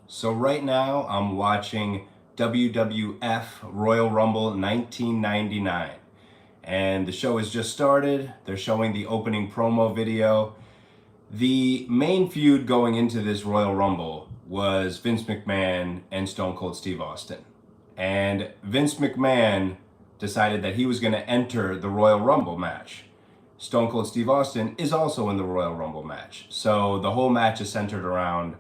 So right now I'm watching WWF Royal Rumble 1999. And the show has just started. They're showing the opening promo video. The main feud going into this Royal Rumble was Vince McMahon and Stone Cold Steve Austin. And Vince McMahon decided that he was going to enter the Royal Rumble match. Stone Cold Steve Austin is also in the Royal Rumble match. So the whole match is centered around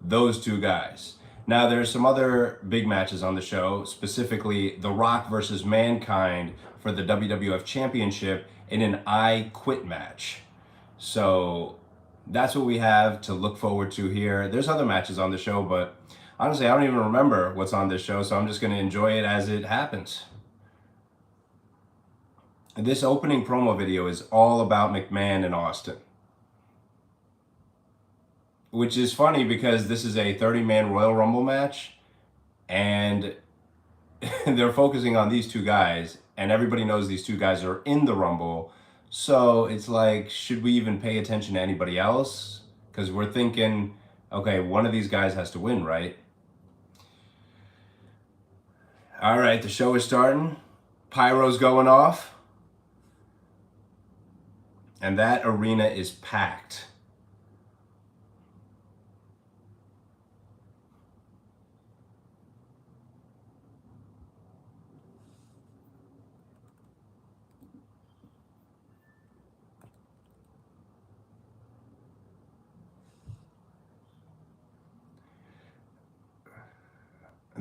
those two guys. Now there's some other big matches on the show, specifically The Rock versus Mankind for the WWF Championship in an I Quit match. So that's what we have to look forward to here. There's other matches on the show, but honestly, I don't even remember what's on this show, so I'm just going to enjoy it as it happens. This opening promo video is all about McMahon and Austin. Which is funny because this is a 30-man Royal Rumble match, and they're focusing on these two guys, and everybody knows these two guys are in the Rumble. So it's like, should we even pay attention to anybody else? Because we're thinking, okay, one of these guys has to win, right? All right, the show is starting. Pyro's going off. And that arena is packed.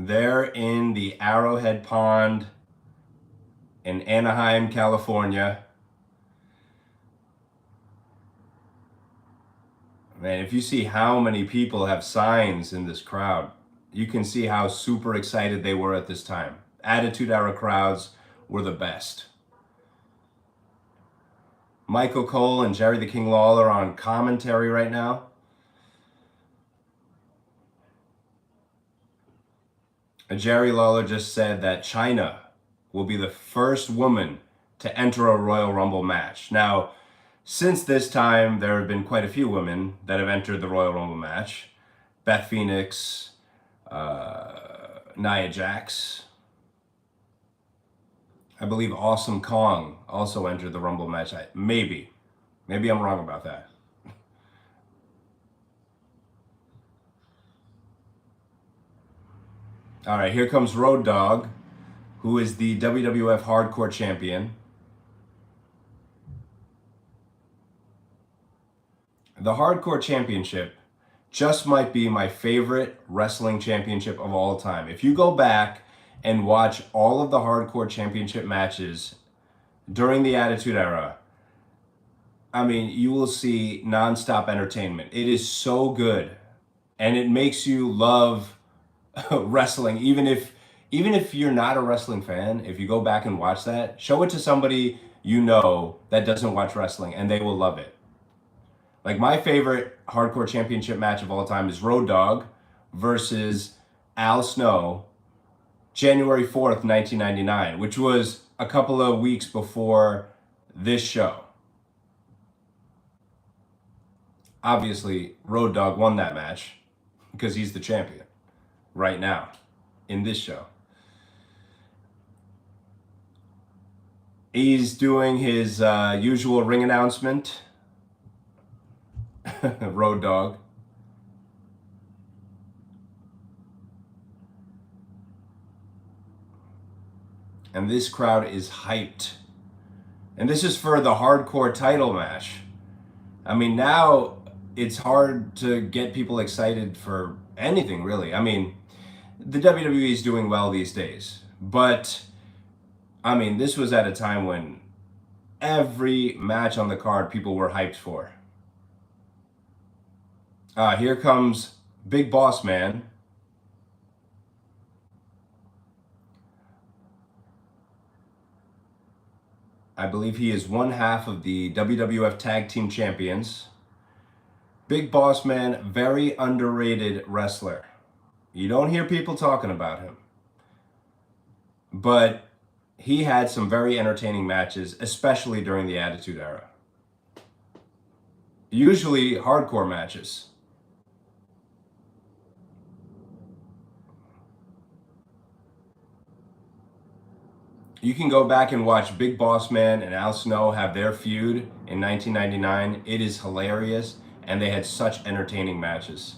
They're in the Arrowhead Pond in Anaheim, California. Man, if you see how many people have signs in this crowd, you can see how super excited they were at this time. Attitude Era crowds were the best. Michael Cole and Jerry the King Lawler are on commentary right now. Jerry Lawler just said that Chyna will be the first woman to enter a Royal Rumble match. Now, since this time, there have been quite a few women that have entered the Royal Rumble match. Beth Phoenix, Nia Jax. I believe Awesome Kong also entered the Rumble match. Maybe I'm wrong about that. All right, here comes Road Dogg, who is the WWF Hardcore Champion. The Hardcore Championship just might be my favorite wrestling championship of all time. If you go back and watch all of the Hardcore Championship matches during the Attitude Era, I mean, you will see nonstop entertainment. It is so good, and it makes you love wrestling. Even if you're not a wrestling fan, if you go back and watch that, show it to somebody you know that doesn't watch wrestling, and they will love it. Like, my favorite Hardcore Championship match of all time is Road Dogg versus Al Snow, January 4th, 1999, which was a couple of weeks before this show. Obviously, Road Dogg won that match because he's the champion right now in this show. He's doing his usual ring announcement. Road Dogg. And this crowd is hyped. And this is for the hardcore title match. I mean, now it's hard to get people excited for anything, really. I mean, the WWE is doing well these days. But, I mean, this was at a time when every match on the card people were hyped for. Here comes Big Boss Man. I believe he is one half of the WWF Tag Team Champions. Big Boss Man, very underrated wrestler. You don't hear people talking about him. But he had some very entertaining matches, especially during the Attitude Era. Usually hardcore matches. You can go back and watch Big Boss Man and Al Snow have their feud in 1999. It is hilarious, and they had such entertaining matches.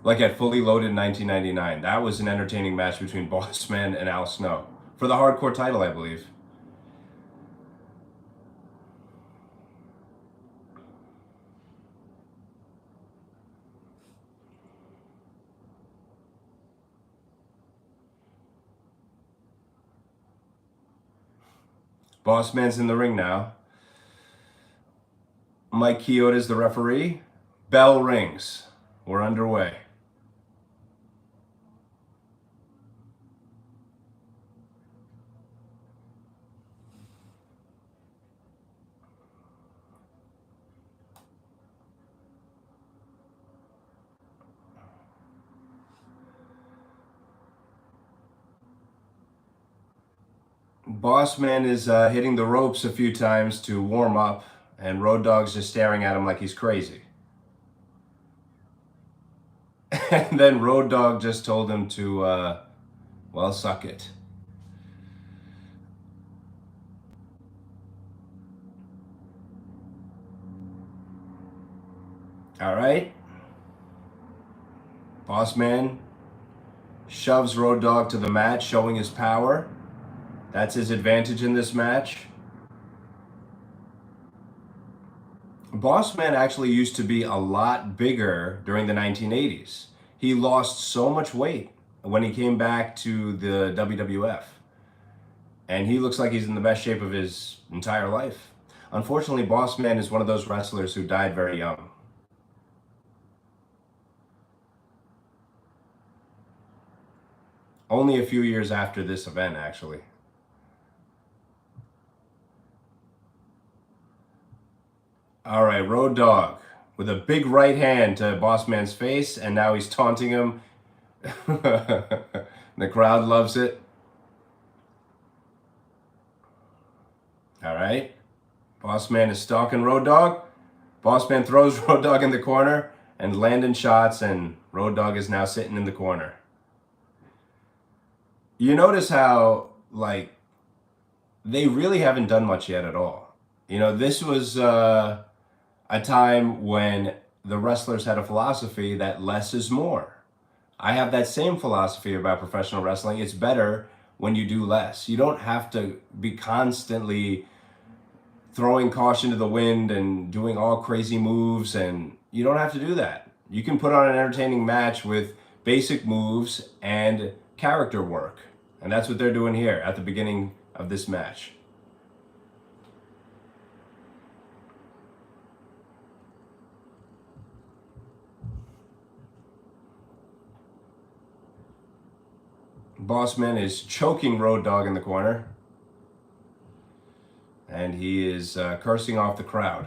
Like at Fully Loaded 1999, that was an entertaining match between Boss Man and Al Snow for the hardcore title, I believe. Boss Man's in the ring now. Mike Chioda's the referee. Bell rings. We're underway. Boss Man is hitting the ropes a few times to warm up, and Road Dogg's just staring at him like he's crazy. And then Road Dogg just told him to, well, suck it. All right. Boss Man shoves Road Dogg to the mat, showing his power. That's his advantage in this match. Boss Man actually used to be a lot bigger during the 1980s. He lost so much weight when he came back to the WWF. And he looks like he's in the best shape of his entire life. Unfortunately, Boss Man is one of those wrestlers who died very young. Only a few years after this event, actually. All right, Road Dogg with a big right hand to Boss Man's face, and now he's taunting him. The crowd loves it. All right. Boss Man is stalking Road Dogg. Boss Man throws Road Dogg in the corner and landing shots, and Road Dogg is now sitting in the corner. You notice how, like, they really haven't done much yet at all. You know, this was a time when the wrestlers had a philosophy that less is more. I have that same philosophy about professional wrestling. It's better when you do less. You don't have to be constantly throwing caution to the wind and doing all crazy moves, and you don't have to do that. You can put on an entertaining match with basic moves and character work. And that's what they're doing here at the beginning of this match. Boss Man is choking Road Dogg in the corner. And he is cursing off the crowd.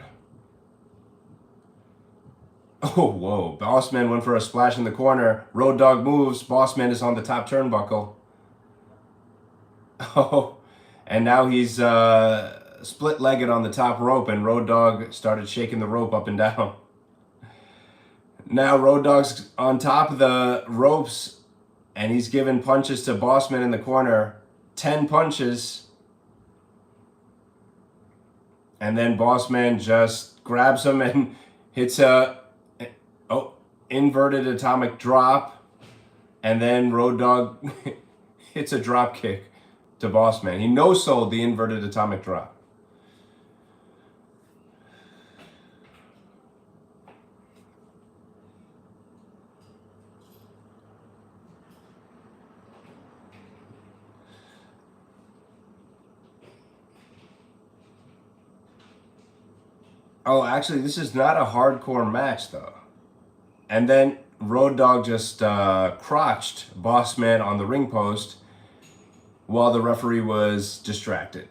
Oh, whoa. Boss Man went for a splash in the corner. Road Dogg moves. Boss Man is on the top turnbuckle. Oh, and now he's split-legged on the top rope, and Road Dogg started shaking the rope up and down. Now Road Dogg's on top of the ropes, and he's giving punches to Boss Man in the corner. 10 punches. And then Boss Man just grabs him and hits a inverted atomic drop. And then Road Dogg hits a drop kick to Boss Man. He no-sold the inverted atomic drop. Oh, actually, this is not a hardcore match, though. And then Road Dogg just crotched Boss Man on the ring post while the referee was distracted.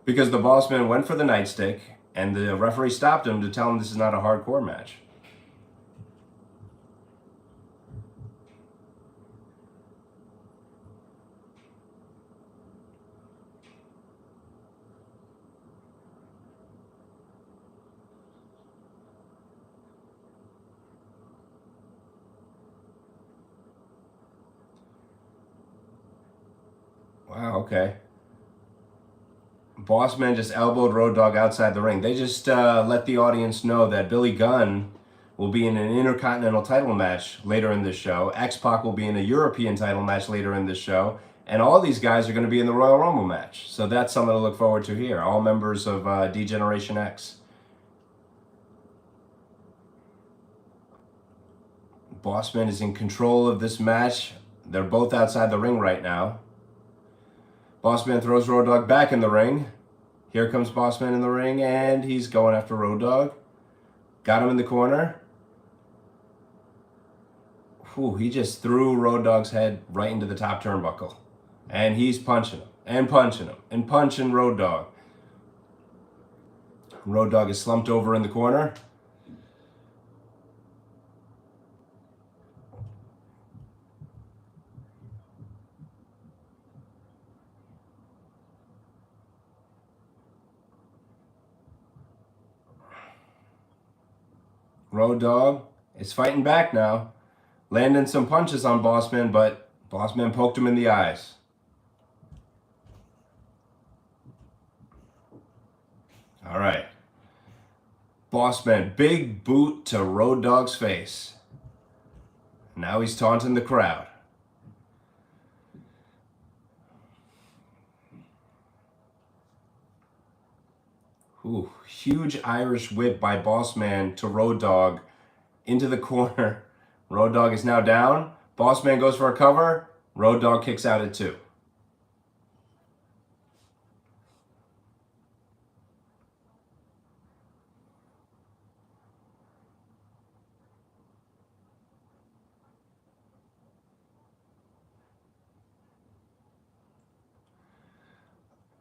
Because the Boss Man went for the nightstick, and the referee stopped him to tell him this is not a hardcore match. Wow, okay. Bossman just elbowed Road Dogg outside the ring. They just let the audience know that Billy Gunn will be in an Intercontinental title match later in this show. X-Pac will be in a European title match later in this show. And all these guys are going to be in the Royal Rumble match. So that's something to look forward to here. All members of D-Generation X. Bossman is in control of this match. They're both outside the ring right now. Bossman throws Road Dogg back in the ring. Here comes Bossman in the ring, and he's going after Road Dogg. Got him in the corner. Whew, he just threw Road Dogg's head right into the top turnbuckle. And he's punching him, and punching him, and punching Road Dogg. Road Dogg is slumped over in the corner. Road Dogg is fighting back now, landing some punches on Bossman, but Bossman poked him in the eyes. All right. Bossman, big boot to Road Dogg's face. Now he's taunting the crowd. Ooh, huge Irish whip by Bossman to Road Dogg into the corner. Road Dogg is now down. Bossman goes for a cover. Road Dogg kicks out at 2.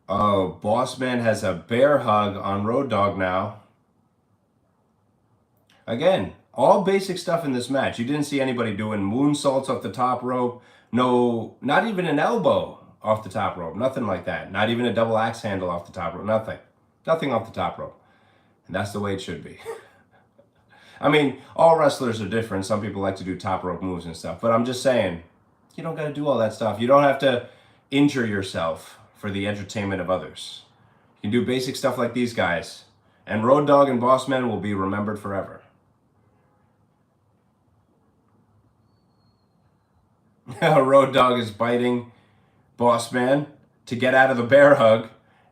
Oh, Bossman has a bear hug on Road Dogg now. Again, all basic stuff in this match. You didn't see anybody doing moonsaults off the top rope. No, not even an elbow off the top rope. Nothing like that. Not even a double axe handle off the top rope. Nothing. Nothing off the top rope. And that's the way it should be. I mean, all wrestlers are different. Some people like to do top rope moves and stuff. But I'm just saying, you don't got to do all that stuff. You don't have to injure yourself for the entertainment of others. You can do basic stuff like these guys. And Road Dogg and Bossman will be remembered forever. Road Dogg is biting Bossman to get out of the bear hug.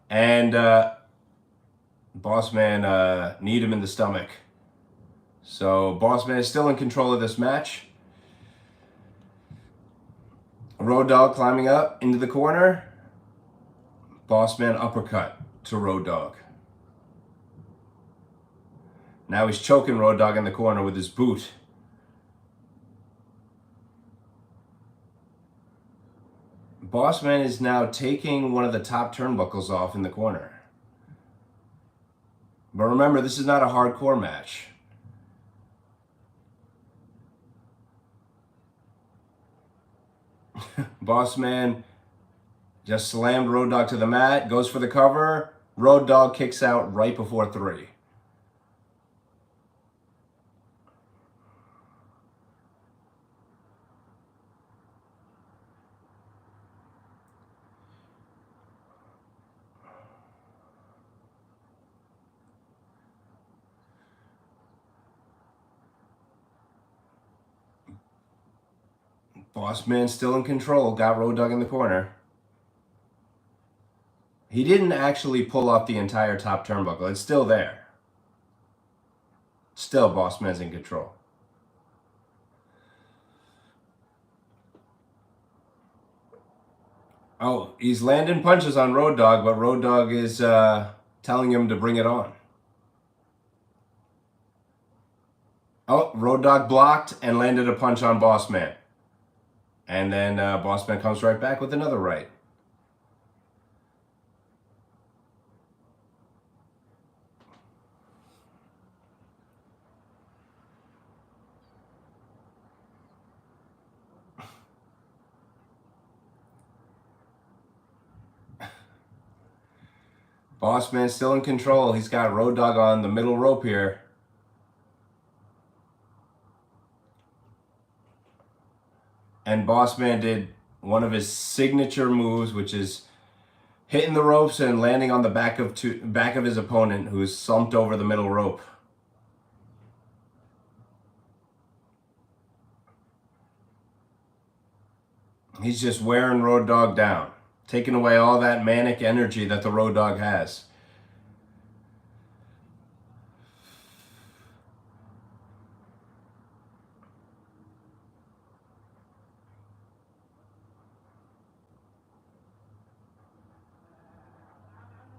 And Bossman kneed him in the stomach. So Bossman is still in control of this match. Road Dogg climbing up into the corner. Bossman uppercut to Road Dogg. Now he's choking Road Dogg in the corner with his boot. Bossman is now taking one of the top turnbuckles off in the corner. But remember, this is not a hardcore match. Bossman just slammed Road Dogg to the mat, goes for the cover. Road Dogg kicks out right before 3. Bossman still in control, got Road Dogg in the corner. He didn't actually pull off the entire top turnbuckle. It's still there. Still, Bossman's in control. Oh, he's landing punches on Road Dogg, but Road Dogg is telling him to bring it on. Oh, Road Dogg blocked and landed a punch on Bossman. And then Bossman comes right back with another right. Bossman's still in control. He's got Road Dogg on the middle rope here. And Bossman did one of his signature moves, which is hitting the ropes and landing on the back of his opponent, who's slumped over the middle rope. He's just wearing Road Dogg down, taking away all that manic energy that the Road Dogg has.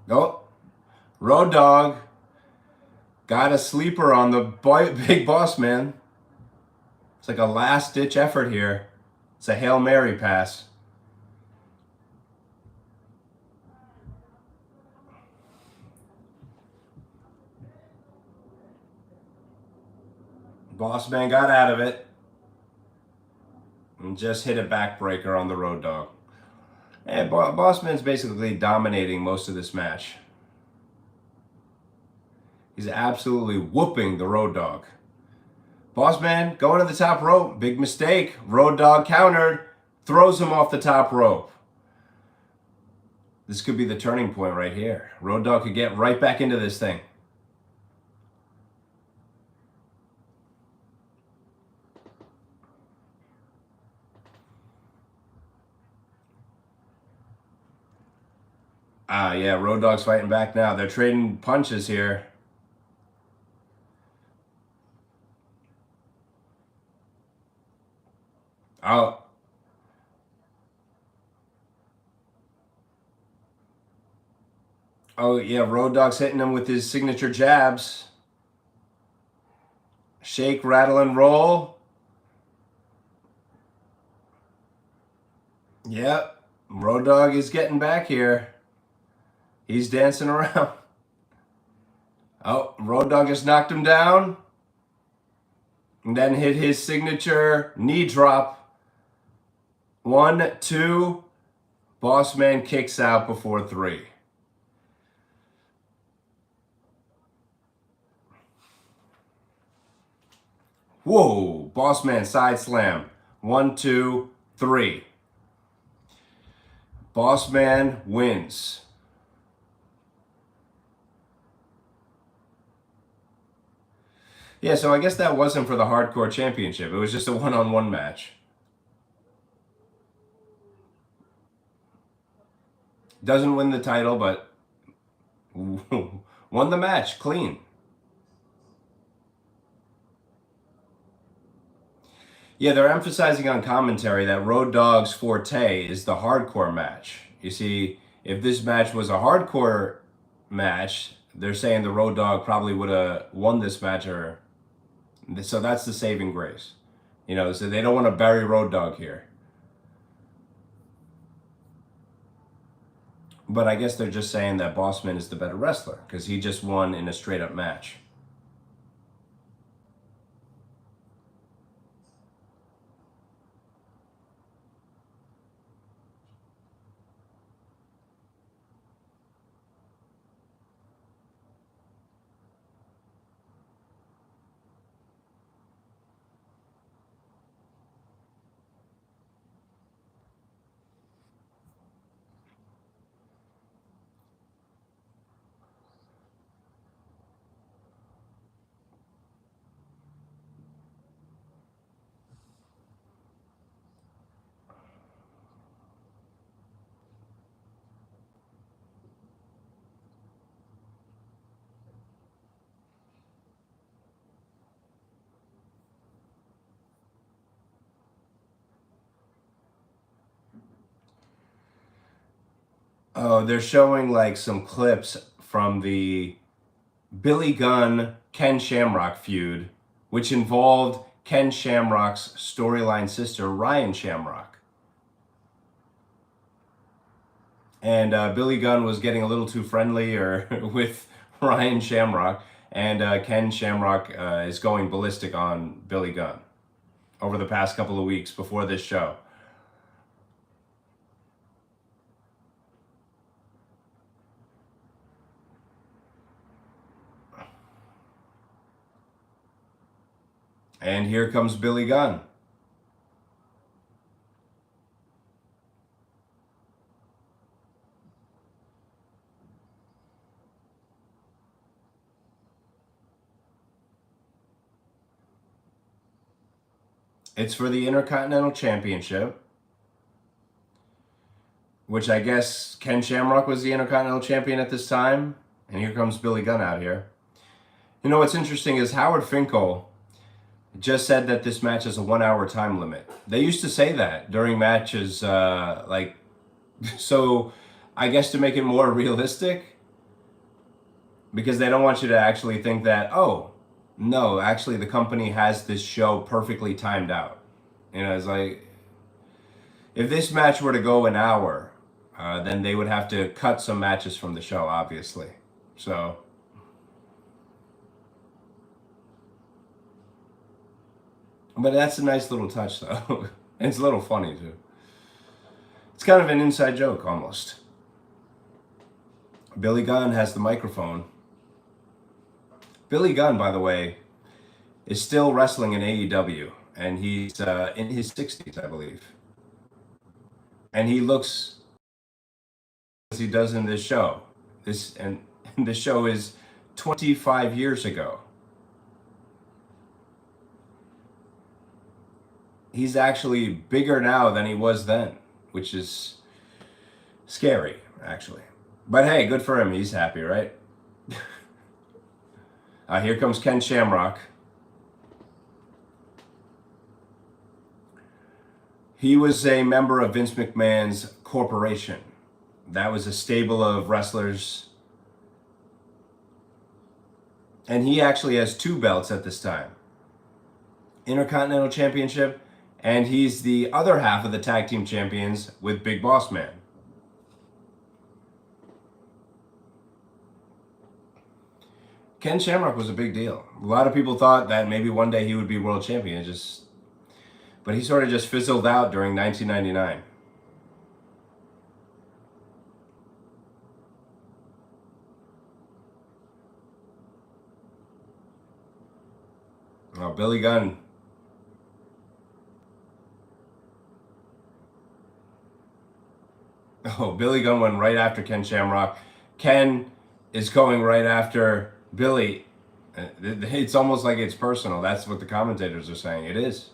Oh, Road Dogg got a sleeper on the big boss man. It's like a last-ditch effort here. It's a Hail Mary pass. Boss man got out of it and just hit a backbreaker on the Road Dogg. And Boss Man's basically dominating most of this match. He's absolutely whooping the Road Dogg. Boss Man going to the top rope. Big mistake. Road Dogg countered. Throws him off the top rope. This could be the turning point right here. Road Dogg could get right back into this thing. Yeah, Road Dogg's fighting back now. They're trading punches here. Oh. Oh, yeah, Road Dogg's hitting him with his signature jabs. Shake, rattle, and roll. Yep, Road Dogg is getting back here. He's dancing around. Oh, Road Dogg just knocked him down. And then hit his signature knee drop. 1, 2. Boss Man kicks out before 3. Whoa, Boss Man side slam. 1, 2, 3. Boss Man wins. Yeah, so I guess that wasn't for the Hardcore Championship. It was just a one-on-one match. Doesn't win the title, but won the match clean. Yeah, they're emphasizing on commentary that Road Dogg's forte is the hardcore match. You see, if this match was a hardcore match, they're saying the Road Dogg probably would have won this match, or so that's the saving grace. You know, so they don't want to bury Road Dogg here. But I guess they're just saying that Bossman is the better wrestler because he just won in a straight-up match. Oh, they're showing like some clips from the Billy Gunn Ken Shamrock feud, which involved Ken Shamrock's storyline sister, Ryan Shamrock. And Billy Gunn was getting a little too friendly with Ryan Shamrock, and Ken Shamrock is going ballistic on Billy Gunn over the past couple of weeks before this show. And here comes Billy Gunn. It's for the Intercontinental Championship, which I guess Ken Shamrock was the Intercontinental Champion at this time. And here comes Billy Gunn out here. You know what's interesting is Howard Finkel just said that this match has a 1 hour time limit. They used to say that during matches, so I guess to make it more realistic, because they don't want you to actually think that, oh, no, actually the company has this show perfectly timed out. You know, it's like, if this match were to go an hour, then they would have to cut some matches from the show, obviously. So, but that's a nice little touch, though. It's a little funny, too. It's kind of an inside joke, almost. Billy Gunn has the microphone. Billy Gunn, by the way, is still wrestling in AEW, and he's in his 60s, I believe. And he looks as he does in this show. This show is 25 years ago. He's actually bigger now than he was then, which is scary, actually. But hey, good for him. He's happy, right? Here comes Ken Shamrock. He was a member of Vince McMahon's corporation. That was a stable of wrestlers. And he actually has 2 belts at this time. Intercontinental Championship, and he's the other half of the tag team champions with Big Boss Man. Ken Shamrock was a big deal. A lot of people thought that maybe one day he would be world champion. But he sort of just fizzled out during 1999. Oh, Billy Gunn. Oh, Billy Gunn went right after Ken Shamrock. Ken is going right after Billy. It's almost like it's personal. That's what the commentators are saying. It is.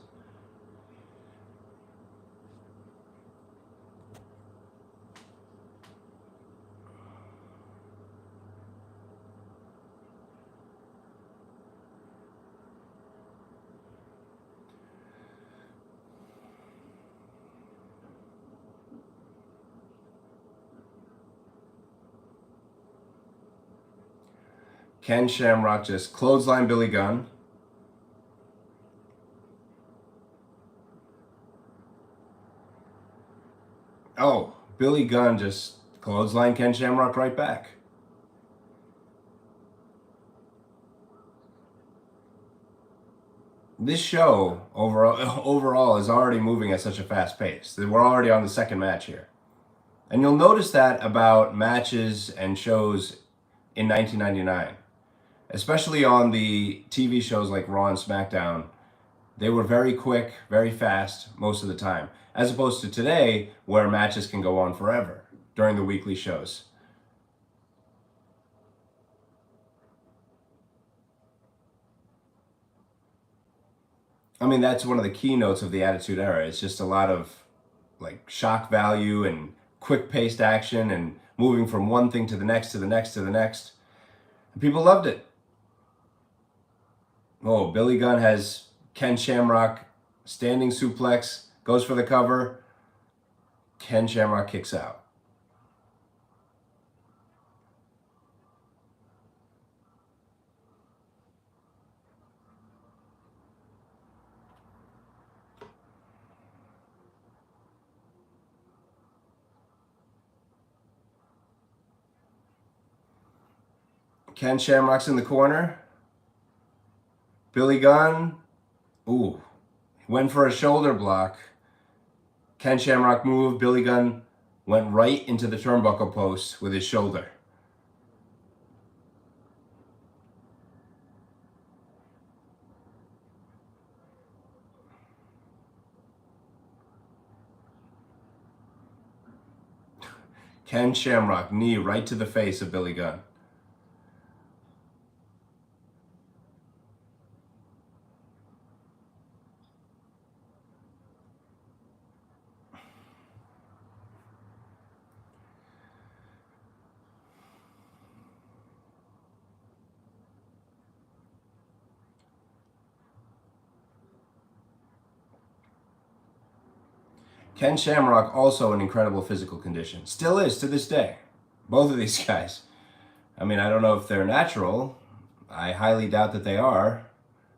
Ken Shamrock just clothesline Billy Gunn. Oh, Billy Gunn just clothesline Ken Shamrock right back. This show overall is already moving at such a fast pace. We're already on the second match here. And you'll notice that about matches and shows in 1999. Especially on the TV shows like Raw and SmackDown, they were very quick, very fast most of the time, as opposed to today where matches can go on forever during the weekly shows. I mean, that's one of the keynotes of the Attitude Era. It's just a lot of like shock value and quick-paced action and moving from one thing to the next, to the next, to the next. And people loved it. Oh, Billy Gunn has Ken Shamrock standing suplex, goes for the cover. Ken Shamrock kicks out. Ken Shamrock's in the corner. Billy Gunn, went for a shoulder block. Ken Shamrock moved. Billy Gunn went right into the turnbuckle post with his shoulder. Ken Shamrock, knee right to the face of Billy Gunn. Ken Shamrock, also in incredible physical condition. Still is to this day. Both of these guys. I mean, I don't know if they're natural. I highly doubt that they are.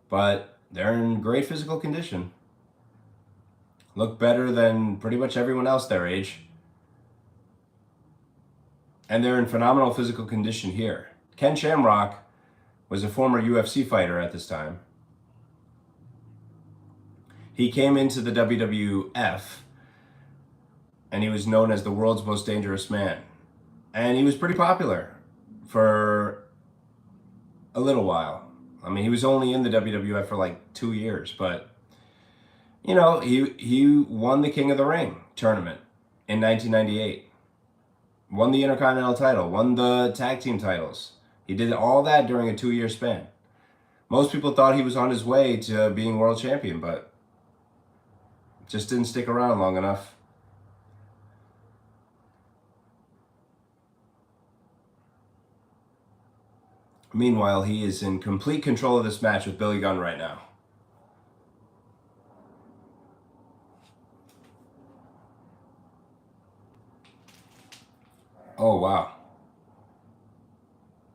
But they're in great physical condition. Look better than pretty much everyone else their age. And they're in phenomenal physical condition here. Ken Shamrock was a former UFC fighter at this time. He came into the WWF and he was known as the world's most dangerous man. And he was pretty popular for a little while. I mean, he was only in the WWF for like 2 years, but you know, he won the King of the Ring tournament in 1998. Won the Intercontinental title, won the tag team titles. He did all that during a 2-year span. Most people thought he was on his way to being world champion, but just didn't stick around long enough. Meanwhile, he is in complete control of this match with Billy Gunn right now. Oh, wow.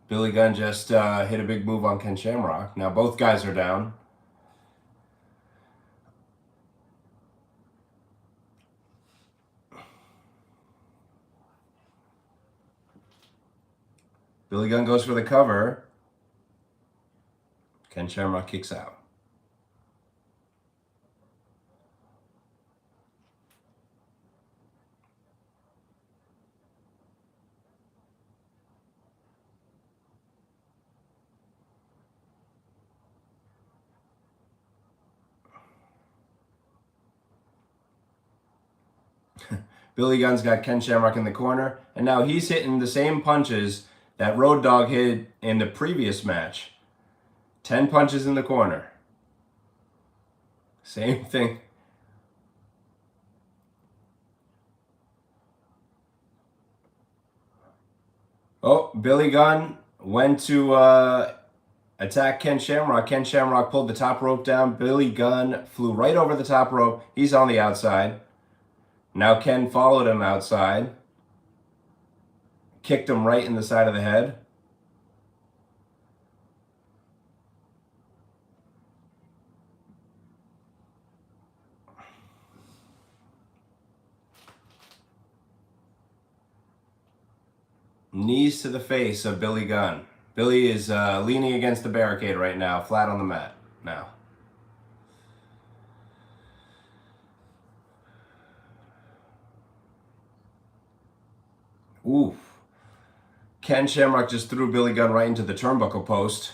Billy Gunn just hit a big move on Ken Shamrock. Now both guys are down. Billy Gunn goes for the cover. Ken Shamrock kicks out. Billy Gunn's got Ken Shamrock in the corner, and now he's hitting the same punches that Road Dogg hit in the previous match. 10 punches in the corner. Same thing. Oh, Billy Gunn went to attack Ken Shamrock. Ken Shamrock pulled the top rope down. Billy Gunn flew right over the top rope. He's on the outside. Now Ken followed him outside. Kicked him right in the side of the head. Knees to the face of Billy Gunn. Billy is leaning against the barricade right now, flat on the mat now. Oof. Ken Shamrock just threw Billy Gunn right into the turnbuckle post.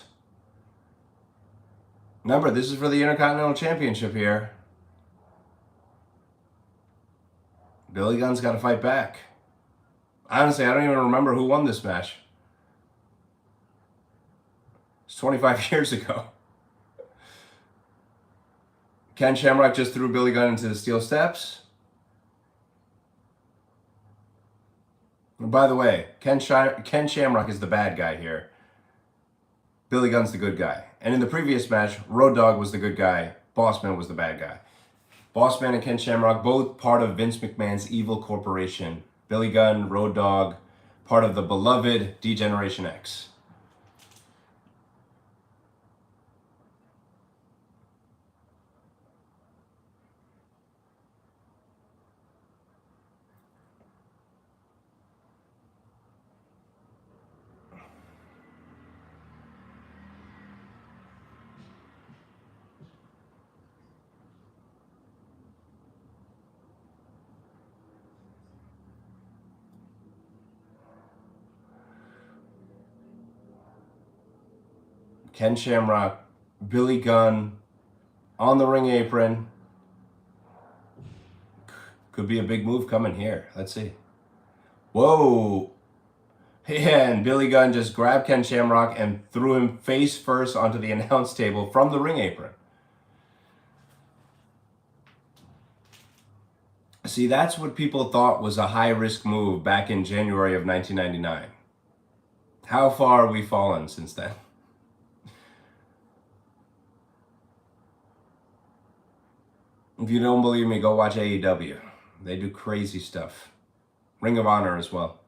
Remember, this is for the Intercontinental Championship here. Billy Gunn's got to fight back. Honestly, I don't even remember who won this match. It's 25 years ago. Ken Shamrock just threw Billy Gunn into the steel steps. And by the way, Ken Shamrock is the bad guy here. Billy Gunn's the good guy. And in the previous match, Road Dogg was the good guy. Bossman was the bad guy. Bossman and Ken Shamrock, both part of Vince McMahon's evil corporation. Billy Gunn, Road Dogg, part of the beloved D-Generation X. Ken Shamrock, Billy Gunn on the ring apron. Could be a big move coming here. Let's see. Whoa. Yeah, and Billy Gunn just grabbed Ken Shamrock and threw him face first onto the announce table from the ring apron. See, that's what people thought was a high-risk move back in January of 1999. How far have we fallen since then? If you don't believe me, go watch AEW. They do crazy stuff. Ring of Honor as well.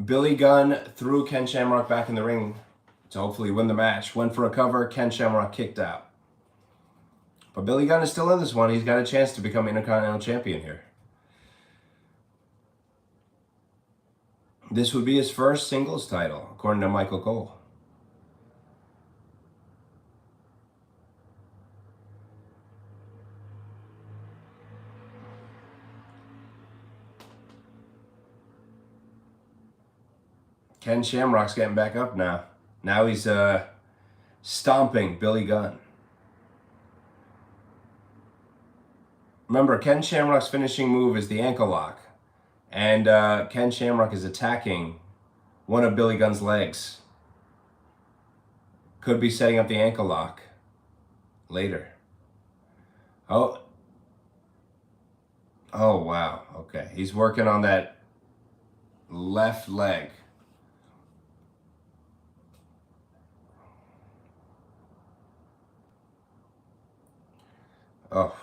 Billy Gunn threw Ken Shamrock back in the ring to hopefully win the match. Went for a cover. Ken Shamrock kicked out. But Billy Gunn is still in this one. He's got a chance to become Intercontinental Champion here. This would be his first singles title, according to Michael Cole. Ken Shamrock's getting back up now. Now he's stomping Billy Gunn. Remember, Ken Shamrock's finishing move is the ankle lock. And Ken Shamrock is attacking one of Billy Gunn's legs. Could be setting up the ankle lock later. Oh, wow. Okay, he's working on that left leg. Oh,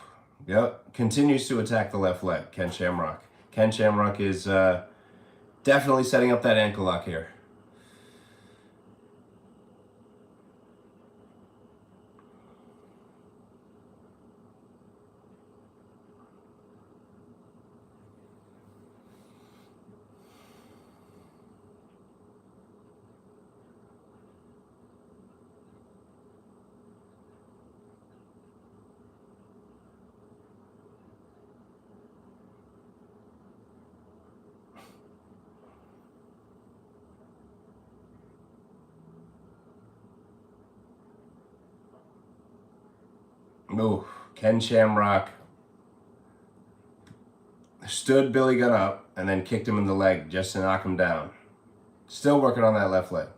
yep. Continues to attack the left leg, Ken Shamrock. Ken Shamrock is definitely setting up that ankle lock here. Oh, Ken Shamrock stood Billy Gunn up and then kicked him in the leg just to knock him down. Still working on that left leg.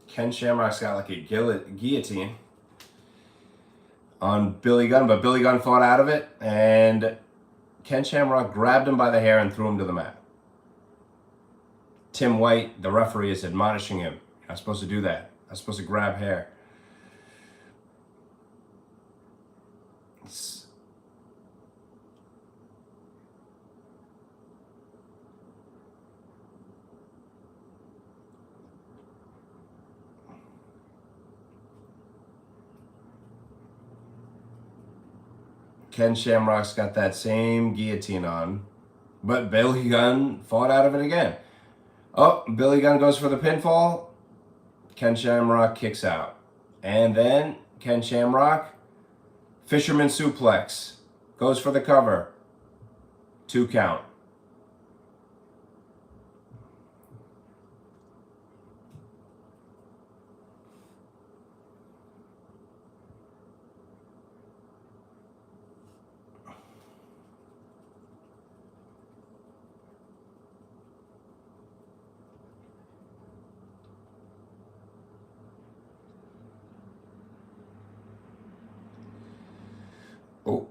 Ken Shamrock's got like a guillotine on Billy Gunn, but Billy Gunn fought out of it, and Ken Shamrock grabbed him by the hair and threw him to the mat. Tim White, the referee, is admonishing him. You're not supposed to do that. You're not supposed to grab hair. Ken Shamrock's got that same guillotine on, but Billy Gunn fought out of it again. Oh, Billy Gunn goes for the pinfall. Ken Shamrock kicks out. And then Ken Shamrock, fisherman suplex, goes for the cover. 2 count. Oh,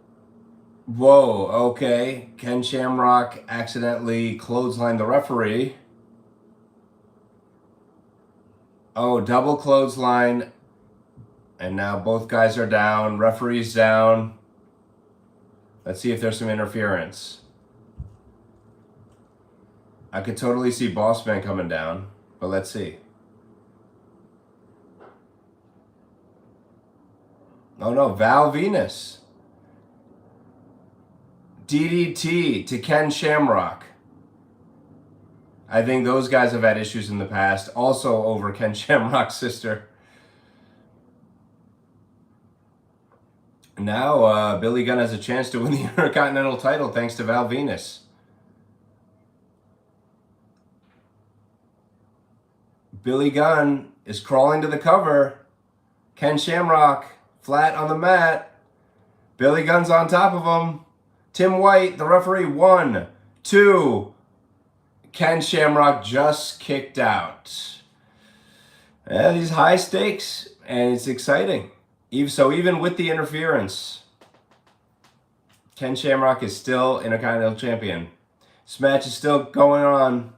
whoa, okay. Ken Shamrock accidentally clotheslined the referee. Oh, double clothesline. And now both guys are down. Referee's down. Let's see if there's some interference. I could totally see Bossman coming down, but let's see. Oh no, Val Venus. DDT to Ken Shamrock. I think those guys have had issues in the past, also over Ken Shamrock's sister. Now Billy Gunn has a chance to win the Intercontinental title thanks to Val Venus. Billy Gunn is crawling to the cover. Ken Shamrock flat on the mat. Billy Gunn's on top of him. Tim White, the referee, 1, 2. Ken Shamrock just kicked out. Yeah, these high stakes, and it's exciting. So even with the interference, Ken Shamrock is still Intercontinental Champion. This match is still going on.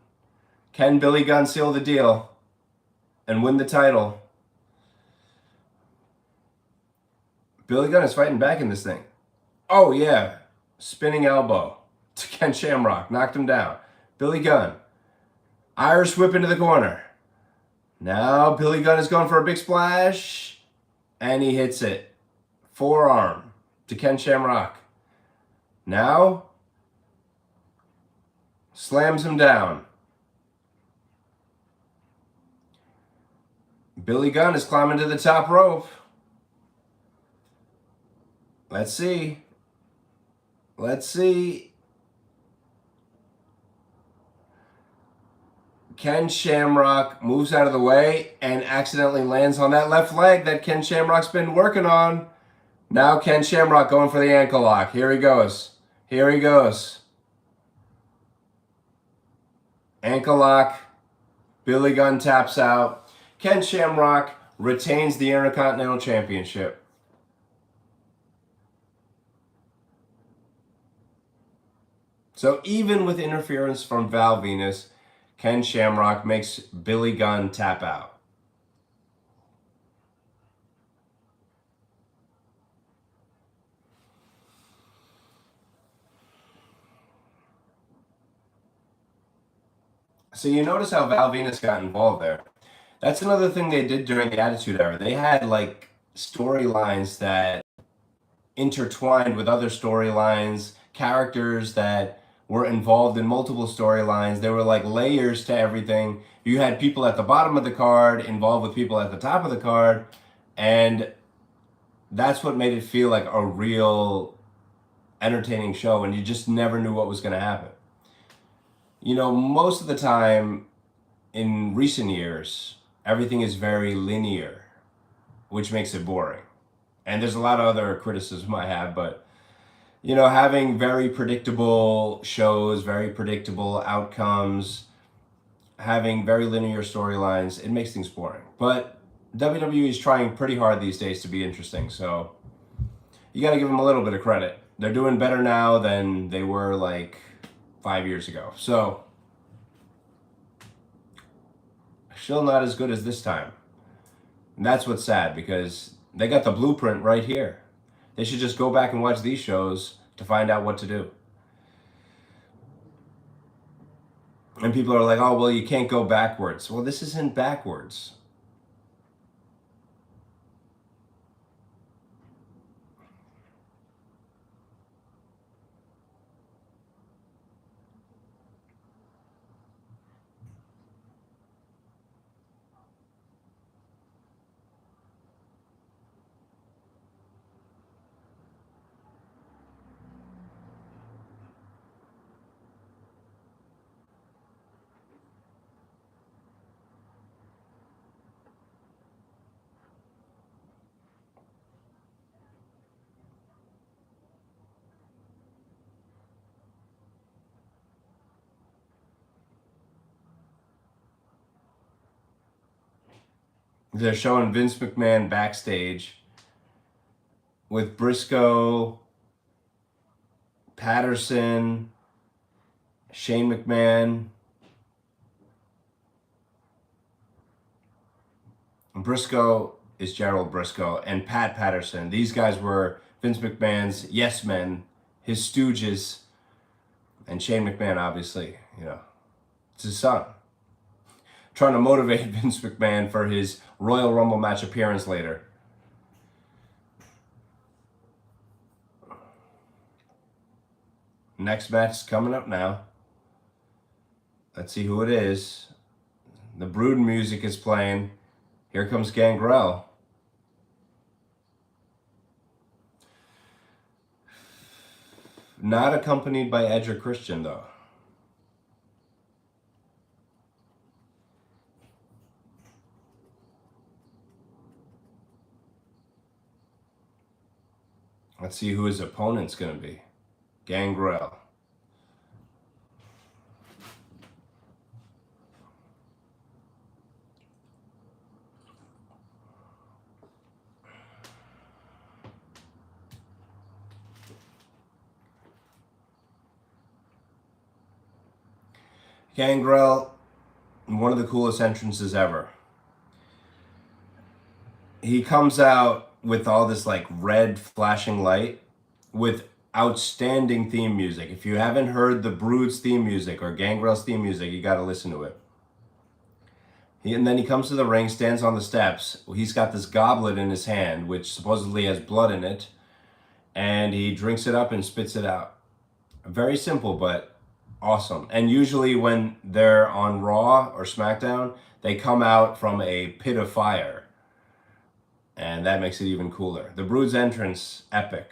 Can Billy Gunn seal the deal and win the title? Billy Gunn is fighting back in this thing. Oh, yeah. Spinning elbow to Ken Shamrock. Knocked him down. Billy Gunn. Irish whip into the corner. Now Billy Gunn is going for a big splash. And he hits it. Forearm to Ken Shamrock. Now slams him down. Billy Gunn is climbing to the top rope. Let's see. Let's see. Ken Shamrock moves out of the way and accidentally lands on that left leg that Ken Shamrock's been working on. Now Ken Shamrock going for the ankle lock. Here he goes. Here he goes. Ankle lock. Billy Gunn taps out. Ken Shamrock retains the Intercontinental Championship. So even with interference from Val Venus, Ken Shamrock makes Billy Gunn tap out. So you notice how Val Venus got involved there. That's another thing they did during the Attitude Era. They had like storylines that intertwined with other storylines, characters that were involved in multiple storylines. There were like layers to everything. You had people at the bottom of the card involved with people at the top of the card, and that's what made it feel like a real entertaining show, and you just never knew what was going to happen. You know, most of the time in recent years, everything is very linear, which makes it boring. And there's a lot of other criticism I have, but you know, having very predictable shows, very predictable outcomes, having very linear storylines, it makes things boring. But WWE is trying pretty hard these days to be interesting, so you got to give them a little bit of credit. They're doing better now than they were like 5 years ago. So still not as good as this time. And that's what's sad, because they got the blueprint right here. They should just go back and watch these shows to find out what to do. And people are like, oh, well, you can't go backwards. Well, this isn't backwards. They're showing Vince McMahon backstage with Briscoe, Patterson, Shane McMahon. Briscoe is Gerald Briscoe and Pat Patterson. These guys were Vince McMahon's yes men, his stooges, and Shane McMahon, obviously, you know, it's his son. Trying to motivate Vince McMahon for his Royal Rumble match appearance later. Next match is coming up now. Let's see who it is. The Brood music is playing. Here comes Gangrel. Not accompanied by Edge or Christian, though. Let's see who his opponent's going to be. Gangrel. Gangrel, one of the coolest entrances ever. He comes out with all this like red flashing light with outstanding theme music. If you haven't heard the Brood's theme music or Gangrel's theme music, you got to listen to it. And then he comes to the ring, stands on the steps. He's got this goblet in his hand, which supposedly has blood in it, and he drinks it up and spits it out. Very simple, but awesome. And usually when they're on Raw or SmackDown, they come out from a pit of fire, and that makes it even cooler. The Brood's entrance, epic.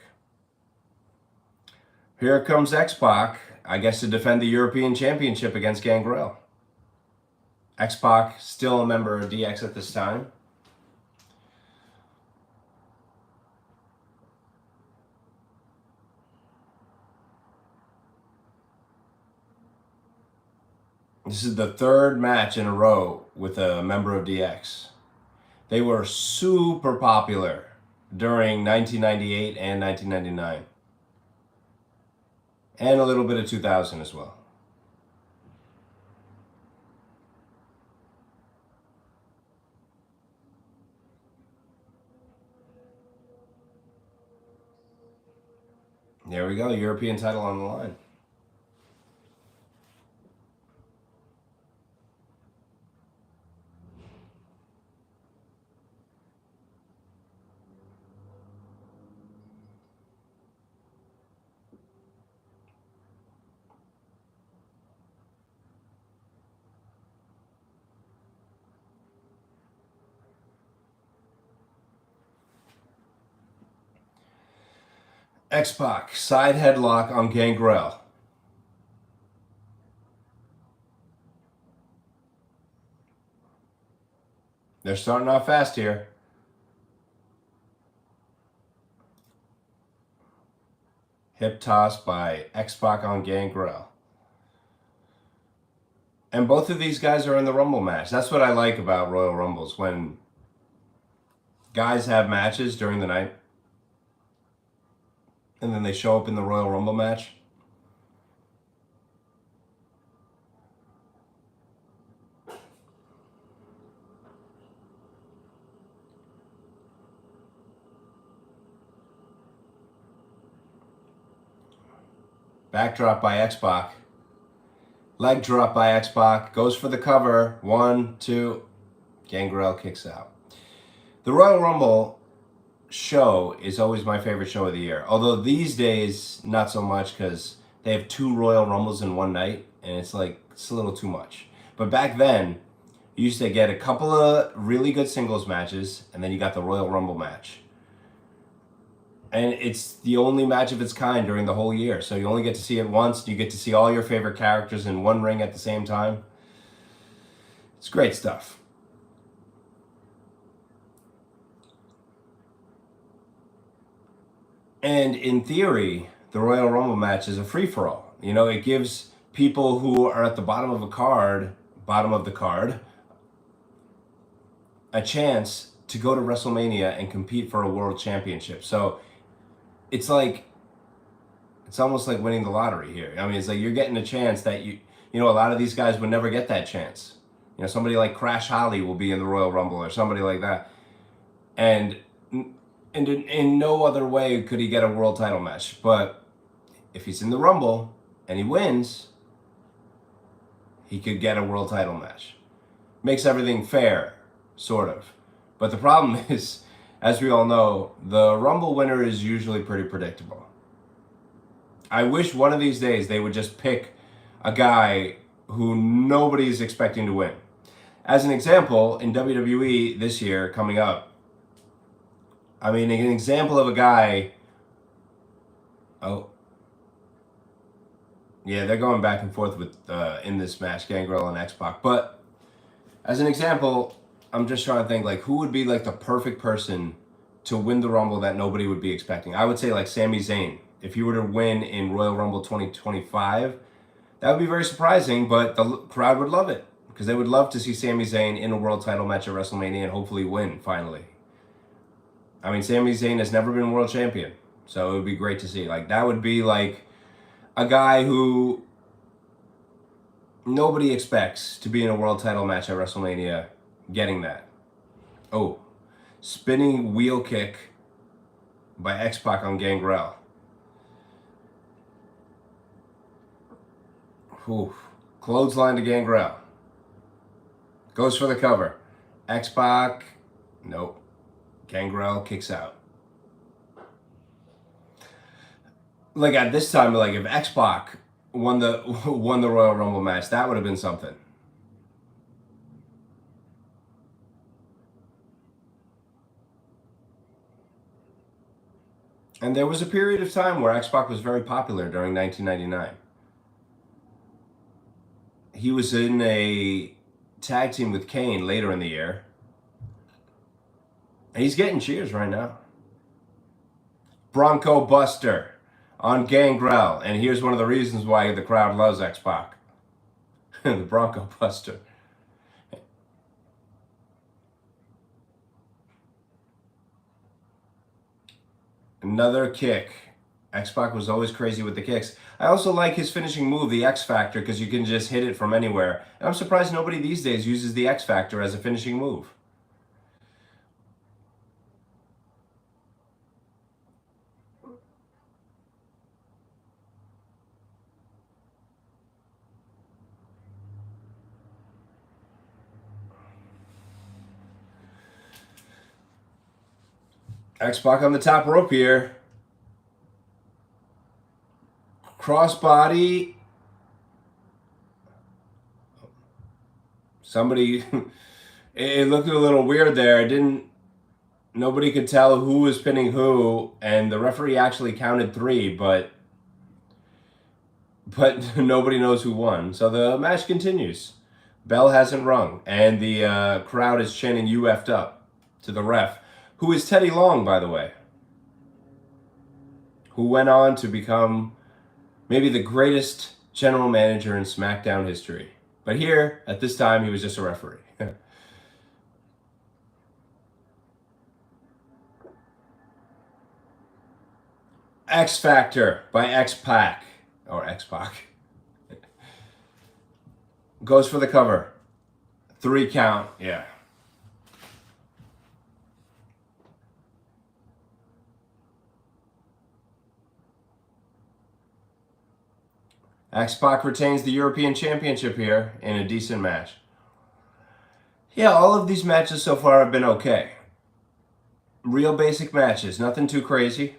Here comes X-Pac, I guess to defend the European Championship against Gangrel. X-Pac, still a member of DX at this time. This is the third match in a row with a member of DX. They were super popular during 1998 and 1999. And a little bit of 2000 as well. There we go, European title on the line. X-Pac, side headlock on Gangrel. They're starting off fast here. Hip toss by X-Pac on Gangrel. And both of these guys are in the Rumble match. That's what I like about Royal Rumbles, when guys have matches during the night and then they show up in the Royal Rumble match. Backdrop by X-Pac. Leg drop by X-Pac. Goes for the cover. 1, 2. Gangrel kicks out. The Royal Rumble show is always my favorite show of the year. Although these days, not so much, because they have 2 Royal Rumbles in one night, and it's a little too much. But back then, you used to get a couple of really good singles matches, and then you got the Royal Rumble match. And it's the only match of its kind during the whole year. So you only get to see it once. You get to see all your favorite characters in one ring at the same time. It's great stuff. And in theory, the Royal Rumble match is a free-for-all. You know, it gives people who are at the bottom of the card, a chance to go to WrestleMania and compete for a world championship. So it's almost like winning the lottery here. I mean, it's like you're getting a chance that a lot of these guys would never get that chance. You know, somebody like Crash Holly will be in the Royal Rumble or somebody like that. And in no other way could he get a world title match. But if he's in the Rumble and he wins, he could get a world title match. Makes everything fair, sort of. But the problem is, as we all know, the Rumble winner is usually pretty predictable. I wish one of these days they would just pick a guy who nobody's expecting to win. As an example, in WWE this year coming up, I mean, an example of a guy. Oh, yeah, they're going back and forth with in this match, Gangrel and X-Pac. But as an example, I'm just trying to think who would be the perfect person to win the Rumble that nobody would be expecting. I would say Sami Zayn. If he were to win in Royal Rumble 2025, that would be very surprising, but the crowd would love it because they would love to see Sami Zayn in a world title match at WrestleMania and hopefully win finally. I mean, Sami Zayn has never been world champion, so it would be great to see. That would be a guy who Nobody expects to be in a world title match at WrestleMania getting that. Oh, spinning wheel kick by X-Pac on Gangrel. Ooh. Clothesline to Gangrel. Goes for the cover. X-Pac, nope. Gangrel kicks out. Like at this time, like if X-Pac won the Royal Rumble match, that would have been something. And there was a period of time where X-Pac was very popular during 1999. He was in a tag team with Kane later in the year. And he's getting cheers right now. Bronco Buster on Gangrel. And here's one of the reasons why the crowd loves X-Pac. The Bronco Buster. Another kick. X-Pac was always crazy with the kicks. I also like his finishing move, the X Factor, because you can just hit it from anywhere. And I'm surprised nobody these days uses the X Factor as a finishing move. X-Pac on the top rope here. Crossbody. Somebody, it looked a little weird there. Nobody could tell who was pinning who, and the referee actually counted 3, but nobody knows who won. So the match continues. Bell hasn't rung, and the crowd is chanting "You effed up" to the ref, who is Teddy Long, by the way, who went on to become maybe the greatest general manager in SmackDown history. But here, at this time, he was just a referee. X Factor by X-Pac, or X-Pac. Goes for the cover. 3 count, yeah. X-Pac retains the European Championship here in a decent match. Yeah, all of these matches so far have been okay. Real basic matches, nothing too crazy,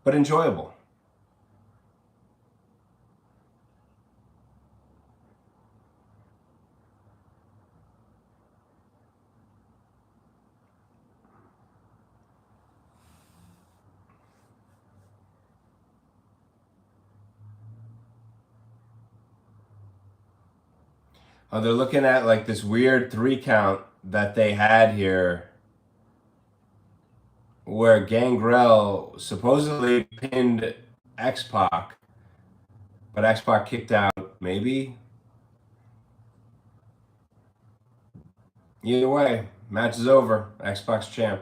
but enjoyable. They're looking at like this weird 3 count that they had here where Gangrel supposedly pinned X-Pac, but X-Pac kicked out, maybe? Either way, match is over. X-Pac's champ.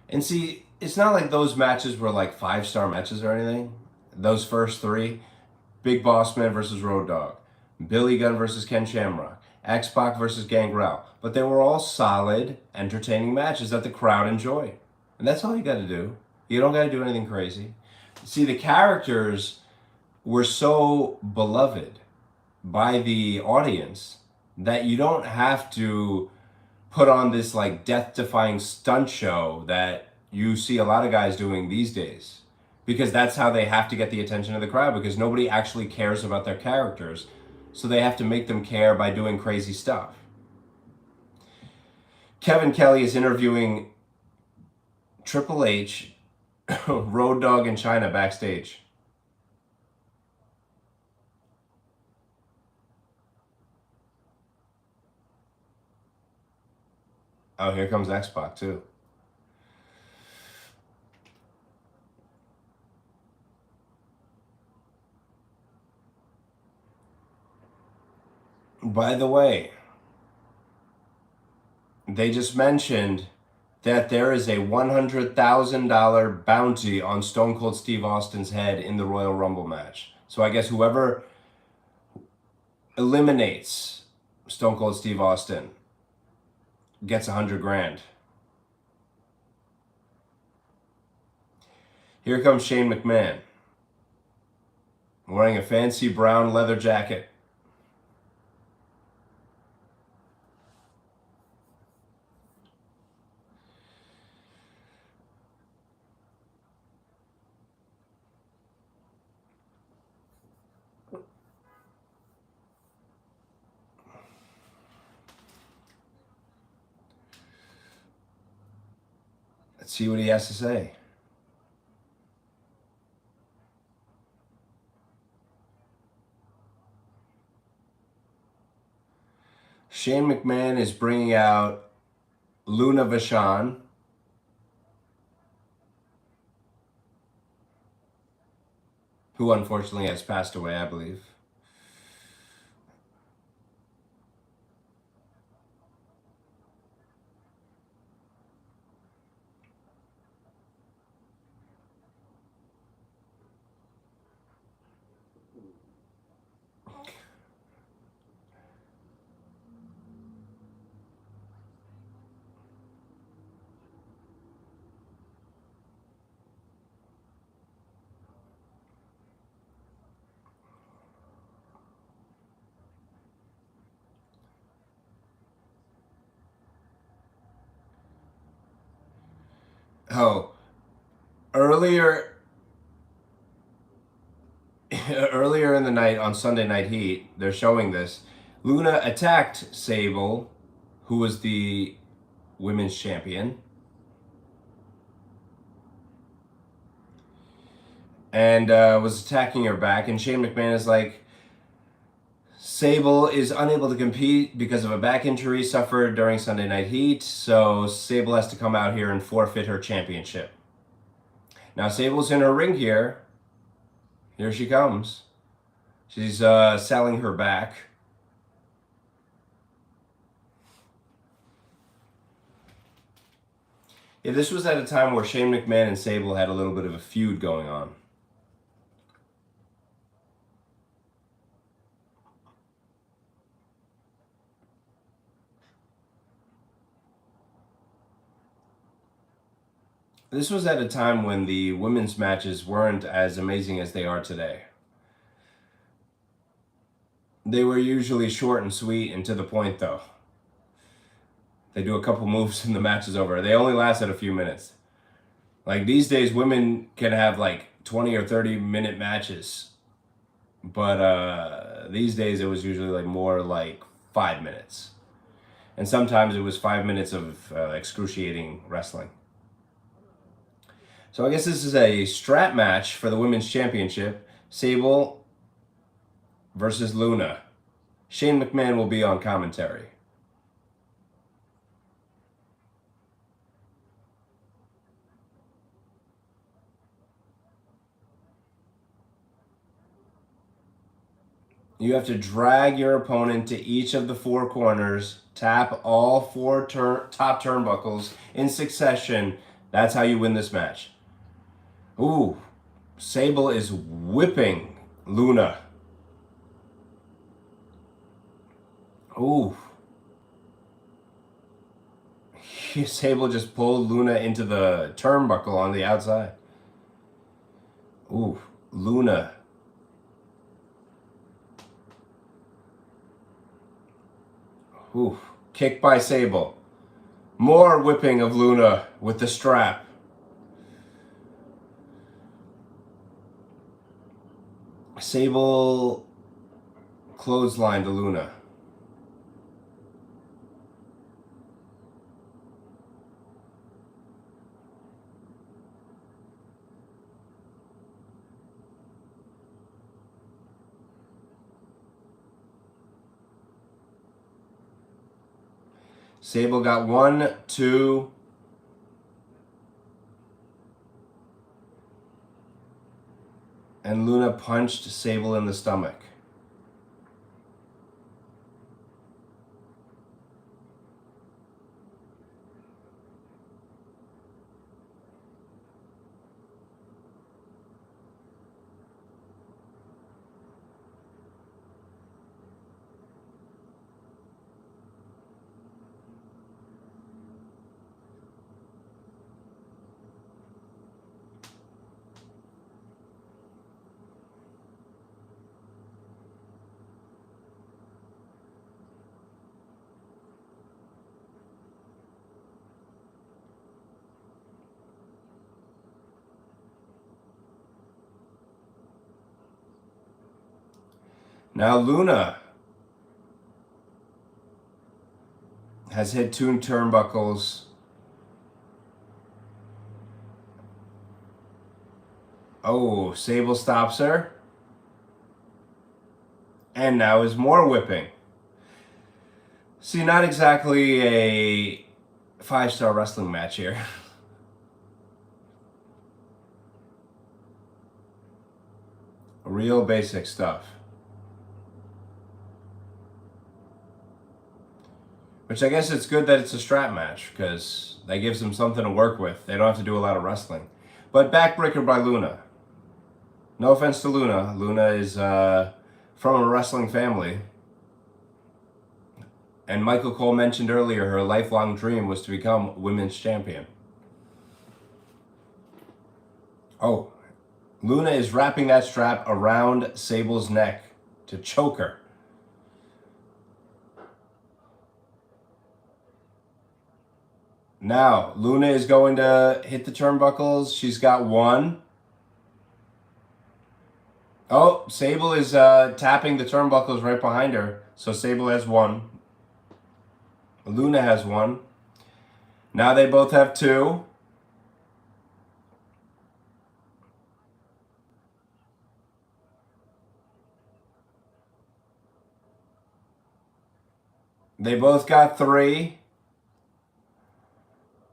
And see, it's not like those matches were like 5-star matches or anything. Those first 3, Big Boss Man versus Road Dogg, Billy Gunn versus Ken Shamrock, X-Pac versus Gangrel. But they were all solid, entertaining matches that the crowd enjoyed. And that's all you got to do. You don't got to do anything crazy. See, the characters were so beloved by the audience that you don't have to put on this like death-defying stunt show that you see a lot of guys doing these days, because that's how they have to get the attention of the crowd, because nobody actually cares about their characters, so they have to make them care by doing crazy stuff. Kevin Kelly is interviewing Triple H, Road Dogg in China backstage. Oh, here comes X-Pac too. By the way, they just mentioned that there is a $100,000 bounty on Stone Cold Steve Austin's head in the Royal Rumble match. So I guess whoever eliminates Stone Cold Steve Austin gets $100,000. Here comes Shane McMahon, wearing a fancy brown leather jacket. Let's see what he has to say. Shane McMahon is bringing out Luna Vachon, who unfortunately has passed away, I believe. Oh, earlier in the night on Sunday Night Heat, they're showing this. Luna attacked Sable, who was the women's champion, and was attacking her back. And Shane McMahon is like, Sable is unable to compete because of a back injury suffered during Sunday Night Heat, so Sable has to come out here and forfeit her championship. Now Sable's in her ring here. Here she comes. She's selling her back. Yeah, this was at a time where Shane McMahon and Sable had a little bit of a feud going on. This was at a time when the women's matches weren't as amazing as they are today. They were usually short and sweet and to the point, though. They do a couple moves and the match is over. They only lasted a few minutes. Like these days, women can have like 20 or 30-minute matches. But these days, it was usually like more like 5 minutes. And sometimes it was 5 minutes of excruciating wrestling. So I guess this is a strap match for the Women's Championship. Sable versus Luna. Shane McMahon will be on commentary. You have to drag your opponent to each of the four corners, tap all four top turnbuckles in succession. That's how you win this match. Ooh, Sable is whipping Luna. Ooh. Sable just pulled Luna into the turnbuckle on the outside. Ooh, Luna. Ooh, kick by Sable. More whipping of Luna with the strap. Sable clothesline to Luna. Sable got 1, 2. And Luna punched Sable in the stomach. Now Luna has hit 2 turnbuckles. Oh, Sable stops her. And now is more whipping. See, not exactly a 5-star wrestling match here. Real basic stuff. Which I guess it's good that it's a strap match, because that gives them something to work with. They don't have to do a lot of wrestling. But backbreaker by Luna. No offense to Luna. Luna is from a wrestling family. And Michael Cole mentioned earlier her lifelong dream was to become women's champion. Oh, Luna is wrapping that strap around Sable's neck to choke her. Now, Luna is going to hit the turnbuckles. She's got 1. Oh, Sable is tapping the turnbuckles right behind her. So Sable has 1. Luna has 1. Now they both have 2. They both got 3.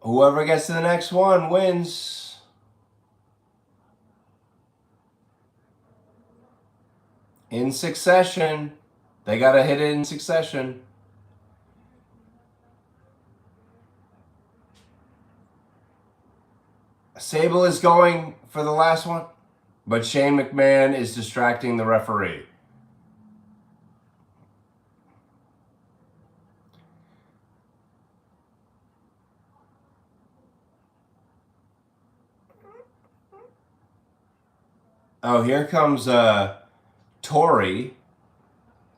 Whoever gets to the next one wins. In succession. They got to hit it in succession. Sable is going for the last one, but Shane McMahon is distracting the referee. Oh, here comes Tori.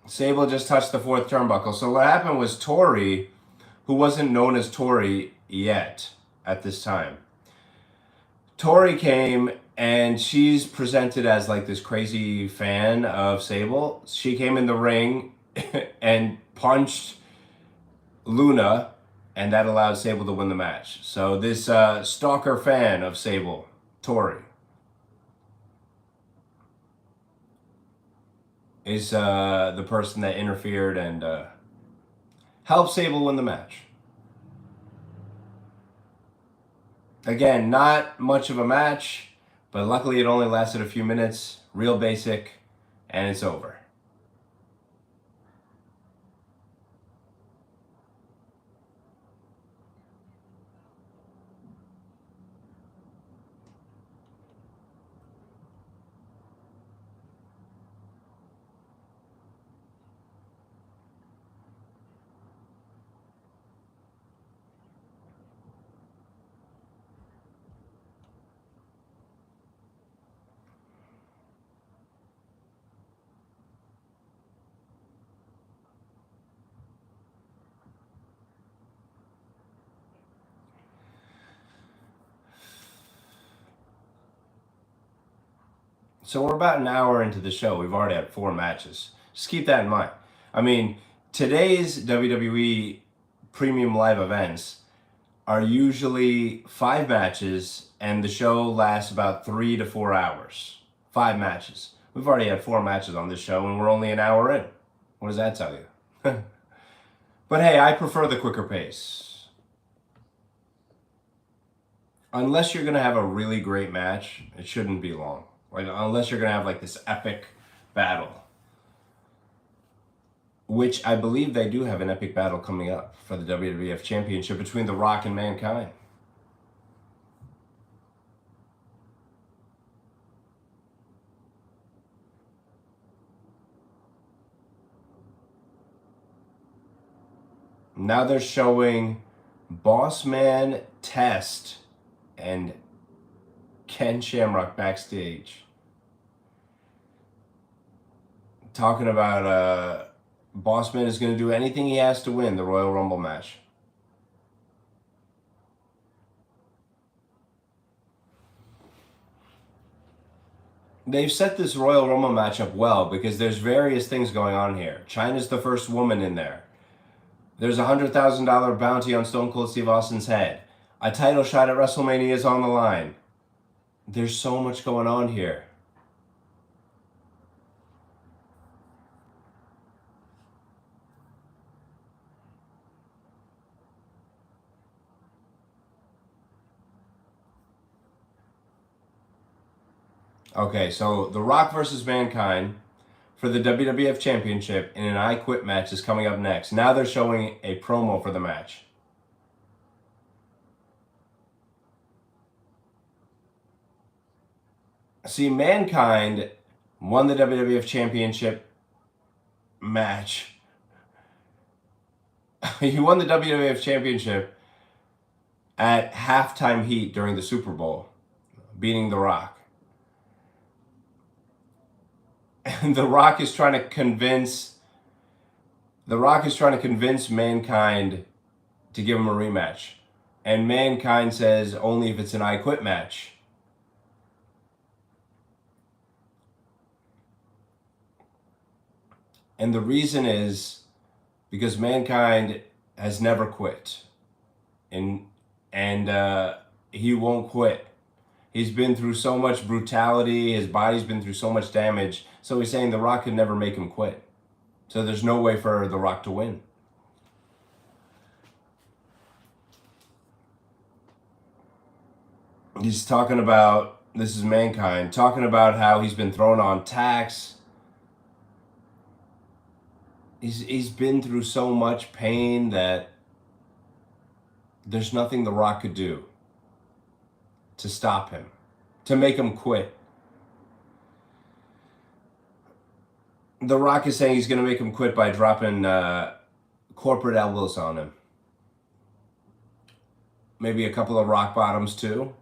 Sable just touched the 4th turnbuckle. So what happened was Tori, who wasn't known as Tori yet at this time, Tori came and she's presented as like this crazy fan of Sable. She came in the ring and punched Luna, and that allowed Sable to win the match. So this stalker fan of Sable, Tori, is the person that interfered and helped Sable win the match. Again, not much of a match, but luckily it only lasted a few minutes. Real basic, and it's over. So we're about an hour into the show. We've already had 4 matches. Just keep that in mind. I mean, today's WWE premium live events are usually 5 matches, and the show lasts about 3 to 4 hours. 5 matches. We've already had 4 matches on this show, and we're only an hour in. What does that tell you? But hey, I prefer the quicker pace. Unless you're going to have a really great match, it shouldn't be long. Like, unless you're going to have like this epic battle. Which I believe they do have an epic battle coming up for the WWF Championship between The Rock and Mankind. Now they're showing Bossman Test and Ken Shamrock backstage. Talking about Bossman is going to do anything he has to win the Royal Rumble match. they've set this Royal Rumble match up well because there's various things going on here. Chyna's the first woman in there. There's a $100,000 bounty on Stone Cold Steve Austin's head. A title shot at WrestleMania is on the line. There's so much going on here. Okay, so The Rock versus Mankind for the WWF Championship in an I Quit match is coming up next. Now they're showing a promo for the match. See, Mankind won the WWF Championship match. He won the WWF Championship at halftime heat during the Super Bowl, beating The Rock. And The Rock is trying to convince Mankind to give him a rematch. And Mankind says only if it's an I Quit match. And the reason is because Mankind has never quit. And he won't quit. He's been through so much brutality. His body's been through so much damage. So he's saying The Rock could never make him quit. So there's no way for The Rock to win. He's talking about, this is Mankind, talking about how he's been thrown on tacks. He's been through so much pain that there's nothing The Rock could do to stop him, to make him quit. The Rock is saying he's going to make him quit by dropping corporate elbows on him. Maybe a couple of rock bottoms too.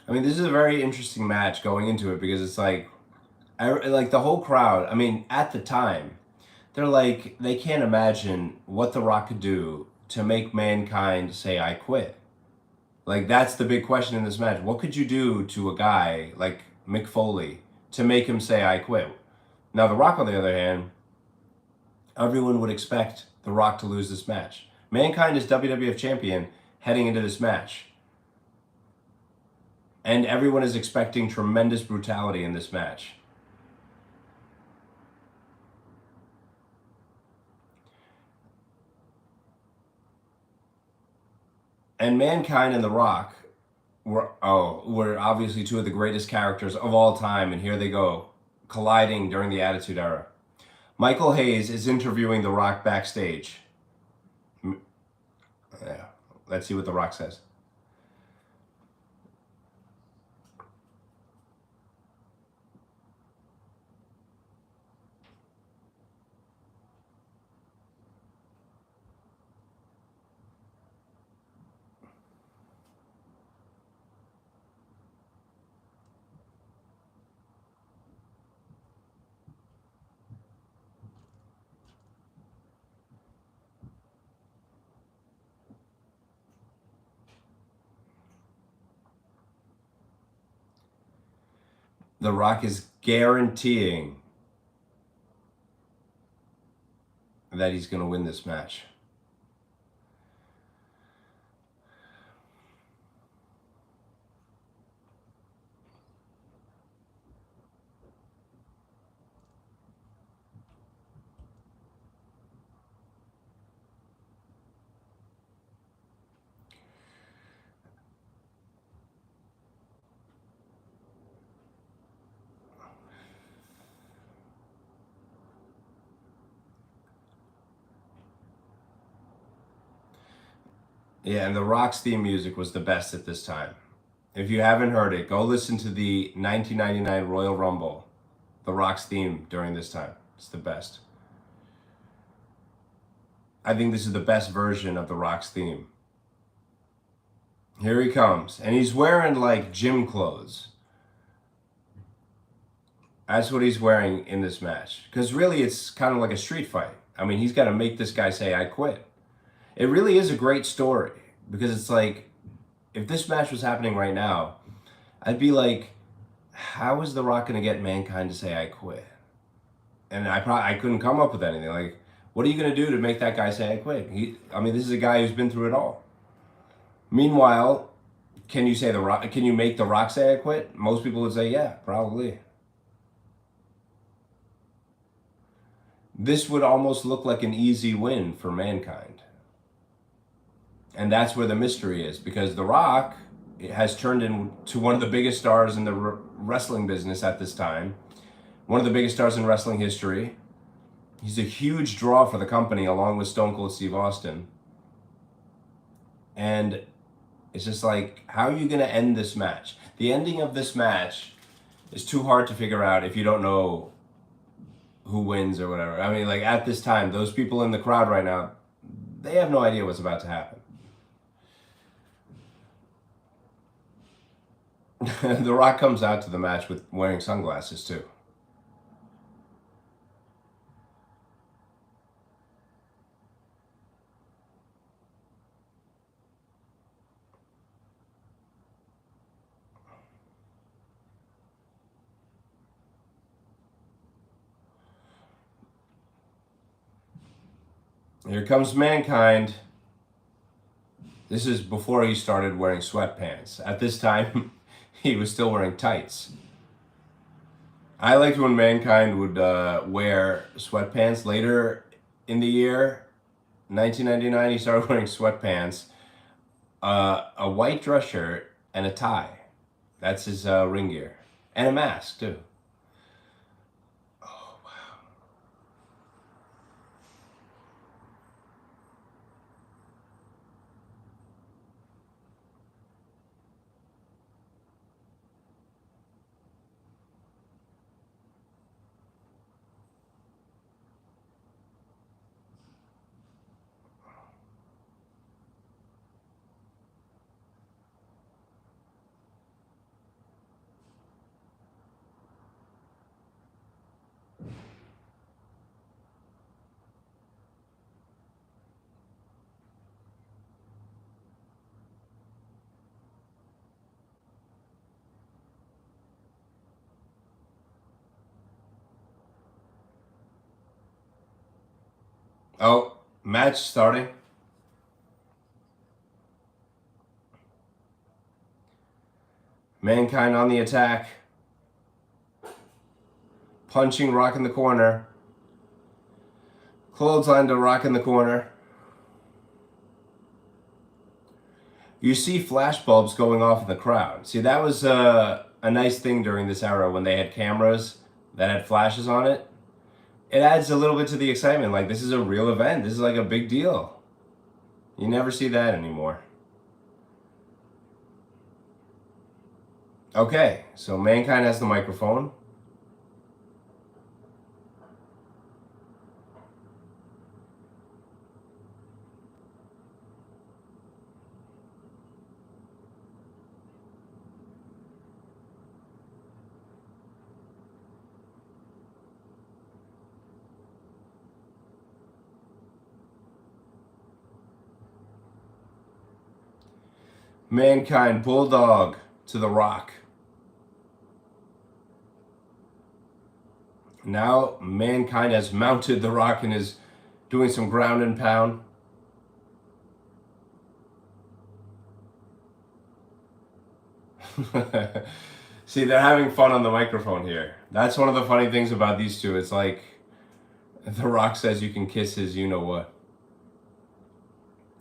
I mean, this is a very interesting match going into it because it's like the whole crowd. I mean, at the time, they're like, they can't imagine what The Rock could do to make Mankind say, I quit. Like, that's the big question in this match. What could you do to a guy like Mick Foley to make him say, I quit? Now, The Rock, on the other hand, everyone would expect The Rock to lose this match. Mankind is WWF champion heading into this match. And everyone is expecting tremendous brutality in this match. And Mankind and The Rock were obviously two of the greatest characters of all time, and here they go, colliding during the Attitude Era. Michael Hayes is interviewing The Rock backstage. Yeah, let's see what The Rock says. The Rock is guaranteeing that he's going to win this match. Yeah, and The Rock's theme music was the best at this time. If you haven't heard it, go listen to the 1999 Royal Rumble. The Rock's theme during this time. It's the best. I think this is the best version of The Rock's theme. Here he comes. And he's wearing like gym clothes. That's what he's wearing in this match. Because really, it's kind of like a street fight. I mean, he's got to make this guy say, I quit. It really is a great story. Because it's like, if this match was happening right now, I'd be like, how is The Rock going to get Mankind to say, I quit? And I couldn't come up with anything. Like, what are you going to do to make that guy say, I quit? I mean, this is a guy who's been through it all. Meanwhile, can you make The Rock say, I quit? Most people would say, yeah, probably. This would almost look like an easy win for Mankind. And that's where the mystery is, because The Rock has turned into one of the biggest stars in the wrestling business at this time, one of the biggest stars in wrestling history. He's a huge draw for the company, along with Stone Cold Steve Austin. And it's just like, how are you going to end this match? The ending of this match is too hard to figure out if you don't know who wins or whatever. I mean, like, at this time, those people in the crowd right now, they have no idea what's about to happen. The Rock comes out to the match with wearing sunglasses too. Here comes Mankind. This is before he started wearing sweatpants. At this time, he was still wearing tights. I liked when Mankind would wear sweatpants. Later in the year, 1999, he started wearing sweatpants, a white dress shirt, and a tie. That's his ring gear. And a mask, too. Oh, wow. Oh, match starting. Mankind on the attack. Punching Rock in the corner. Clothesline to Rock in the corner. You see flashbulbs going off in the crowd. See, that was a nice thing during this era when they had cameras that had flashes on it. It adds a little bit to the excitement. Like, this is a real event. This is like a big deal. You never see that anymore. Okay, so Mankind has the microphone. Mankind Bulldog to the Rock. Now Mankind has mounted the Rock and is doing some ground and pound. See, they're having fun on the microphone here. That's one of the funny things about these two. It's like the Rock says you can kiss his you-know-what.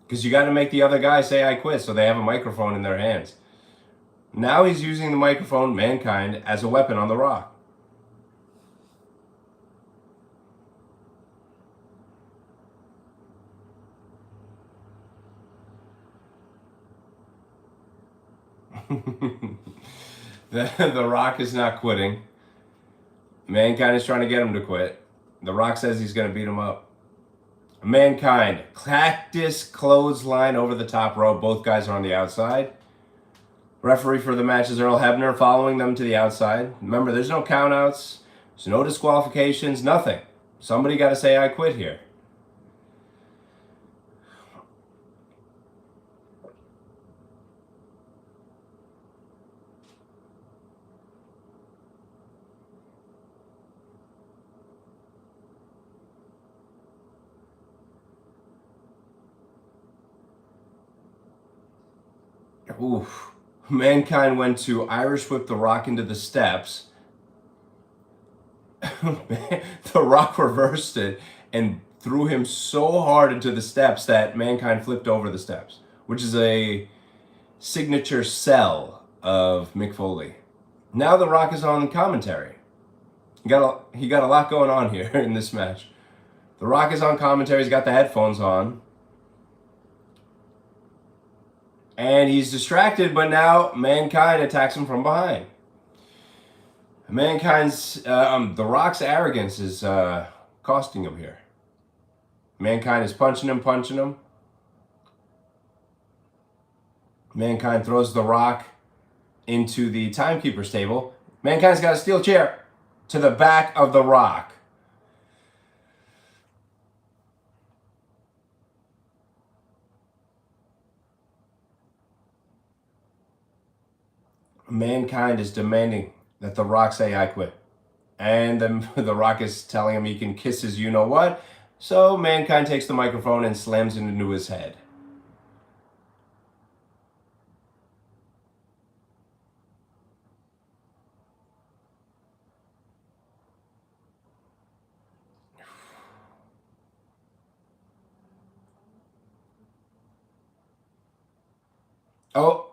Because you got to make the other guy say I quit, so they have a microphone in their hands. Now he's using the microphone, Mankind, as a weapon on the Rock. The Rock is not quitting. Mankind is trying to get him to quit. The Rock says he's going to beat him up. Mankind, cactus clothesline over the top rope. Both guys are on the outside. Referee for the match is Earl Hebner, following them to the outside. Remember, there's no countouts. There's no disqualifications, nothing. Somebody got to say, I quit here. Oof. Mankind went to Irish whip the Rock into the steps. The Rock reversed it and threw him so hard into the steps that Mankind flipped over the steps, which is a signature sell of Mick Foley. Now the Rock is on commentary. He got a lot going on here in this match. The Rock is on commentary. He's got the headphones on. And he's distracted, but now Mankind attacks him from behind. The Rock's arrogance is costing him here. Mankind is punching him. Mankind throws the Rock into the timekeeper's table. Mankind's got a steel chair to the back of the Rock. Mankind is demanding that the Rock say, I quit. And then the Rock is telling him he can kiss his you-know-what. So Mankind takes the microphone and slams it into his head. Oh.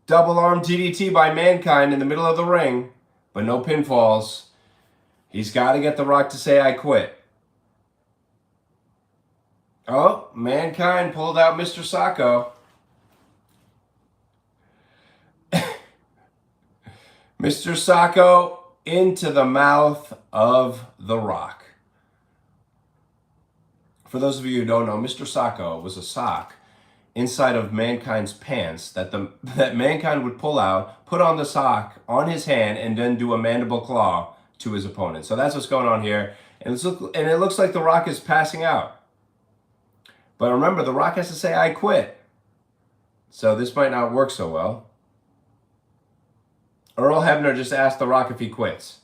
Double arm DDT by Mankind in the middle of the ring, but no pinfalls. He's got to get the Rock to say, I quit. Oh, Mankind pulled out Mr. Sacco. Mr. Sacco into the mouth of the Rock. For those of you who don't know, Mr. Sacco was a sock inside of Mankind's pants that Mankind would pull out, put on the sock on his hand, and then do a mandible claw to his opponent. So that's what's going on here. And it looks like the Rock is passing out. But remember, the Rock has to say, I quit. So this might not work so well. Earl Hebner just asked the Rock if he quits.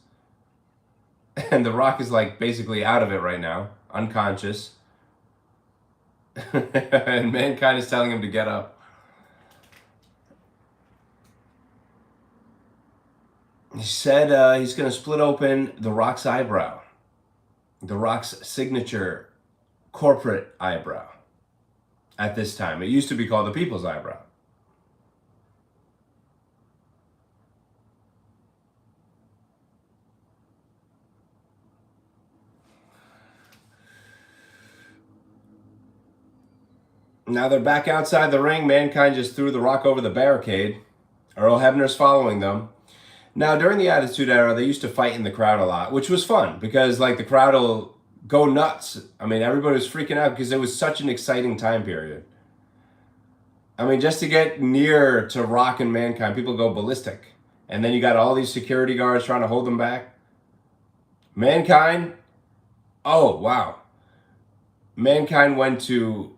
And the Rock is like basically out of it right now, unconscious. And Mankind is telling him to get up. He said he's going to split open the Rock's eyebrow. The Rock's signature corporate eyebrow. At this time. It used to be called the People's Eyebrow. Now they're back outside the ring. Mankind just threw the Rock over the barricade. Earl Hebner's following them. Now, during the Attitude Era, they used to fight in the crowd a lot, which was fun because, like, the crowd will go nuts. I mean, everybody was freaking out because it was such an exciting time period. I mean, just to get near to Rock and Mankind, people go ballistic. And then you got all these security guards trying to hold them back. Mankind, oh, wow. Mankind went to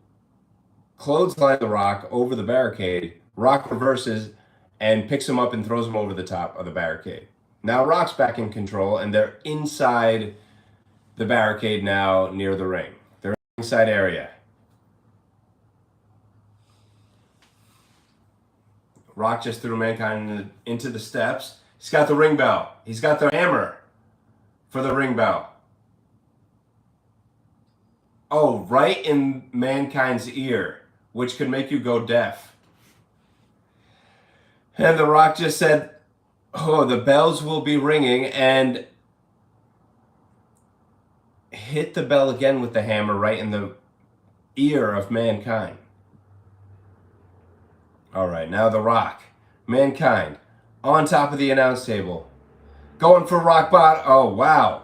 clothesline the Rock over the barricade. Rock reverses and picks him up and throws him over the top of the barricade. Now Rock's back in control, and they're inside the barricade now near the ring. They're in the inside area. Rock just threw Mankind into the steps. He's got the ring bell. He's got the hammer for the ring bell. Oh, right in Mankind's ear, which could make you go deaf. And the Rock just said, oh, the bells will be ringing, and hit the bell again with the hammer right in the ear of Mankind. All right, now the Rock Mankind on top of the announce table. Going for rock bottom. Oh, wow.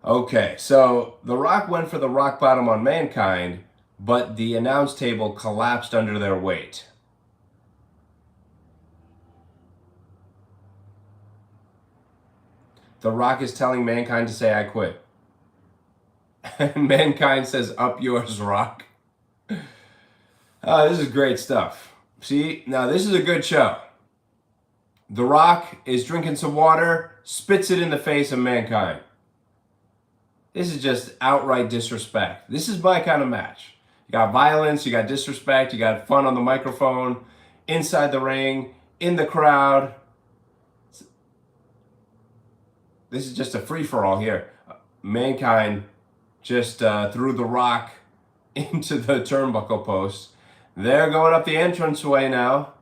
Okay, so The Rock went for the rock bottom on Mankind, but the announce table collapsed under their weight. The Rock is telling Mankind to say, I quit. And Mankind says, up yours, Rock. This is great stuff. See, now this is a good show. The Rock is drinking some water, spits it in the face of Mankind. This is just outright disrespect. This is my kind of match. You got violence, you got disrespect, you got fun on the microphone, inside the ring, in the crowd. This is just a free-for-all here. Mankind just threw The Rock into the turnbuckle post. They're going up the entranceway now.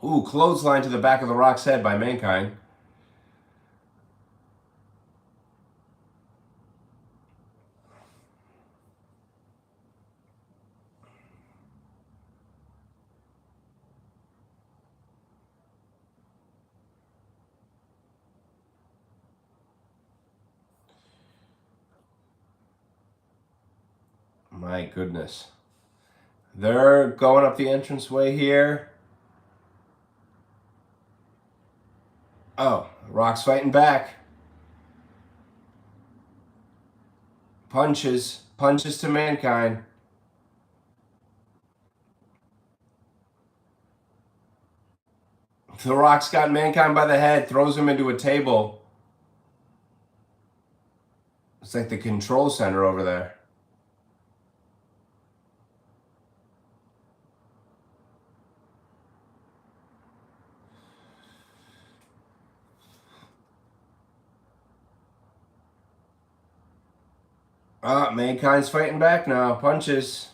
Ooh, clothesline to the back of The Rock's head by Mankind. My goodness. They're going up the entranceway here. Oh, Rock's fighting back. Punches to Mankind. The Rock's got Mankind by the head, throws him into a table. It's like the control center over there. Mankind's fighting back now. Punches.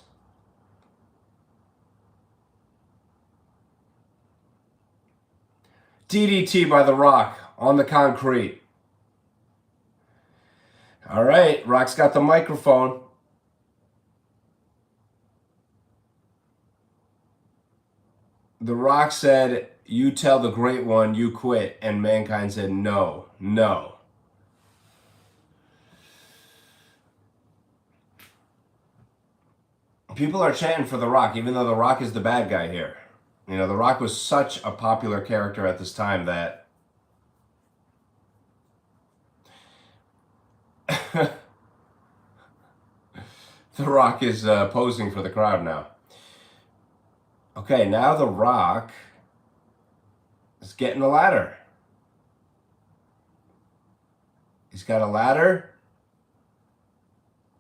DDT by The Rock on the concrete. All right, Rock's got the microphone. The Rock said, you tell the great one you quit. And Mankind said, no, no. People are chanting for The Rock, even though The Rock is the bad guy here. You know, The Rock was such a popular character at this time that The Rock is posing for the crowd now. Okay, now The Rock is getting a ladder. He's got a ladder.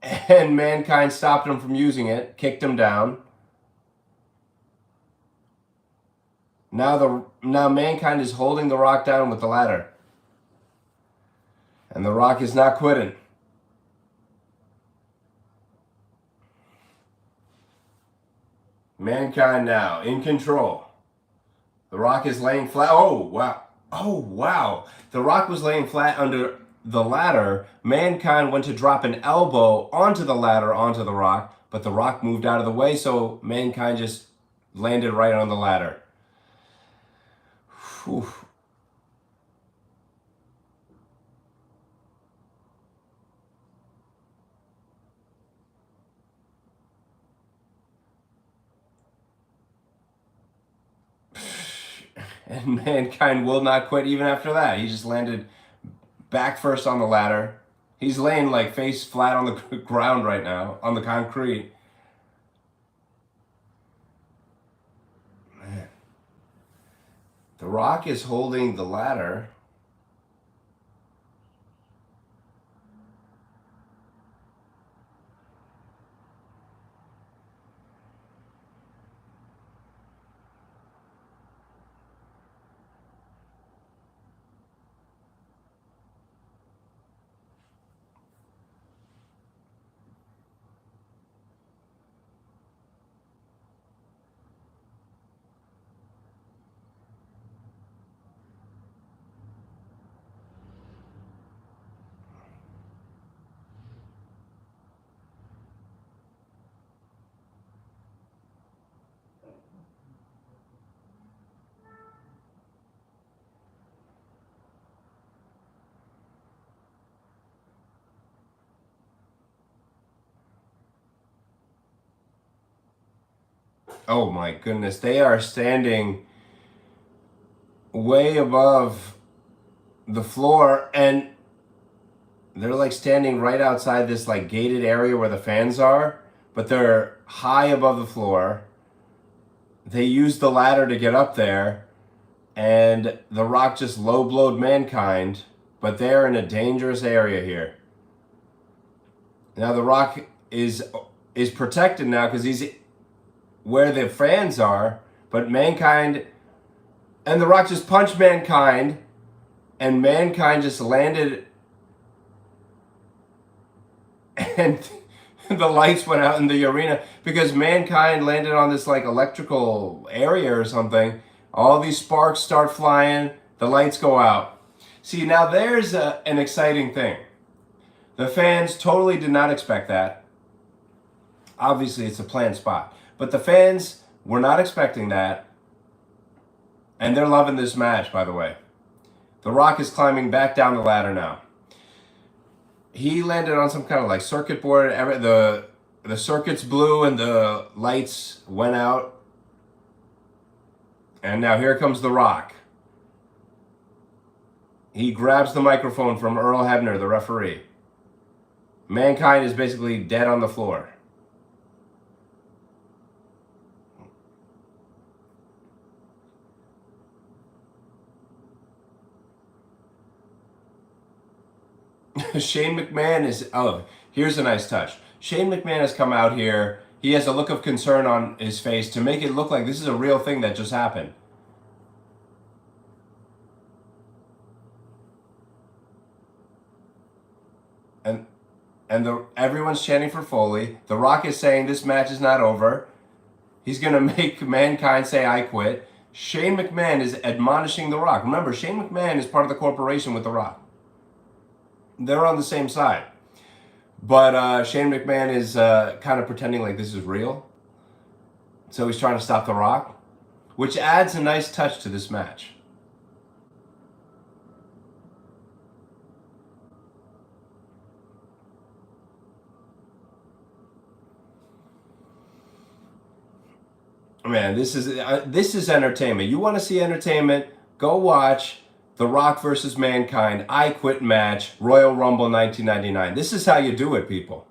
And Mankind stopped him from using it, kicked him down. Now Mankind is holding The Rock down with the ladder. And The Rock is not quitting. Mankind now in control. The Rock is laying flat. Oh, wow. Oh, wow. The Rock was laying flat under the ladder. Mankind went to drop an elbow onto the ladder, onto The Rock, but The Rock moved out of the way, so Mankind just landed right on the ladder. Whew. And Mankind will not quit even after that. He just landed back first on the ladder. He's laying like face flat on the ground right now, on the concrete. Man. The Rock is holding the ladder. Oh my goodness, they are standing way above the floor, and they're like standing right outside this like gated area where the fans are, but they're high above the floor. They used the ladder to get up there, and The Rock just low blowed Mankind, but they're in a dangerous area here. Now The Rock is protected now because he's where the fans are, but Mankind and The Rock just punched Mankind, and Mankind just landed, and the lights went out in the arena because Mankind landed on this like electrical area or something. All these sparks start flying, the lights go out. See, now there's an exciting thing. The fans totally did not expect that. Obviously, it's a planned spot. But the fans were not expecting that. And they're loving this match, by the way. The Rock is climbing back down the ladder now. He landed on some kind of like circuit board. The circuits blew and the lights went out. And now here comes The Rock. He grabs the microphone from Earl Hebner, the referee. Mankind is basically dead on the floor. Shane McMahon is... Oh, here's a nice touch. Shane McMahon has come out here. He has a look of concern on his face to make it look like this is a real thing that just happened. And everyone's chanting for Foley. The Rock is saying this match is not over. He's going to make Mankind say, I quit. Shane McMahon is admonishing The Rock. Remember, Shane McMahon is part of the corporation with The Rock. They're on the same side. But Shane McMahon is kind of pretending like this is real. So he's trying to stop The Rock, which adds a nice touch to this match. Man, this is entertainment. You want to see entertainment? Go watch The Rock versus Mankind, I Quit match, Royal Rumble 1999. This is how you do it, people.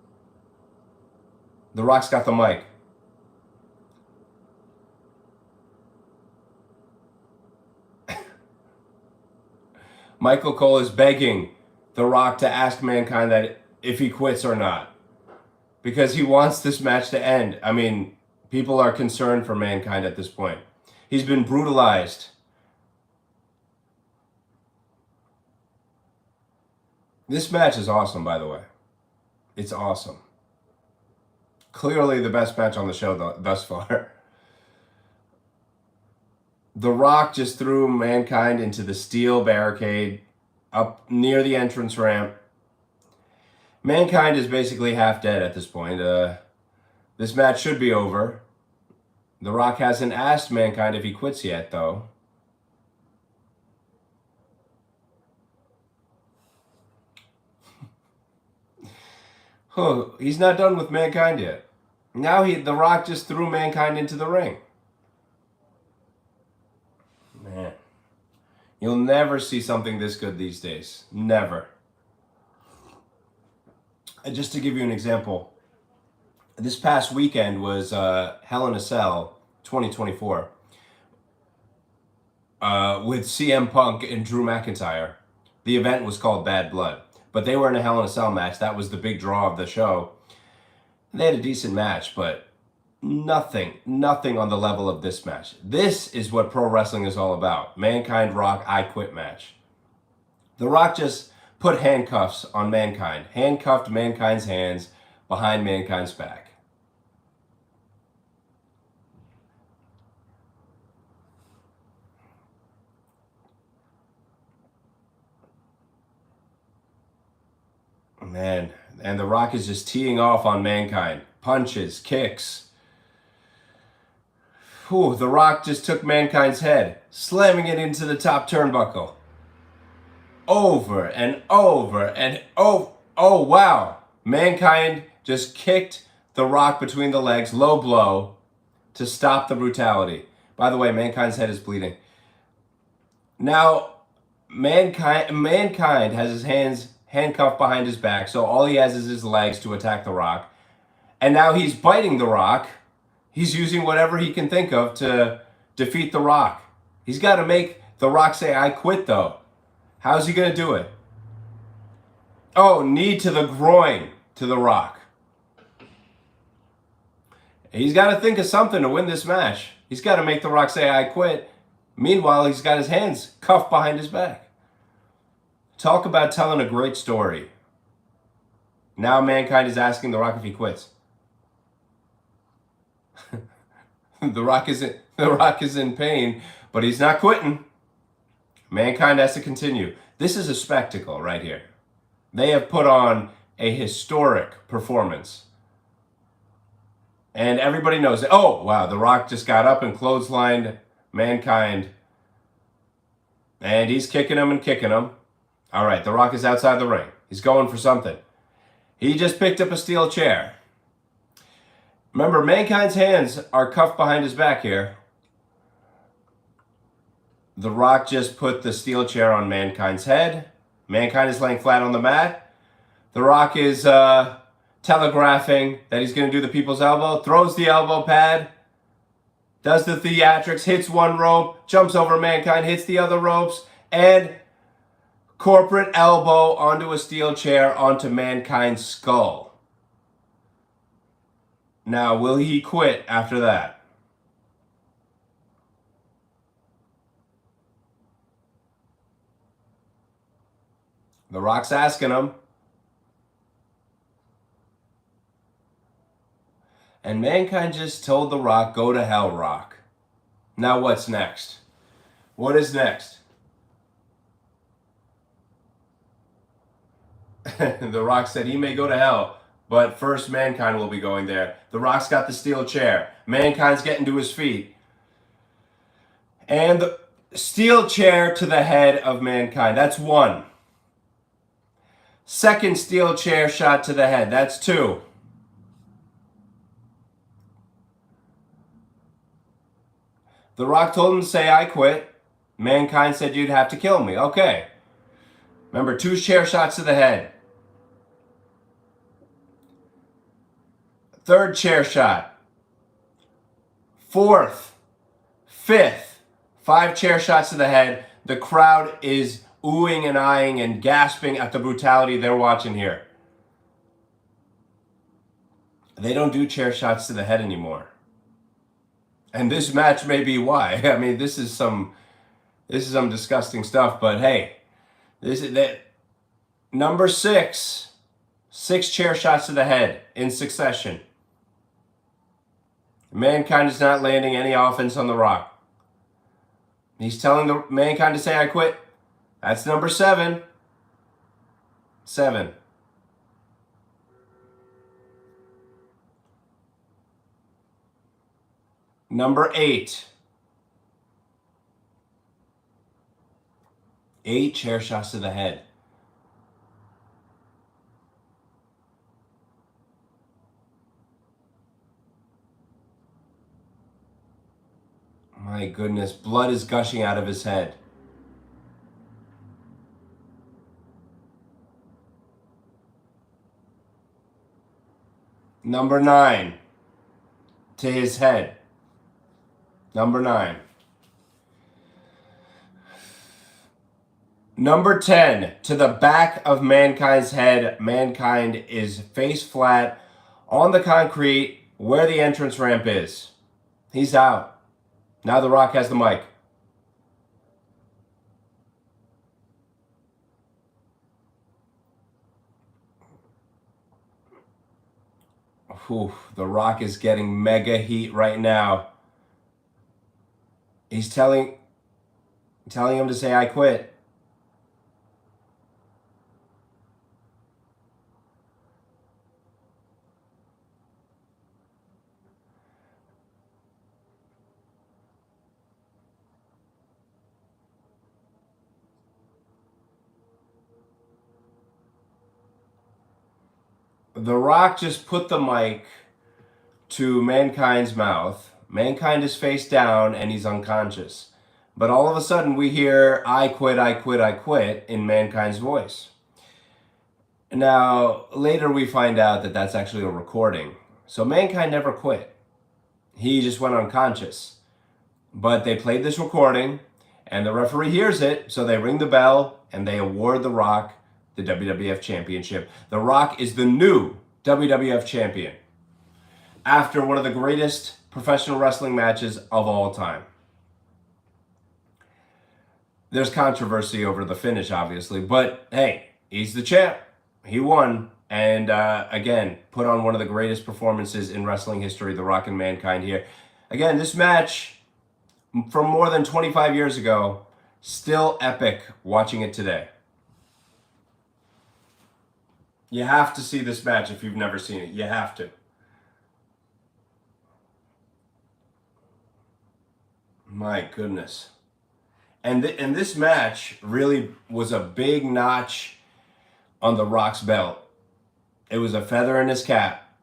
The Rock's got the mic. Michael Cole is begging The Rock to ask Mankind that if he quits or not, because he wants this match to end. I mean, people are concerned for Mankind at this point. He's been brutalized. This match is awesome, by the way. It's awesome. Clearly the best match on the show thus far. The Rock just threw Mankind into the steel barricade up near the entrance ramp. Mankind is basically half dead at this point. This match should be over. The Rock hasn't asked Mankind if he quits yet, though. Oh, he's not done with Mankind yet. Now The Rock just threw Mankind into the ring. Man, you'll never see something this good these days. Never. And just to give you an example, this past weekend was Hell in a Cell 2024 with CM Punk and Drew McIntyre. The event was called Bad Blood, but they were in a Hell in a Cell match. That was the big draw of the show. They had a decent match, but nothing on the level of this match. This is what pro wrestling is all about. Mankind, Rock, I Quit match. The Rock just put handcuffs on Mankind. Handcuffed Mankind's hands behind Mankind's back. Man, and The Rock is just teeing off on Mankind. Punches, kicks. Whew, The Rock just took Mankind's head, slamming it into the top turnbuckle. Over and over and over. Oh, wow. Mankind just kicked The Rock between the legs, low blow. to stop the brutality. By the way, Mankind's head is bleeding. Now, Mankind has his hands handcuffed behind his back, so all he has is his legs to attack The Rock. And now he's biting The Rock. He's using whatever he can think of to defeat The Rock. He's got to make The Rock say, I quit, though. How's he going to do it? Oh, knee to the groin to The Rock. He's got to think of something to win this match. He's got to make The Rock say, I quit. Meanwhile, he's got his hands cuffed behind his back. Talk about telling a great story. Now Mankind is asking The Rock if he quits. The Rock is in pain, but he's not quitting. Mankind has to continue. This is a spectacle right here. They have put on a historic performance. And everybody knows it. Oh, wow, The Rock just got up and clotheslined Mankind. And he's kicking him and kicking him. All right, The Rock is outside the ring. He's going for something. He just picked up a steel chair. Remember, Mankind's hands are cuffed behind his back here. The Rock just put the steel chair on Mankind's head. Mankind is laying flat on the mat. The Rock is telegraphing that he's going to do the people's elbow. Throws the elbow pad. Does the theatrics. Hits one rope. Jumps over Mankind. Hits the other ropes. And corporate elbow onto a steel chair onto Mankind's skull. Now, will he quit after that? The Rock's asking him. And Mankind just told The Rock, go to hell, Rock. Now what's next? What is next? The Rock said he may go to hell, but first Mankind will be going there. The Rock's got the steel chair. Mankind's getting to his feet. And the steel chair to the head of Mankind. That's one. Second steel chair shot to the head. That's two. The Rock told him to say, I quit. Mankind said, you'd have to kill me. Okay. Remember, two chair shots to the head. Third chair shot. Fourth. Fifth. 5 chair shots to the head. The crowd is oohing and eyeing and gasping at the brutality they're watching here. They don't do chair shots to the head anymore. And this match may be why. I mean, this is some disgusting stuff, but hey, this is that number 6. 6 chair shots to the head in succession. Mankind is not landing any offense on The Rock. He's telling the Mankind to say, I quit. That's number 7. 7. Number 8. 8 chair shots to the head. My goodness, blood is gushing out of his head. Number 9 to his head. Number 9. Number 10 to the back of Mankind's head. Mankind is face flat on the concrete where the entrance ramp is. He's out. Now The Rock has the mic. Whew, The Rock is getting mega heat right now. He's telling him to say, I quit. The Rock just put the mic to Mankind's mouth. Mankind is face down and he's unconscious. But all of a sudden we hear, "I quit, I quit, I quit," in Mankind's voice. Now, later we find out that that's actually a recording. So Mankind never quit. He just went unconscious. But they played this recording, and the referee hears it, so they ring the bell, and they award The Rock the WWF Championship. The Rock is the new WWF Champion after one of the greatest professional wrestling matches of all time. There's controversy over the finish, obviously, but hey, he's the champ. He won, and again, put on one of the greatest performances in wrestling history, The Rock and Mankind here. Again, this match from more than 25 years ago, still epic watching it today. You have to see this match if you've never seen it. You have to. My goodness. And this match really was a big notch on The Rock's belt. It was a feather in his cap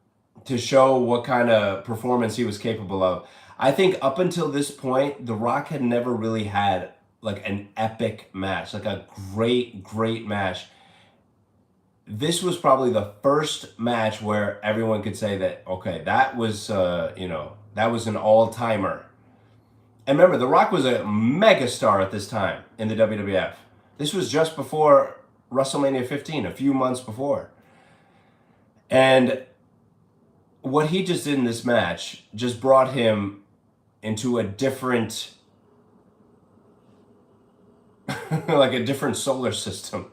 to show what kind of performance he was capable of. I think up until this point, The Rock had never really had like an epic match, like a great match. This was probably the first match where everyone could say that, okay, that was, that was an all-timer. And remember, The Rock was a megastar at this time in the WWF. This was just before WrestleMania 15, a few months before. And what he just did in this match just brought him into a different, like a different solar system.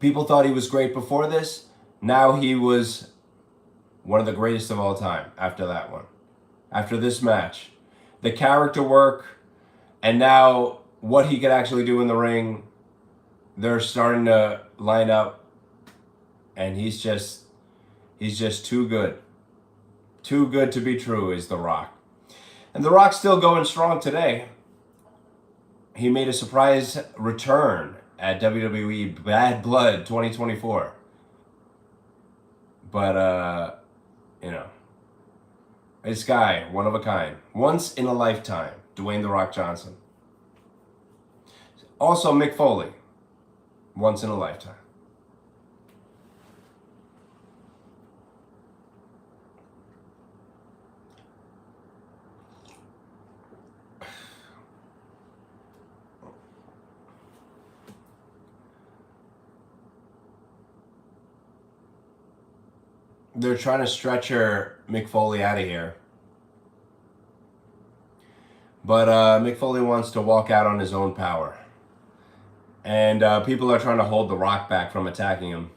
People thought he was great before this. Now he was one of the greatest of all time after that one. After this match. The character work, and now what he could actually do in the ring, they're starting to line up, and he's just too good. Too good to be true is The Rock. And The Rock's still going strong today. He made a surprise return at WWE Bad Blood 2024. But, this guy, one of a kind. Once in a lifetime, Dwayne The Rock Johnson. Also Mick Foley, once in a lifetime. They're trying to stretcher Mick Foley out of here. But Mick Foley wants to walk out on his own power. And people are trying to hold The Rock back from attacking him.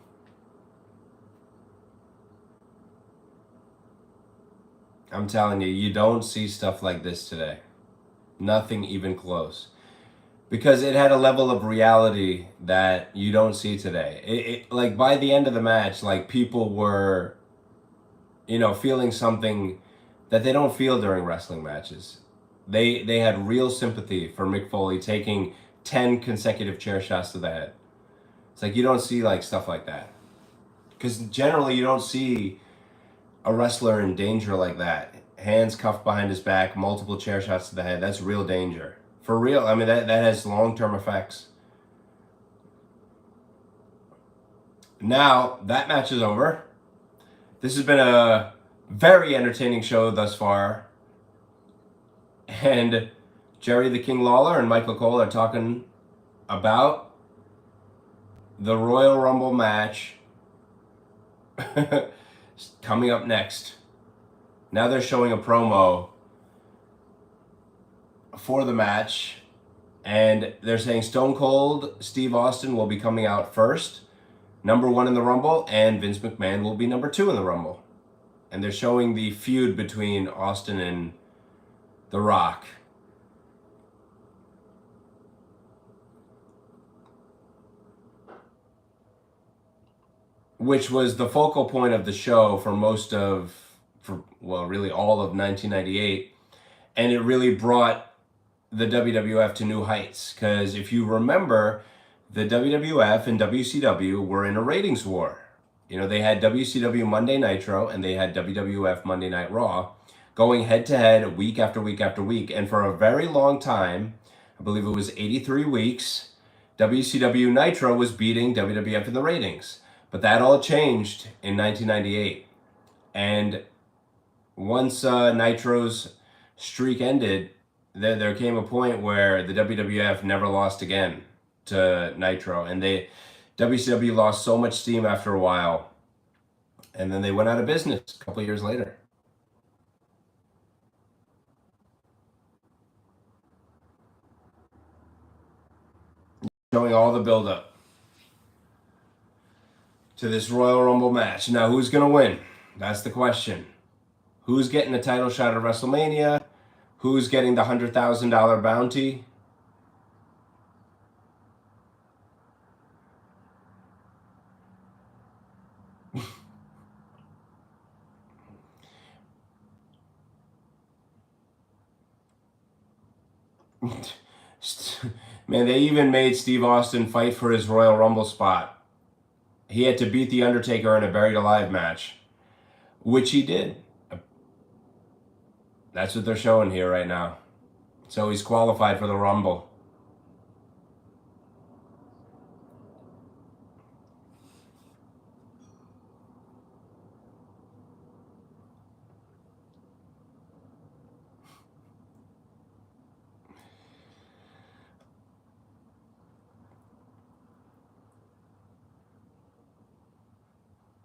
I'm telling you, you don't see stuff like this today. Nothing even close. Because it had a level of reality that you don't see today. It like by the end of the match, like people were, feeling something that they don't feel during wrestling matches. They had real sympathy for Mick Foley taking 10 consecutive chair shots to the head. It's like you don't see like stuff like that. Because generally you don't see a wrestler in danger like that. Hands cuffed behind his back, multiple chair shots to the head. That's real danger. For real. I mean, that has long-term effects. Now, that match is over. This has been a very entertaining show thus far. And Jerry the King Lawler and Michael Cole are talking about the Royal Rumble match coming up next. Now they're showing a promo for the match, and they're saying Stone Cold Steve Austin will be coming out first, number 1 in the Rumble, and Vince McMahon will be number 2 in the Rumble. And they're showing the feud between Austin and The Rock. Which was the focal point of the show for really all of 1998. And it really brought the WWF to new heights. Because if you remember, the WWF and WCW were in a ratings war. You know, they had WCW Monday Nitro and they had WWF Monday Night Raw going head to head week after week after week. And for a very long time, I believe it was 83 weeks, WCW Nitro was beating WWF in the ratings. But that all changed in 1998. And once Nitro's streak ended, there came a point where the WWF never lost again to Nitro. And WCW lost so much steam after a while. And then they went out of business a couple years later. Showing all the buildup to this Royal Rumble match. Now, who's going to win? That's the question. Who's getting a title shot at WrestleMania? Who's getting the $100,000 bounty? Man, they even made Steve Austin fight for his Royal Rumble spot. He had to beat The Undertaker in a Buried Alive match, which he did. That's what they're showing here right now. So he's qualified for the Rumble.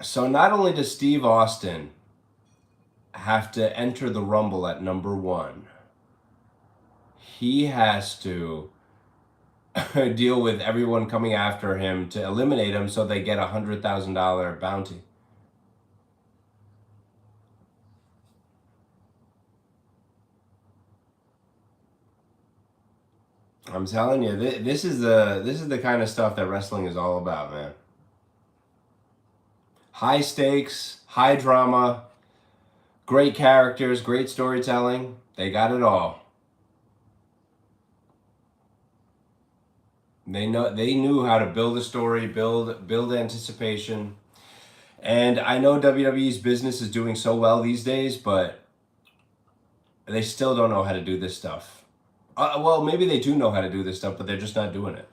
So not only does Steve Austin have to enter the Rumble at number 1, he has to deal with everyone coming after him to eliminate him so they get a $100,000 bounty. I'm telling you, this is the kind of stuff that wrestling is all about, man. High stakes, high drama, great characters, great storytelling. They got it all. They knew how to build a story, build anticipation. And I know WWE's business is doing so well these days, but they still don't know how to do this stuff. Well, maybe they do know how to do this stuff, but they're just not doing it.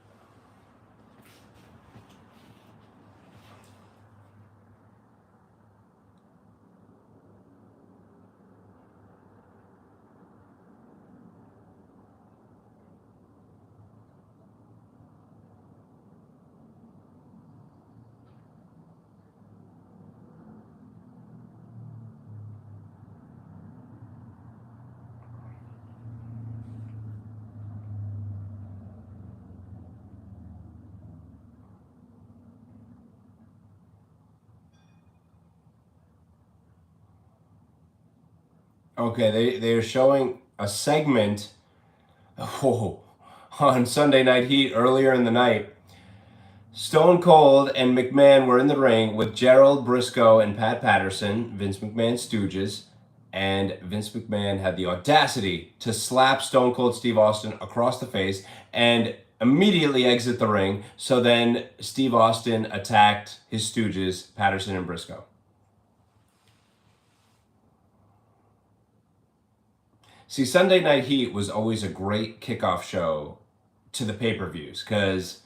Okay, they're showing a segment on Sunday Night Heat earlier in the night. Stone Cold and McMahon were in the ring with Gerald Briscoe and Pat Patterson, Vince McMahon's stooges, and Vince McMahon had the audacity to slap Stone Cold Steve Austin across the face and immediately exit the ring. So then Steve Austin attacked his stooges, Patterson and Briscoe. See, Sunday Night Heat was always a great kickoff show to the pay-per-views because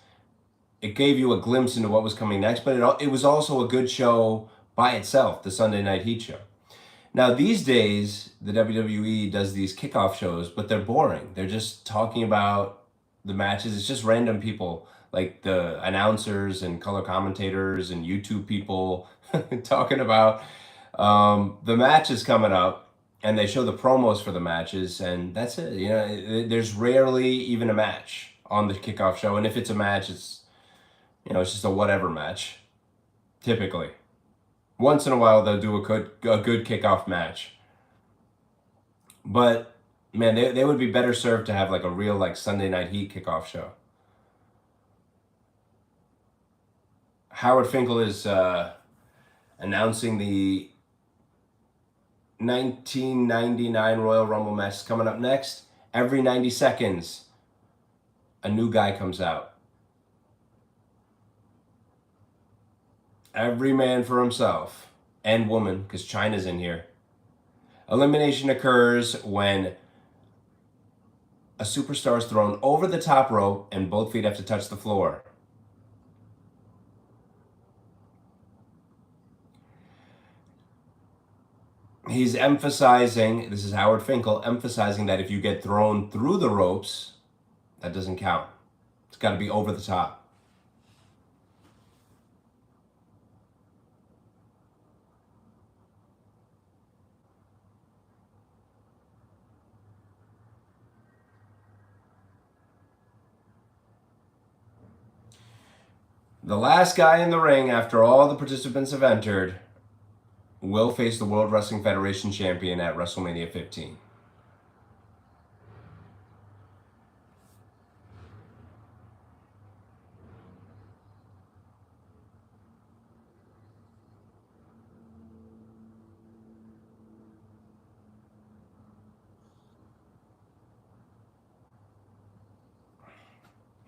it gave you a glimpse into what was coming next, but it was also a good show by itself, the Sunday Night Heat show. Now, these days, the WWE does these kickoff shows, but they're boring. They're just talking about the matches. It's just random people, like the announcers and color commentators and YouTube people talking about the matches coming up. And they show the promos for the matches, and that's it. You know, there's rarely even a match on the kickoff show, and if it's a match, it's just a whatever match. Typically, once in a while they'll do a good kickoff match. But man, they would be better served to have like a real like Sunday Night Heat kickoff show. Howard Finkel is announcing the 1999 Royal Rumble match is coming up next. Every 90 seconds, a new guy comes out. Every man for himself, and woman, because China's in here. Elimination occurs when a superstar is thrown over the top rope and both feet have to touch the floor. He's emphasizing, this is Howard Finkel, emphasizing that if you get thrown through the ropes, that doesn't count. It's got to be over the top. The last guy in the ring, after all the participants have entered, will face the World Wrestling Federation champion at WrestleMania 15.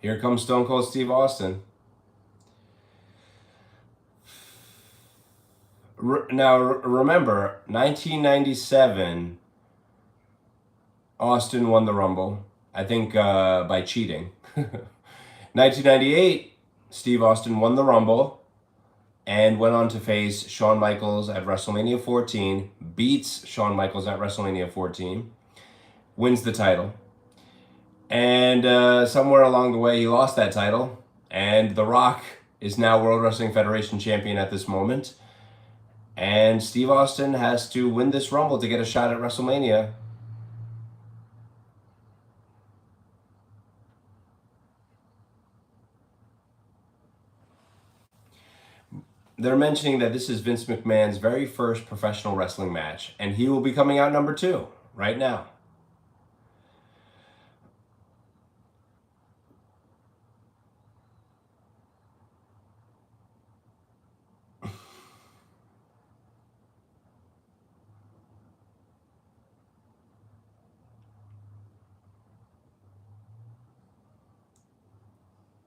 Here comes Stone Cold Steve Austin. Now, remember, 1997, Austin won the Rumble, I think by cheating. 1998, Steve Austin won the Rumble and went on to face Shawn Michaels at WrestleMania 14, beats Shawn Michaels at WrestleMania 14, wins the title. And somewhere along the way, he lost that title. And The Rock is now World Wrestling Federation champion at this moment. And Steve Austin has to win this Rumble to get a shot at WrestleMania. They're mentioning that this is Vince McMahon's very first professional wrestling match, and he will be coming out number 2 right now.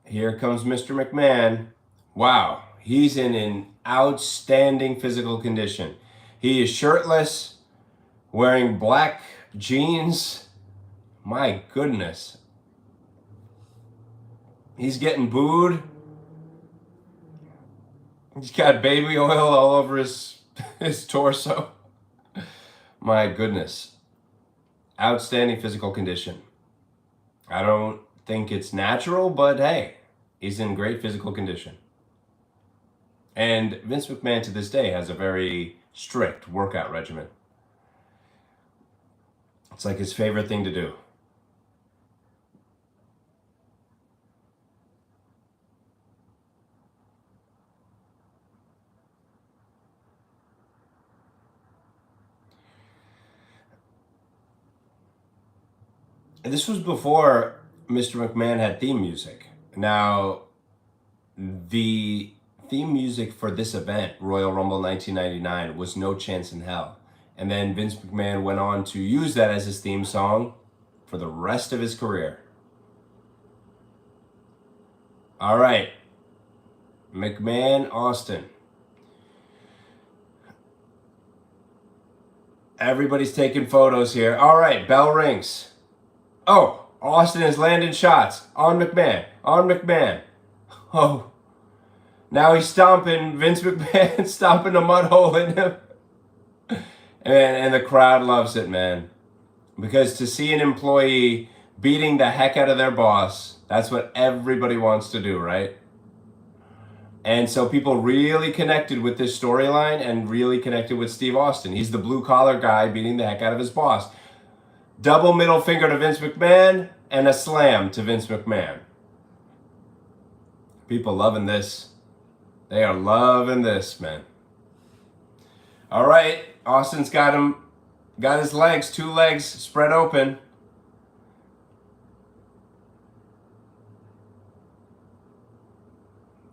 Here comes Mr. McMahon. Wow, he's in an outstanding physical condition. He is shirtless, wearing black jeans. My goodness. He's getting booed. He's got baby oil all over his torso. My goodness. Outstanding physical condition. I don't think it's natural, but hey, he's in great physical condition. And Vince McMahon to this day has a very strict workout regimen. It's like his favorite thing to do. And this was before Mr. McMahon had theme music. Now, the theme music for this event, Royal Rumble 1999, was No Chance in Hell. And then Vince McMahon went on to use that as his theme song for the rest of his career. All right. McMahon, Austin. Everybody's taking photos here. All right, bell rings. Oh, Austin is landing shots on McMahon. On McMahon. Oh. Now he's stomping, Vince McMahon stomping a mud hole in him. And the crowd loves it, man. Because to see an employee beating the heck out of their boss, that's what everybody wants to do, right? And so people really connected with this storyline and really connected with Steve Austin. He's the blue-collar guy beating the heck out of his boss. Double middle finger to Vince McMahon and a slam to Vince McMahon. People loving this. They are loving this, man. All right, Austin's got his legs, 2 legs spread open.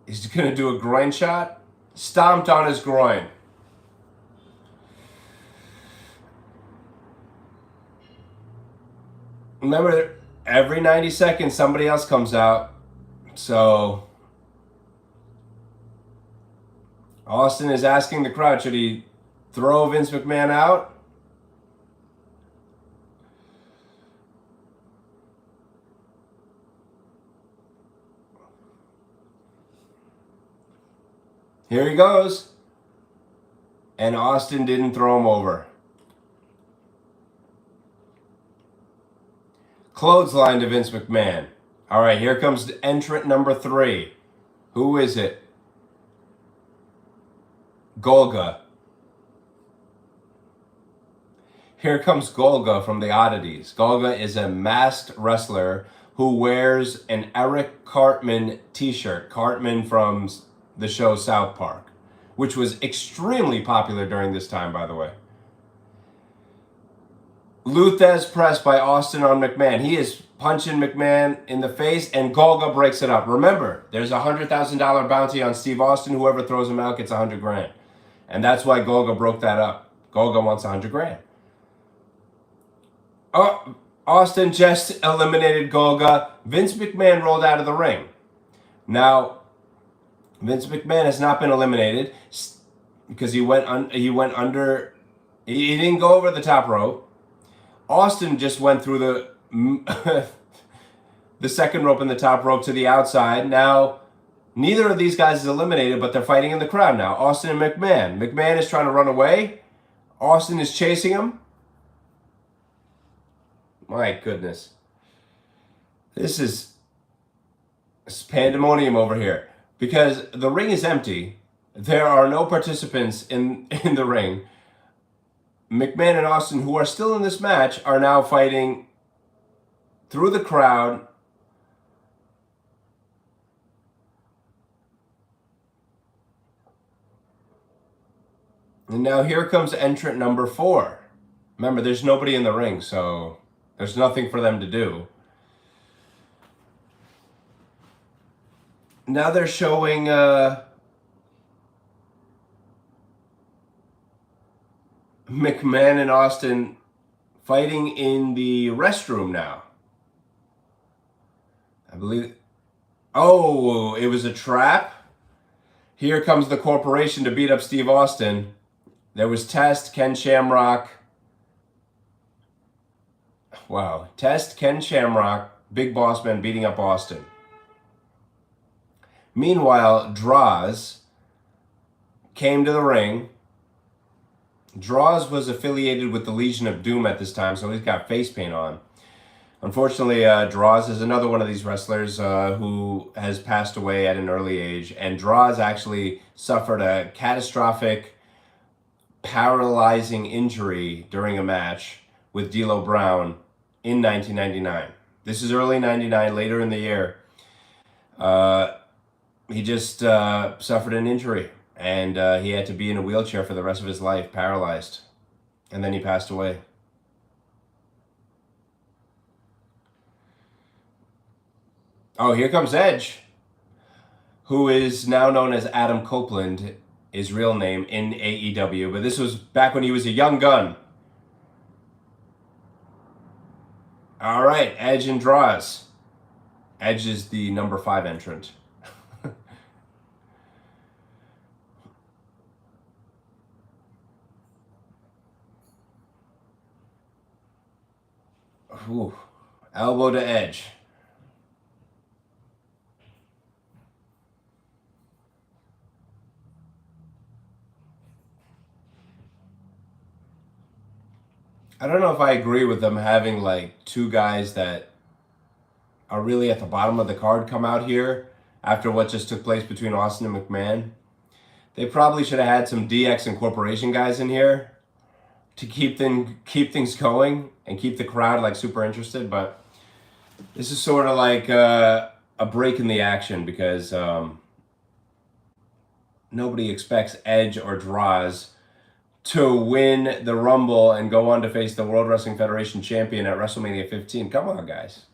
He's gonna do a groin shot. Stomped on his groin. Remember, every 90 seconds somebody else comes out. So Austin is asking the crowd, should he throw Vince McMahon out? Here he goes. And Austin didn't throw him over. Clothesline to Vince McMahon. All right, here comes entrant number 3. Who is it? Golga. Here comes Golga from the Oddities. Golga is a masked wrestler who wears an Eric Cartman t-shirt. Cartman from the show South Park, which was extremely popular during this time, by the way. Luthez press by Austin on McMahon. He is punching McMahon in the face, and Golga breaks it up. Remember, there's a $100,000 bounty on Steve Austin. Whoever throws him out gets $100,000. And that's why Golga broke that up. Golga wants $100,000. Oh, Austin just eliminated Golga. Vince McMahon rolled out of the ring. Now, Vince McMahon has not been eliminated because he went under. He didn't go over the top rope. Austin just went through the the second rope and the top rope to the outside. Now, neither of these guys is eliminated, but they're fighting in the crowd now. Austin and McMahon. McMahon is trying to run away. Austin is chasing him. My goodness. This is pandemonium over here. Because the ring is empty. There are no participants in the ring. McMahon and Austin, who are still in this match, are now fighting through the crowd. And now here comes entrant number 4. Remember, there's nobody in the ring, so there's nothing for them to do. Now they're showing McMahon and Austin fighting in the restroom now. I believe. Oh, it was a trap. Here comes the corporation to beat up Steve Austin. There was Test, Ken Shamrock. Wow. Test, Ken Shamrock, Big Boss Man beating up Austin. Meanwhile, Droz came to the ring. Droz was affiliated with the Legion of Doom at this time, so he's got face paint on. Unfortunately, Droz is another one of these wrestlers who has passed away at an early age. And Droz actually suffered a catastrophic, paralyzing injury during a match with D'Lo Brown in 1999. This is early 99, later in the year. He just suffered an injury, and he had to be in a wheelchair for the rest of his life, paralyzed. And then he passed away. Oh, here comes Edge, who is now known as Adam Copeland, his real name, in AEW. But this was back when he was a young gun. All right, Edge and Droz. Edge is the number 5 entrant. Ooh. Elbow to Edge. I don't know if I agree with them having like 2 guys that are really at the bottom of the card come out here after what just took place between Austin and McMahon. They probably should have had some DX and Corporation guys in here to keep things going and keep the crowd like super interested. But this is sort of like a break in the action because nobody expects Edge or Droz to win the Rumble and go on to face the World Wrestling Federation champion at WrestleMania 15. Come on, guys.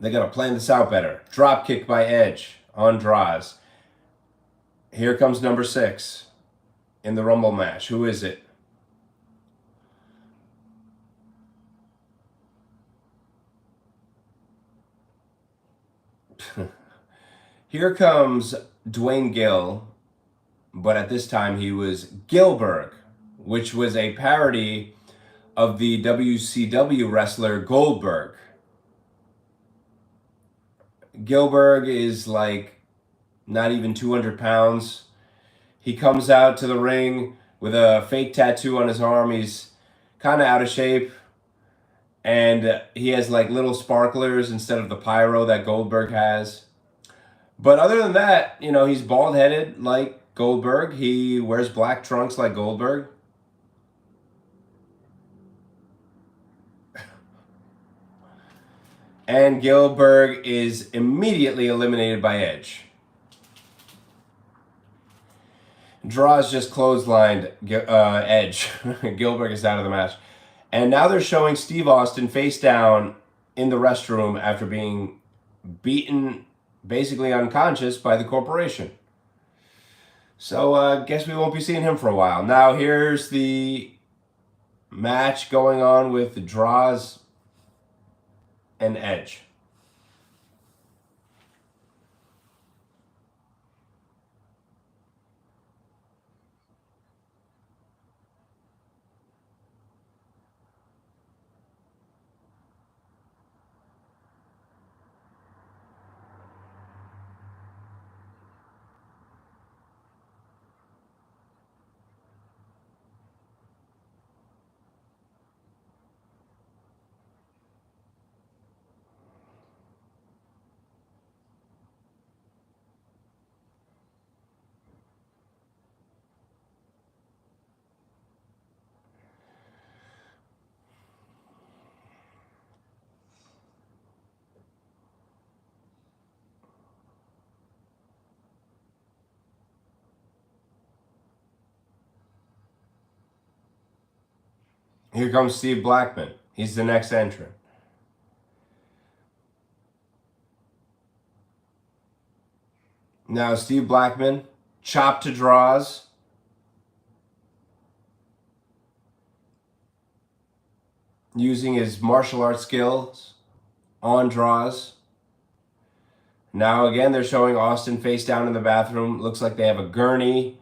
They got to plan this out better. Drop kick by Edge on Droz. Here comes number 6 in the Rumble match. Who is it? Here comes Dwayne Gill, but at this time he was Gilbert, which was a parody of the WCW wrestler Goldberg. Gilbert is like not even 200 pounds. He comes out to the ring with a fake tattoo on his arm. He's kind of out of shape. And he has like little sparklers instead of the pyro that Goldberg has. But other than that, you know, he's bald-headed like Goldberg. He wears black trunks like Goldberg. And Gilbert is immediately eliminated by Edge. Draws just clotheslined Edge. Gilbert is out of the match. And now they're showing Steve Austin face down in the restroom after being beaten, basically unconscious, by the corporation. So I guess we won't be seeing him for a while. Now here's the match going on with Draws and Edge. Here comes Steve Blackman. He's the next entrant. Now Steve Blackman, chop to Draws. Using his martial arts skills on Draws. Now again, they're showing Austin face down in the bathroom. Looks like they have a gurney.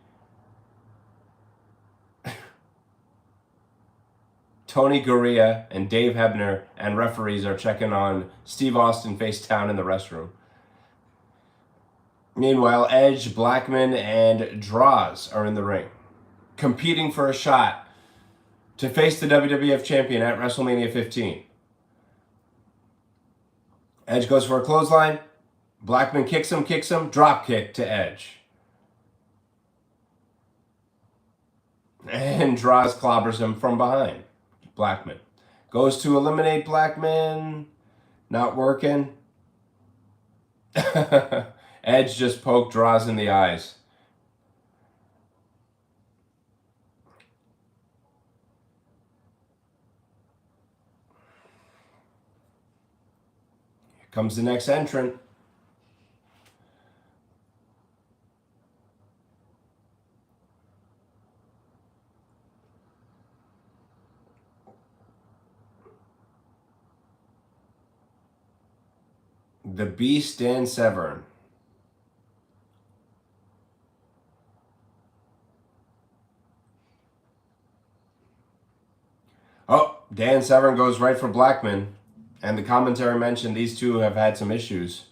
Tony Gurria and Dave Hebner and referees are checking on Steve Austin face down in the restroom. Meanwhile, Edge, Blackman, and Draws are in the ring, competing for a shot to face the WWF champion at WrestleMania 15. Edge goes for a clothesline. Blackman kicks him, drop kick to Edge. And Draws clobbers him from behind. Blackman goes to eliminate Blackman. Not working. Edge just poked Draws in the eyes. Here comes the next entrant. The Beast, Dan Severn. Oh, Dan Severn goes right for Blackman. And the commentary mentioned these two have had some issues.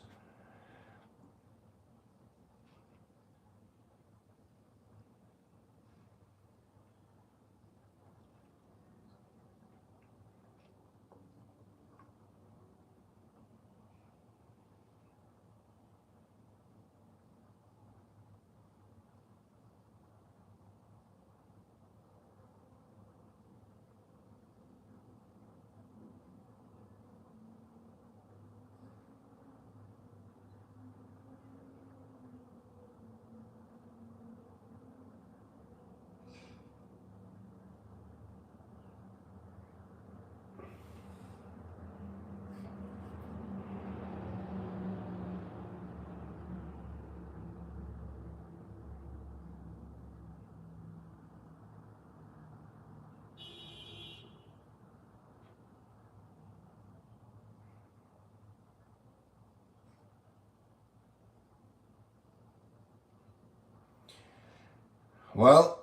Well,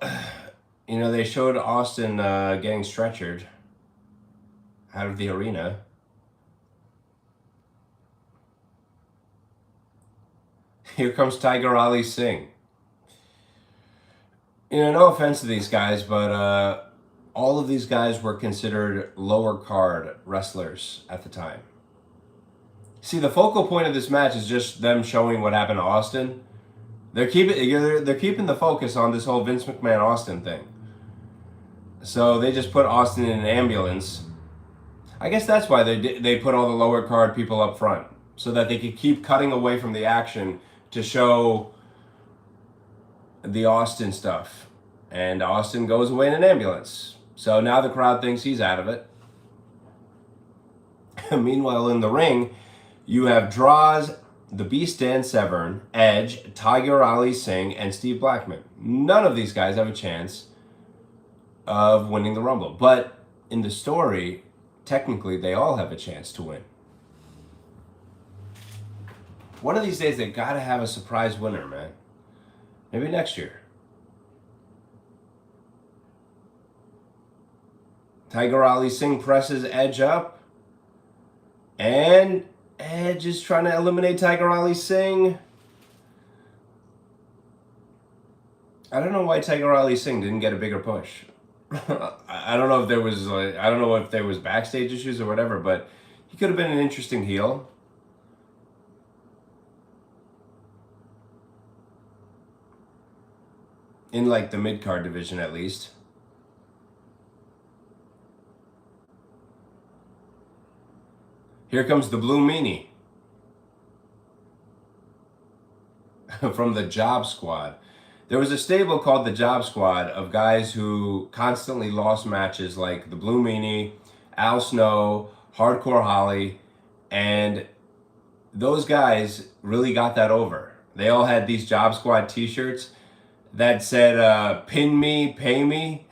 you know, they showed Austin getting stretchered out of the arena. Here comes Tiger Ali Singh. You know, no offense to these guys, but all of these guys were considered lower card wrestlers at the time. See, the focal point of this match is just them showing what happened to Austin. They're keeping the focus on this whole Vince McMahon Austin thing. So they just put Austin in an ambulance. I guess that's why they put all the lower card people up front, so that they could keep cutting away from the action to show the Austin stuff. And Austin goes away in an ambulance. So now the crowd thinks he's out of it. Meanwhile, in the ring, you have Droz, the Beast Dan Severn, Edge, Tiger Ali Singh, and Steve Blackman. None of these guys have a chance of winning the Rumble. But in the story, technically, they all have a chance to win. One of these days, they gotta have a surprise winner, man. Maybe next year. Tiger Ali Singh presses Edge up. And Edge is trying to eliminate Tiger Ali Singh. I don't know why Tiger Ali Singh didn't get a bigger push. I don't know if there was backstage issues or whatever, but he could have been an interesting heel. In like the mid-card division at least. Here comes the Blue Meanie from the Job Squad. There was a stable called the Job Squad of guys who constantly lost matches, like the Blue Meanie, Al Snow, Hardcore Holly, and those guys really got that over. They all had these Job Squad t-shirts that said, pin me, pay me.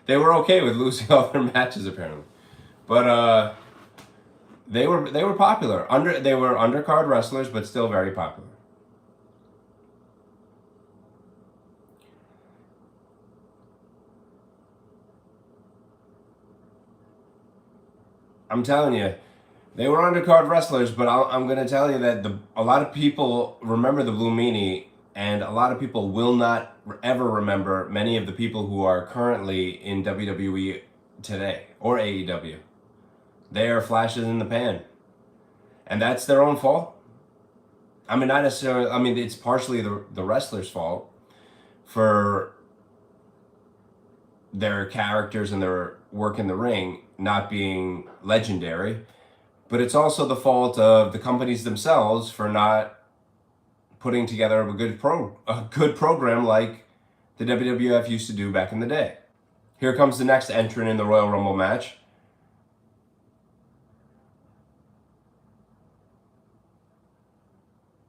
They were okay with losing all their matches apparently. But they were popular. They were undercard wrestlers, but still very popular. I'm telling you, they were undercard wrestlers, but I'm going to tell you that a lot of people remember the Blue Meanie, and a lot of people will not ever remember many of the people who are currently in WWE today, or AEW. They are flashes in the pan. And that's their own fault. I mean, not necessarily, I mean, it's partially the wrestler's fault for their characters and their work in the ring not being legendary, but it's also the fault of the companies themselves for not putting together a good program like the WWF used to do back in the day. Here comes the next entrant in the Royal Rumble match.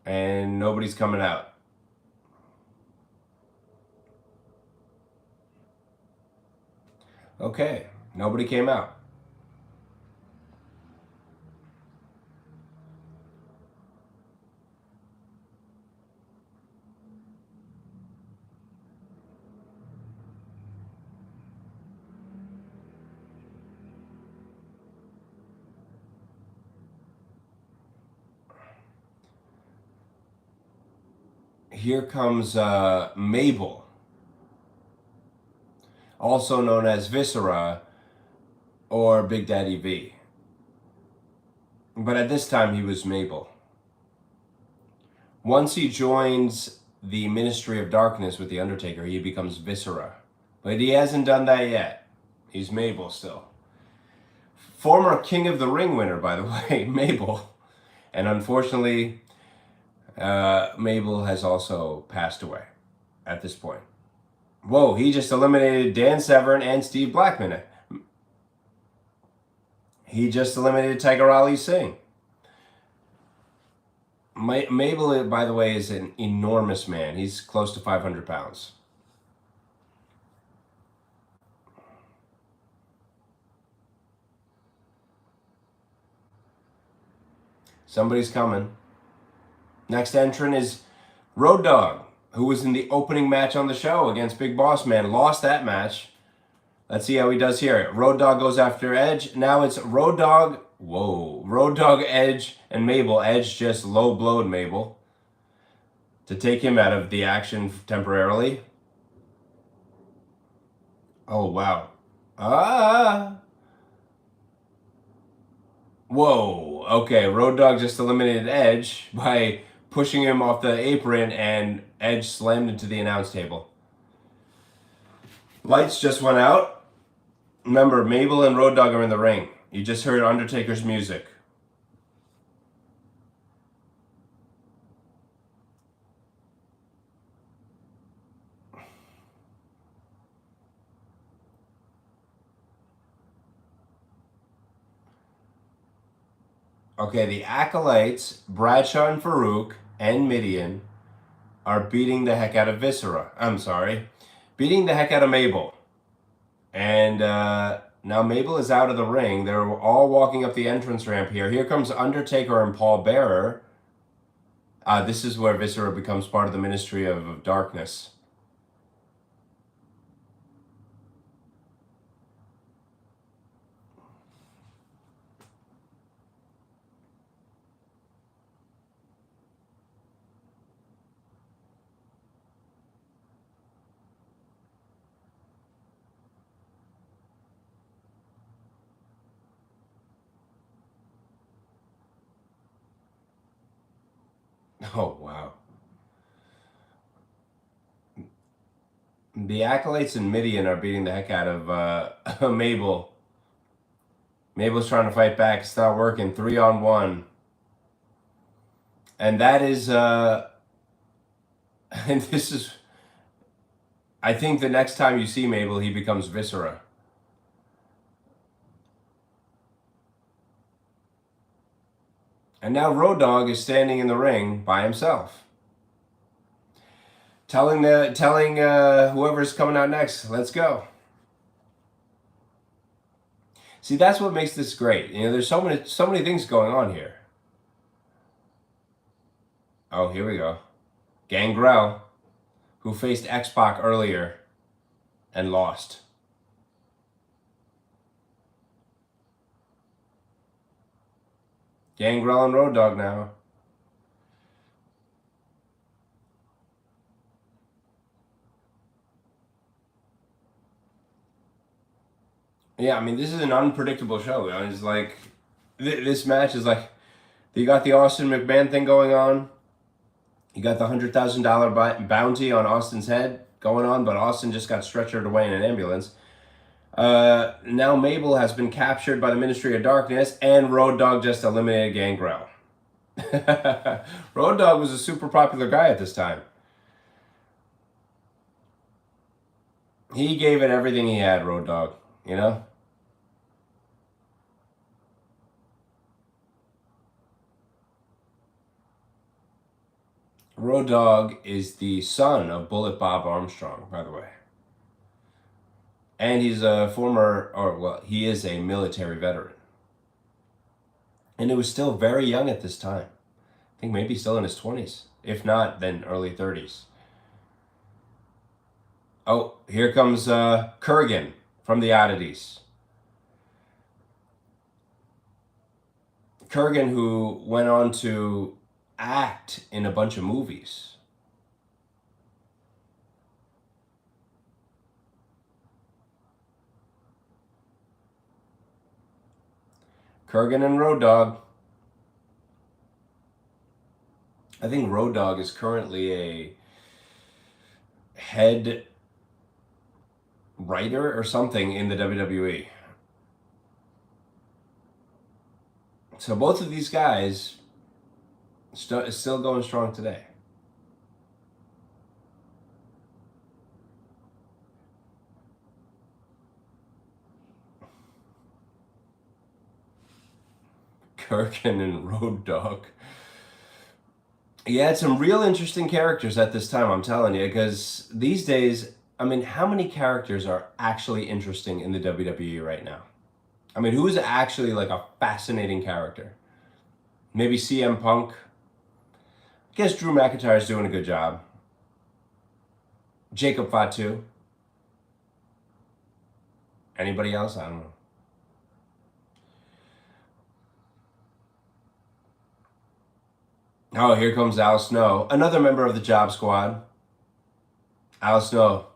And nobody's coming out. Okay, nobody came out. Here comes Mabel, also known as Viscera or Big Daddy V. But at this time, he was Mabel. Once he joins the Ministry of Darkness with The Undertaker, he becomes Viscera. But he hasn't done that yet. He's Mabel still. Former King of the Ring winner, by the way, Mabel. And unfortunately, Mabel has also passed away at this point. Whoa, he just eliminated Dan Severn and Steve Blackman. He just eliminated Tiger Ali Singh. Mabel, by the way, is an enormous man. He's close to 500 pounds. Somebody's coming. Next entrant is Road Dogg. who was in the opening match on the show against Big Boss Man, lost that match. Let's see how he does here. Road Dogg goes after Edge. Now it's Road Dogg. Whoa. Road Dogg, Edge, and Mabel. Edge just low-blowed Mabel to take him out of the action temporarily. Oh, wow. Ah. Whoa. Okay, Road Dogg just eliminated Edge by pushing him off the apron, and Edge slammed into the announce table. Lights just went out. Remember, Mabel and Road Dogg are in the ring. You just heard Undertaker's music. Okay, the Acolytes, Bradshaw and Farouk, and Midian are beating the heck out of Viscera. I'm sorry. Beating the heck out of Mabel. And now Mabel is out of the ring. They're all walking up the entrance ramp here. Here comes Undertaker and Paul Bearer. This is where Viscera becomes part of the Ministry of Darkness. Oh, wow. The Acolytes and Midian are beating the heck out of Mabel. Mabel's trying to fight back. It's not working. 3-on-1. And that is... and this is... I think the next time you see Mabel, he becomes Viscera. And now Road Dogg is standing in the ring by himself, telling whoever's coming out next, let's go. See, that's what makes this great. You know, there's so many things going on here. Oh, here we go. Gangrel, who faced X-Pac earlier and lost. Gangrel and Road Dogg now. Yeah, I mean, this is an unpredictable show. You know? It's like, this match is like, you got the Austin McMahon thing going on. You got the $100,000 bounty on Austin's head going on, but Austin just got stretchered away in an ambulance. Now Mabel has been captured by the Ministry of Darkness, and Road Dogg just eliminated Gangrel. Road Dogg was a super popular guy at this time. He gave it everything he had, Road Dogg, you know? Road Dogg is the son of Bullet Bob Armstrong, by the way. And he's he is a military veteran. And he was still very young at this time. I think maybe still in his 20s. If not, then early 30s. Oh, here comes Kurgan from the Oddities. Kurgan, who went on to act in a bunch of movies. Kurgan and Road Dogg. I think Road Dogg is currently a head writer or something in the WWE. So both of these guys still going strong today. Kurgan and Road Dogg. Yeah, it's some real interesting characters at this time, I'm telling you, because these days, I mean, how many characters are actually interesting in the WWE right now? I mean, who is actually like a fascinating character? Maybe CM Punk. I guess Drew McIntyre's doing a good job. Jacob Fatu. Anybody else? I don't know. Oh, here comes Al Snow, another member of the Job Squad. Al Snow,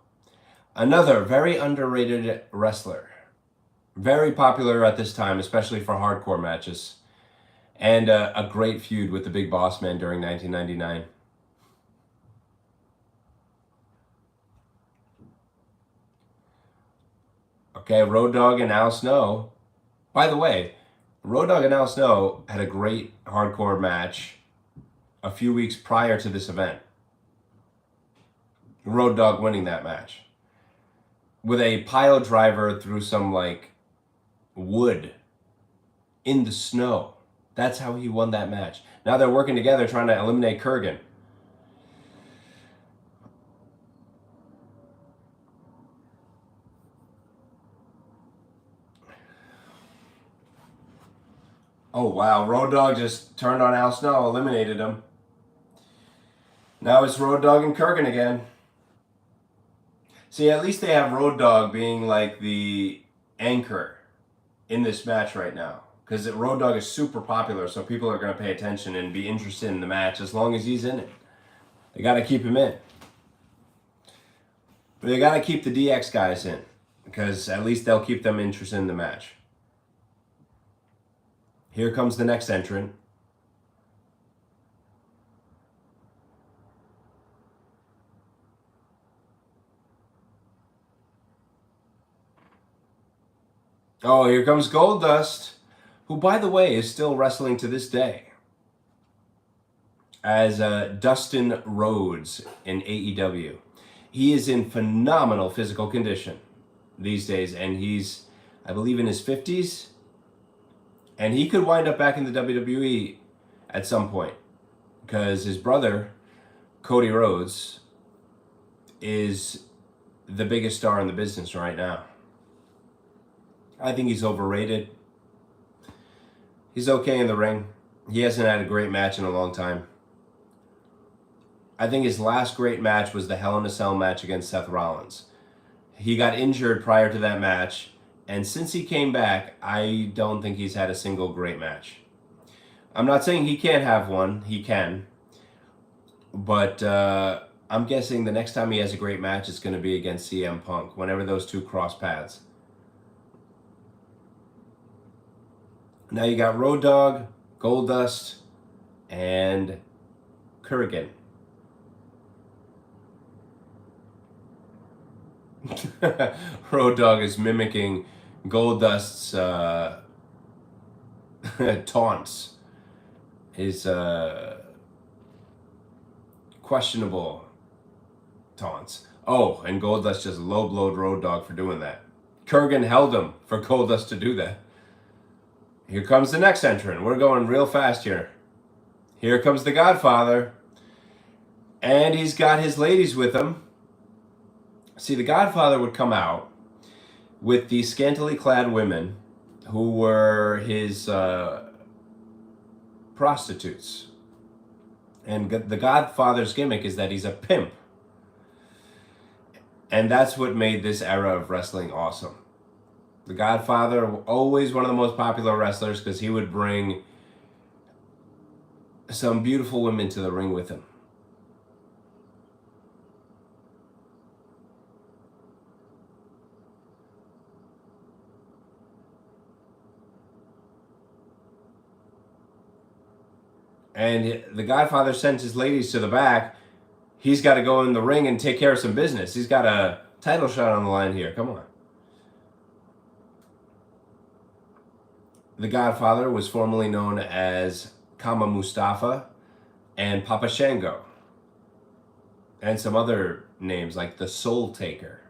another very underrated wrestler. Very popular at this time, especially for hardcore matches. And a great feud with the Big Boss Man during 1999. Okay, Road Dogg and Al Snow. By the way, Road Dogg and Al Snow had a great hardcore match a few weeks prior to this event. Road Dogg winning that match with a pile driver through some like wood in the snow. That's how he won that match. Now they're working together trying to eliminate Kurgan. Oh wow, Road Dogg just turned on Al Snow, eliminated him. Now it's Road Dogg and Kurgan again. See, at least they have Road Dogg being like the anchor in this match right now. Because Road Dogg is super popular, so people are going to pay attention and be interested in the match as long as he's in it. They got to keep him in. But they got to keep the DX guys in, because at least they'll keep them interested in the match. Here comes the next entrant. Oh, here comes Goldust, who, by the way, is still wrestling to this day as Dustin Rhodes in AEW. He is in phenomenal physical condition these days, and he's, I believe, in his 50s. And he could wind up back in the WWE at some point, because his brother, Cody Rhodes, is the biggest star in the business right now. I think he's overrated. He's okay in the ring. He hasn't had a great match in a long time. I think his last great match was the Hell in a Cell match against Seth Rollins. He got injured prior to that match, and since he came back, I don't think he's had a single great match. I'm not saying he can't have one. He can. But I'm guessing the next time he has a great match, it's going to be against CM Punk, whenever those two cross paths. Now you got Road Dogg, Goldust, and Kurgan. Road Dogg is mimicking Goldust's taunts. His questionable taunts. Oh, and Goldust just low-blowed Road Dogg for doing that. Kurgan held him for Goldust to do that. Here comes the next entrant. We're going real fast here. Here comes the Godfather. And he's got his ladies with him. See, the Godfather would come out with these scantily clad women who were his prostitutes. And the Godfather's gimmick is that he's a pimp. And that's what made this era of wrestling awesome. The Godfather, always one of the most popular wrestlers, because he would bring some beautiful women to the ring with him. And the Godfather sends his ladies to the back. He's got to go in the ring and take care of some business. He's got a title shot on the line here. Come on. The Godfather was formerly known as Kama Mustafa and Papa Shango. And some other names like the Soul Taker.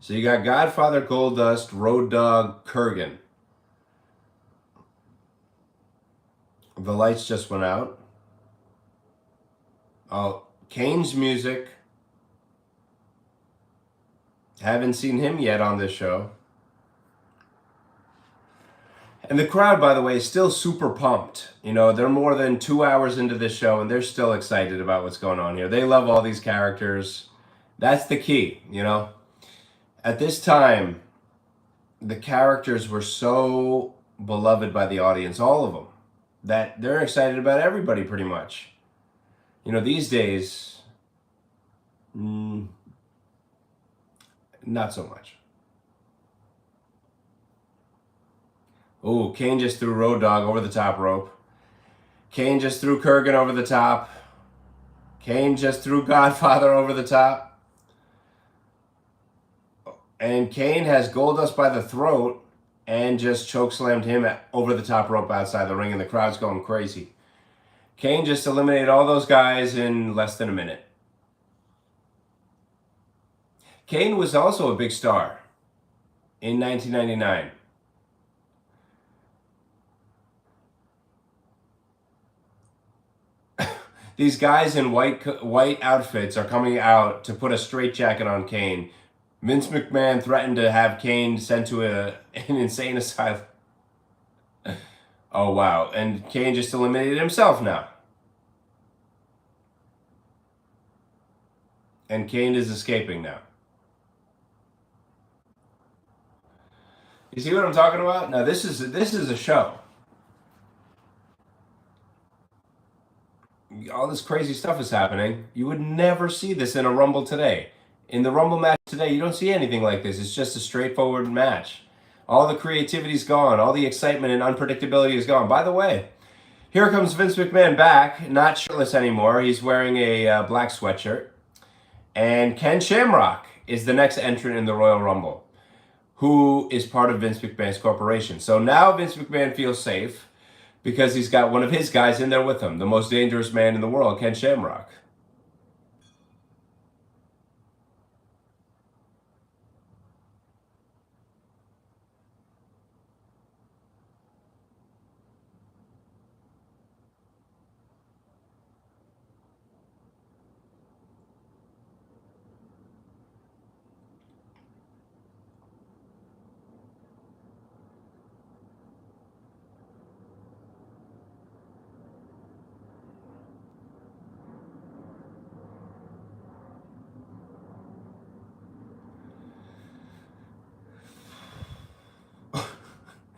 So you got Godfather, Goldust, Road Dogg, Kurgan. The lights just went out. Oh, Kane's music. Haven't seen him yet on this show. And the crowd, by the way, is still super pumped. You know, they're more than 2 hours into this show, and they're still excited about what's going on here. They love all these characters. That's the key, you know. At this time, the characters were so beloved by the audience, all of them, that they're excited about everybody pretty much. You know, these days, not so much. Oh, Kane just threw Road Dogg over the top rope. Kane just threw Kurgan over the top. Kane just threw Godfather over the top. And Kane has Goldust by the throat and just chokeslammed him over the top rope outside the ring, and the crowd's going crazy. Kane just eliminated all those guys in less than a minute. Kane was also a big star in 1999. These guys in white outfits are coming out to put a straitjacket on Kane. Vince McMahon threatened to have Kane sent to an insane asylum. Oh, wow. And Kane just eliminated himself now. And Kane is escaping now. You see what I'm talking about? Now, this is a show. All this crazy stuff is happening. You would never see this in a Rumble today. In the Rumble match today, you don't see anything like this. It's just a straightforward match. All the creativity's gone. All the excitement and unpredictability is gone. By the way, here comes Vince McMahon back, not shirtless anymore. He's wearing a black sweatshirt. And Ken Shamrock is the next entrant in the Royal Rumble, who is part of Vince McMahon's corporation. So now Vince McMahon feels safe because he's got one of his guys in there with him, the most dangerous man in the world, Ken Shamrock.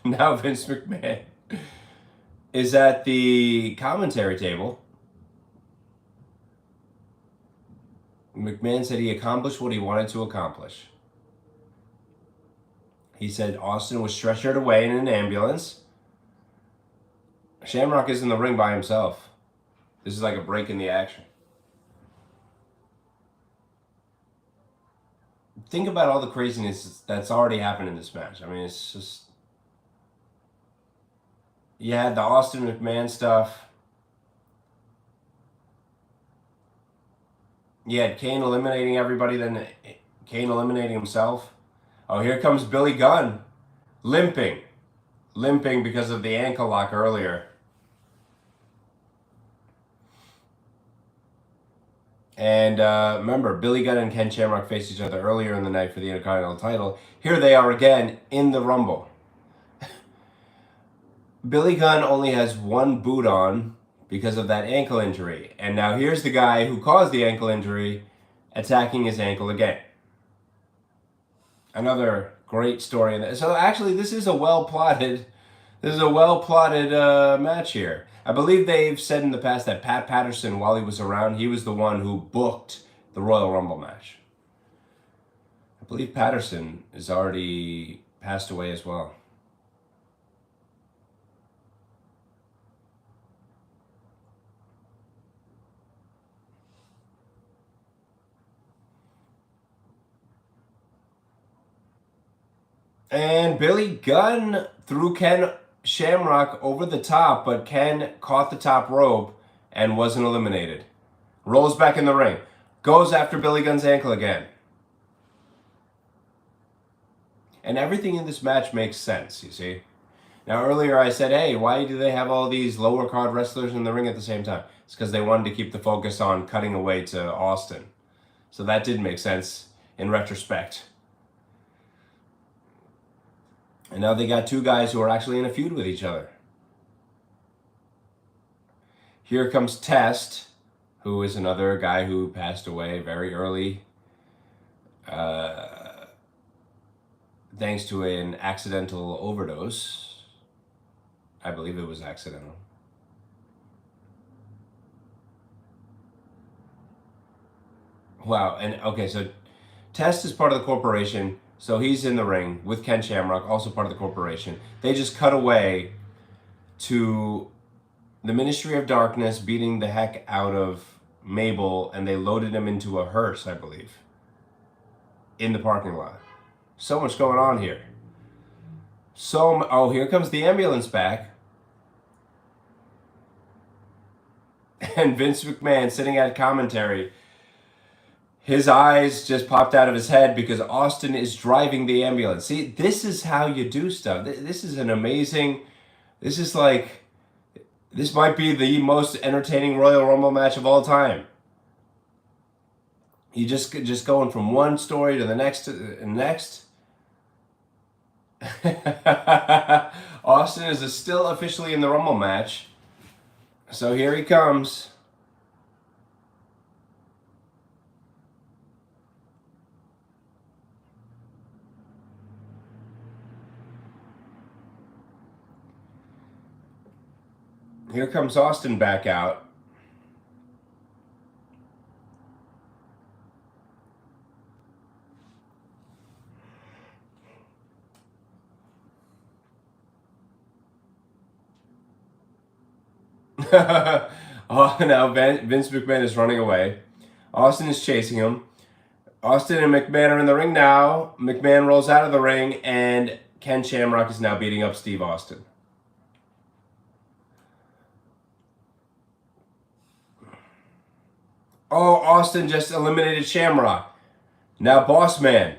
Now Vince McMahon is at the commentary table. McMahon said he accomplished what he wanted to accomplish. He said Austin was stretchered away in an ambulance. Shamrock is in the ring by himself. This is like a break in the action. Think about all the craziness that's already happened in this match. I mean, it's just... You had the Austin McMahon stuff. You had Kane eliminating everybody, then Kane eliminating himself. Oh, here comes Billy Gunn. Limping because of the ankle lock earlier. And remember, Billy Gunn and Ken Shamrock faced each other earlier in the night for the Intercontinental title. Here they are again in the Rumble. Billy Gunn only has one boot on because of that ankle injury. And now here's the guy who caused the ankle injury attacking his ankle again. Another great story. So actually, this is a well-plotted match here. I believe they've said in the past that Pat Patterson, while he was around, he was the one who booked the Royal Rumble match. I believe Patterson is already passed away as well. And Billy Gunn threw Ken Shamrock over the top, but Ken caught the top rope and wasn't eliminated. Rolls back in the ring. Goes after Billy Gunn's ankle again. And everything in this match makes sense, you see. Now, earlier I said, hey, why do they have all these lower card wrestlers in the ring at the same time? It's because they wanted to keep the focus on cutting away to Austin. So that did make sense in retrospect. And now they got two guys who are actually in a feud with each other. Here comes Test, who is another guy who passed away very early, thanks to an accidental overdose. I believe it was accidental. Wow, and okay, so Test is part of the corporation, so he's in the ring with Ken Shamrock, also part of the corporation. They just cut away to the Ministry of Darkness beating the heck out of Mabel, and they loaded him into a hearse, I believe, in the parking lot. So much going on here. Oh, here comes the ambulance back. And Vince McMahon sitting at commentary. His eyes just popped out of his head because Austin is driving the ambulance. See, this is how you do stuff. This is an amazing, this might be the most entertaining Royal Rumble match of all time. You just going from one story to the next and next. Austin is still officially in the Rumble match. So here he comes. Here comes Austin back out. Oh, now Vince McMahon is running away. Austin is chasing him. Austin and McMahon are in the ring now. McMahon rolls out of the ring, and Ken Shamrock is now beating up Steve Austin. Oh, Austin just eliminated Shamrock. Now Boss Man.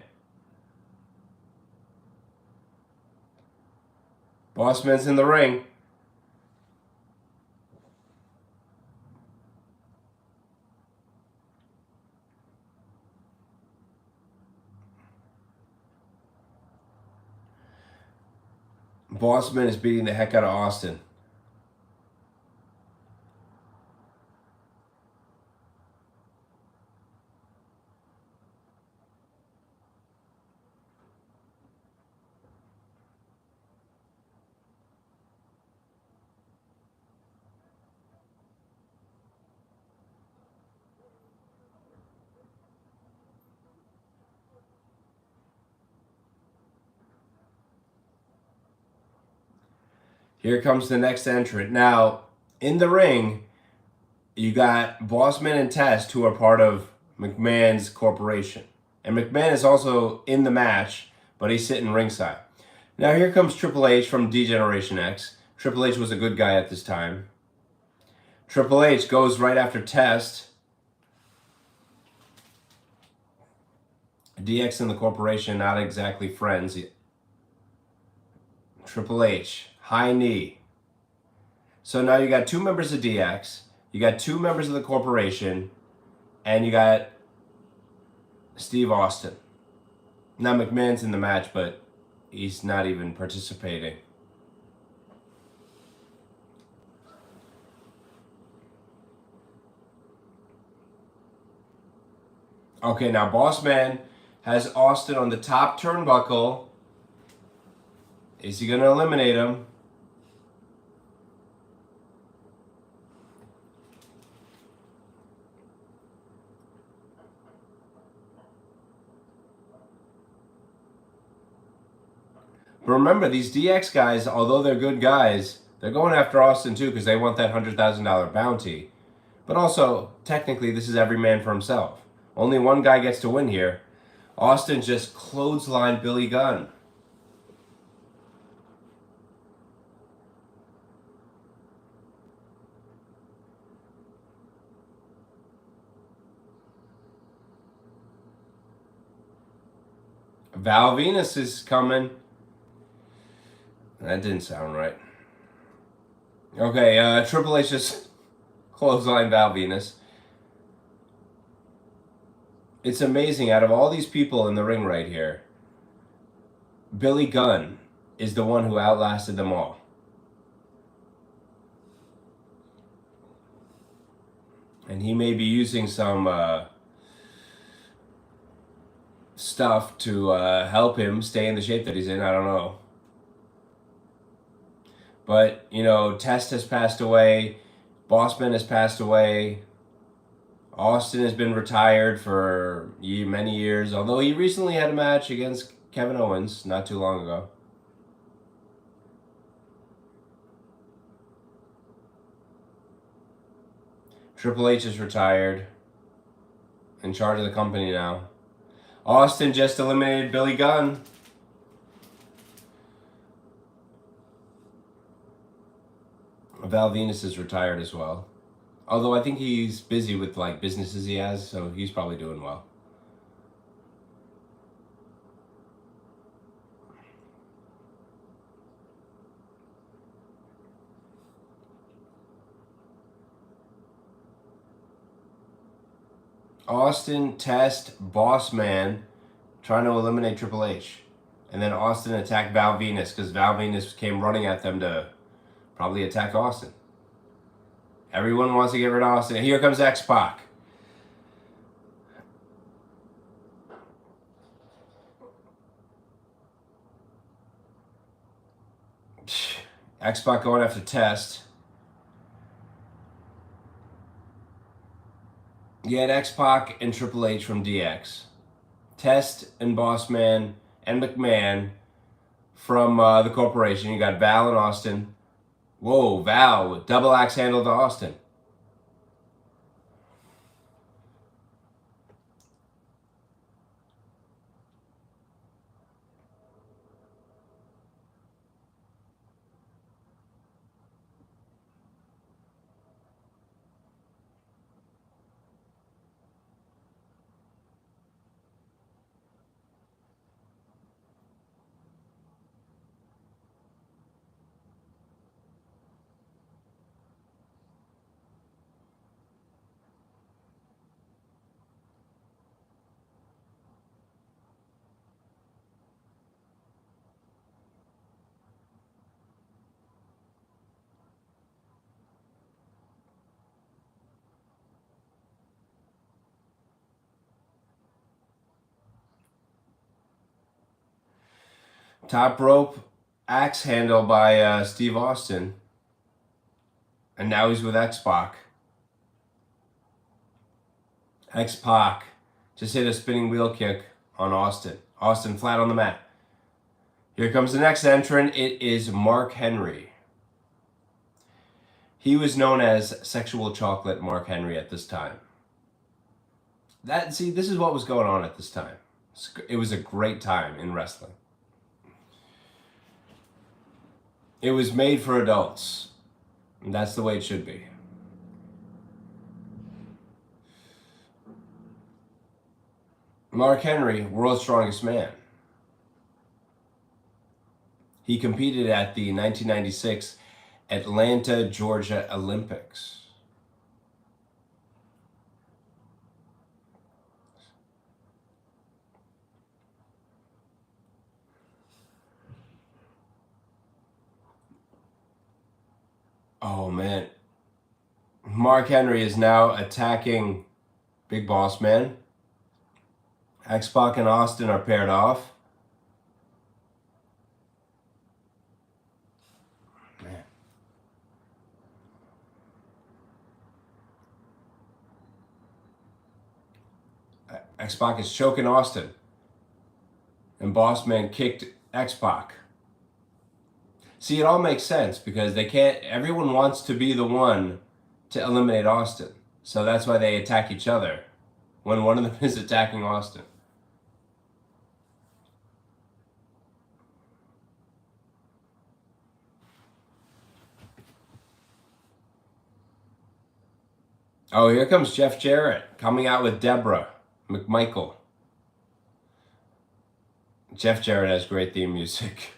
Boss Man's in the ring. Boss Man is beating the heck out of Austin. Here comes the next entrant. Now, in the ring, you got Bossman and Test, who are part of McMahon's corporation. And McMahon is also in the match, but he's sitting ringside. Now here comes Triple H from D-Generation X. Triple H was a good guy at this time. Triple H goes right after Test. DX and the corporation, not exactly friends. Triple H, high knee. So now you got two members of DX, you got two members of the corporation, and you got Steve Austin. Now McMahon's in the match, but he's not even participating. Okay, now Boss Man has Austin on the top turnbuckle. Is he going to eliminate him? But remember, these DX guys, although they're good guys, they're going after Austin too because they want that $100,000 bounty. But also, technically, this is every man for himself. Only one guy gets to win here. Austin just clotheslined Billy Gunn. Val Venus is coming. That didn't sound right. Okay, Triple H just clothesline Val Venus. It's amazing, out of all these people in the ring right here, Billy Gunn is the one who outlasted them all. And he may be using some stuff to help him stay in the shape that he's in. I don't know. But, you know, Test has passed away. Bossman has passed away. Austin has been retired for many years, although he recently had a match against Kevin Owens not too long ago. Triple H is retired, in charge of the company now. Austin just eliminated Billy Gunn. Val Venus is retired as well. Although I think he's busy with like businesses he has, so he's probably doing well. Austin, Test, Bossman trying to eliminate Triple H. And then Austin attacked Val Venus because Val Venus came running at them to probably attack Austin. Everyone wants to get rid of Austin. Here comes X-Pac. X-Pac going after Test. You had X-Pac and Triple H from DX. Test and Bossman and McMahon from the corporation. You got Val and Austin. Whoa, Val with double axe handle to Austin. Top rope axe handle by Steve Austin. And now he's with X-Pac. X-Pac just hit a spinning wheel kick on Austin. Austin flat on the mat. Here comes the next entrant. It is Mark Henry. He was known as Sexual Chocolate Mark Henry at this time. This is what was going on at this time. It was a great time in wrestling. It was made for adults. And that's the way it should be. Mark Henry, world's strongest man. He competed at the 1996 Atlanta, Georgia Olympics. Oh man. Mark Henry is now attacking Big Boss Man. X-Pac and Austin are paired off. Man. X-Pac is choking Austin. And Boss Man kicked X-Pac. See, it all makes sense because everyone wants to be the one to eliminate Austin. So that's why they attack each other when one of them is attacking Austin. Oh, here comes Jeff Jarrett coming out with Deborah McMichael. Jeff Jarrett has great theme music.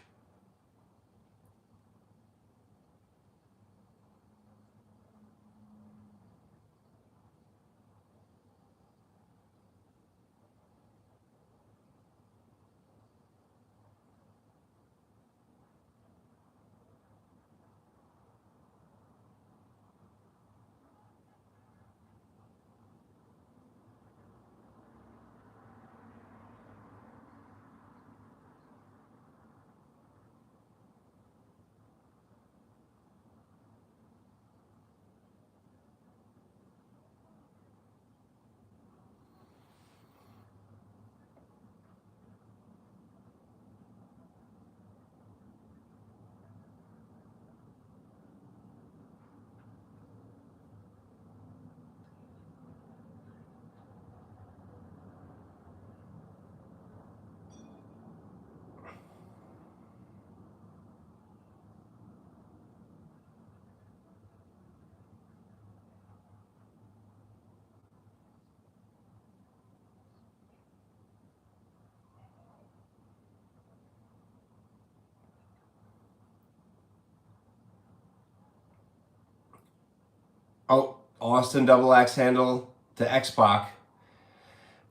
Oh, Austin double axe handle to X-Pac.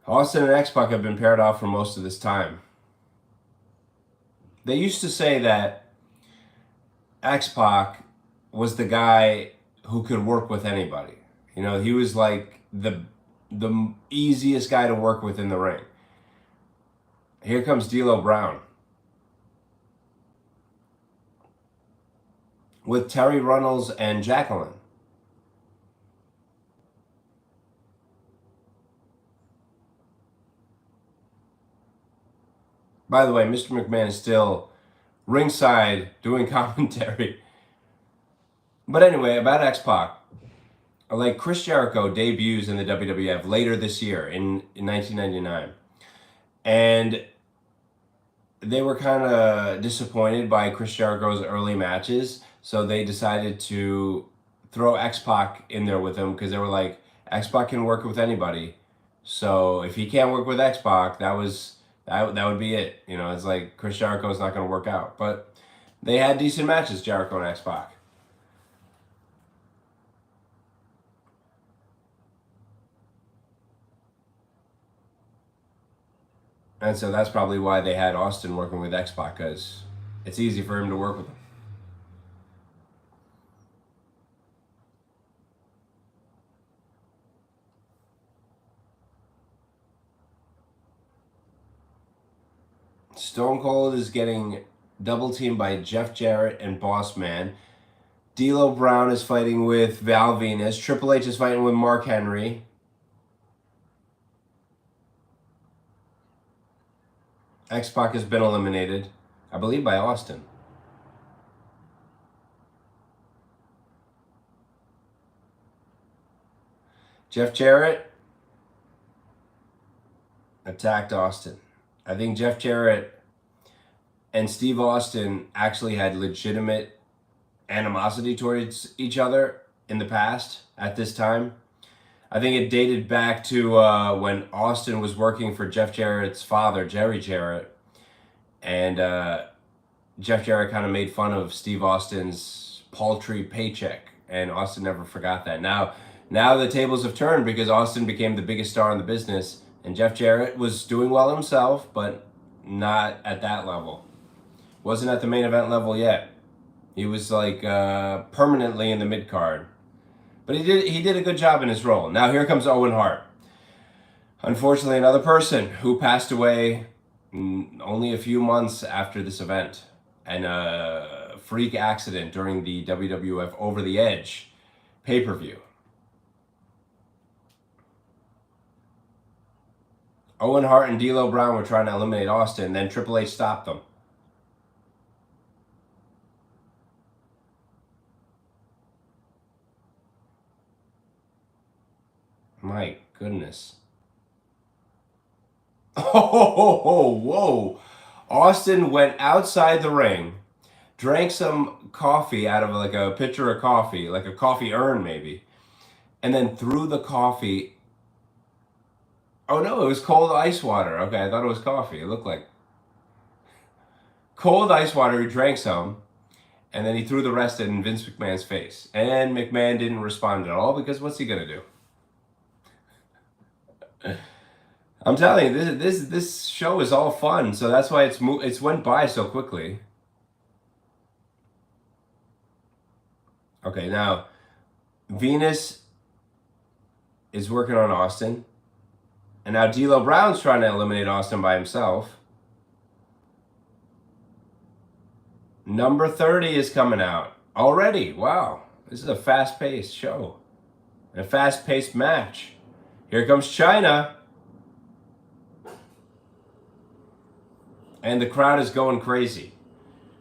Austin and X-Pac have been paired off for most of this time. They used to say that X-Pac was the guy who could work with anybody. You know, he was like the easiest guy to work with in the ring. Here comes D'Lo Brown with Terry Runnels and Jacqueline. By the way, Mr. McMahon is still ringside doing commentary. But anyway, about X-Pac. Like, Chris Jericho debuts in the WWF later this year in 1999. And they were kind of disappointed by Chris Jericho's early matches. So they decided to throw X-Pac in there with him because they were like, X-Pac can work with anybody. So if he can't work with X-Pac, that would be it. You know, it's like Chris Jericho's not going to work out. But they had decent matches, Jericho and X-Pac. And so that's probably why they had Austin working with X-Pac, because it's easy for him to work with him. Stone Cold is getting double teamed by Jeff Jarrett and Boss Man. D'Lo Brown is fighting with Val Venus. Triple H is fighting with Mark Henry. X-Pac has been eliminated, I believe, by Austin. Jeff Jarrett attacked Austin. I think Jeff Jarrett and Steve Austin actually had legitimate animosity towards each other in the past at this time. I think it dated back to when Austin was working for Jeff Jarrett's father, Jerry Jarrett. And Jeff Jarrett kind of made fun of Steve Austin's paltry paycheck. And Austin never forgot that. Now the tables have turned because Austin became the biggest star in the business. And Jeff Jarrett was doing well himself, but not at that level. Wasn't at the main event level yet. He was like permanently in the mid-card. But he did a good job in his role. Now here comes Owen Hart. Unfortunately, another person who passed away only a few months after this event. And a freak accident during the WWF Over the Edge pay-per-view. Owen Hart and D'Lo Brown were trying to eliminate Austin, then Triple H stopped them. My goodness. Oh, whoa. Austin went outside the ring, drank some coffee out of like a pitcher of coffee, like a coffee urn maybe, and then threw the coffee. Oh no, it was cold ice water. Okay, I thought it was coffee. It looked like cold ice water. He drank some, and then he threw the rest in Vince McMahon's face. And McMahon didn't respond at all because what's he gonna do? I'm telling you, this show is all fun, so that's why it's went by so quickly. Okay, now Venus is working on Austin, and now D'Lo Brown's trying to eliminate Austin by himself. Number 30 is coming out already. Wow, this is a fast-paced show, and a fast-paced match. Here comes China. And the crowd is going crazy.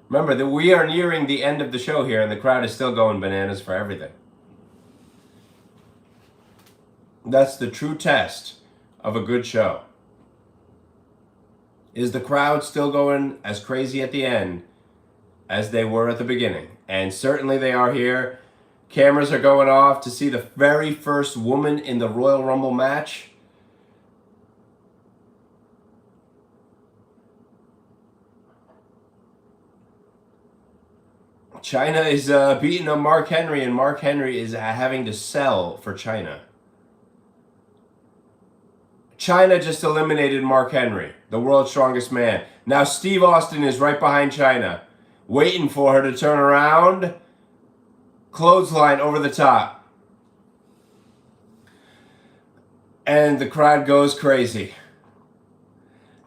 Remember that we are nearing the end of the show here, and the crowd is still going bananas for everything. That's the true test of a good show. Is the crowd still going as crazy at the end as they were at the beginning? And certainly they are here. Cameras are going off to see the very first woman in the Royal Rumble match. China is beating up Mark Henry, and Mark Henry is having to sell for China. China just eliminated Mark Henry, the world's strongest man. Now Steve Austin is right behind China, waiting for her to turn around. Clothesline over the top. And the crowd goes crazy.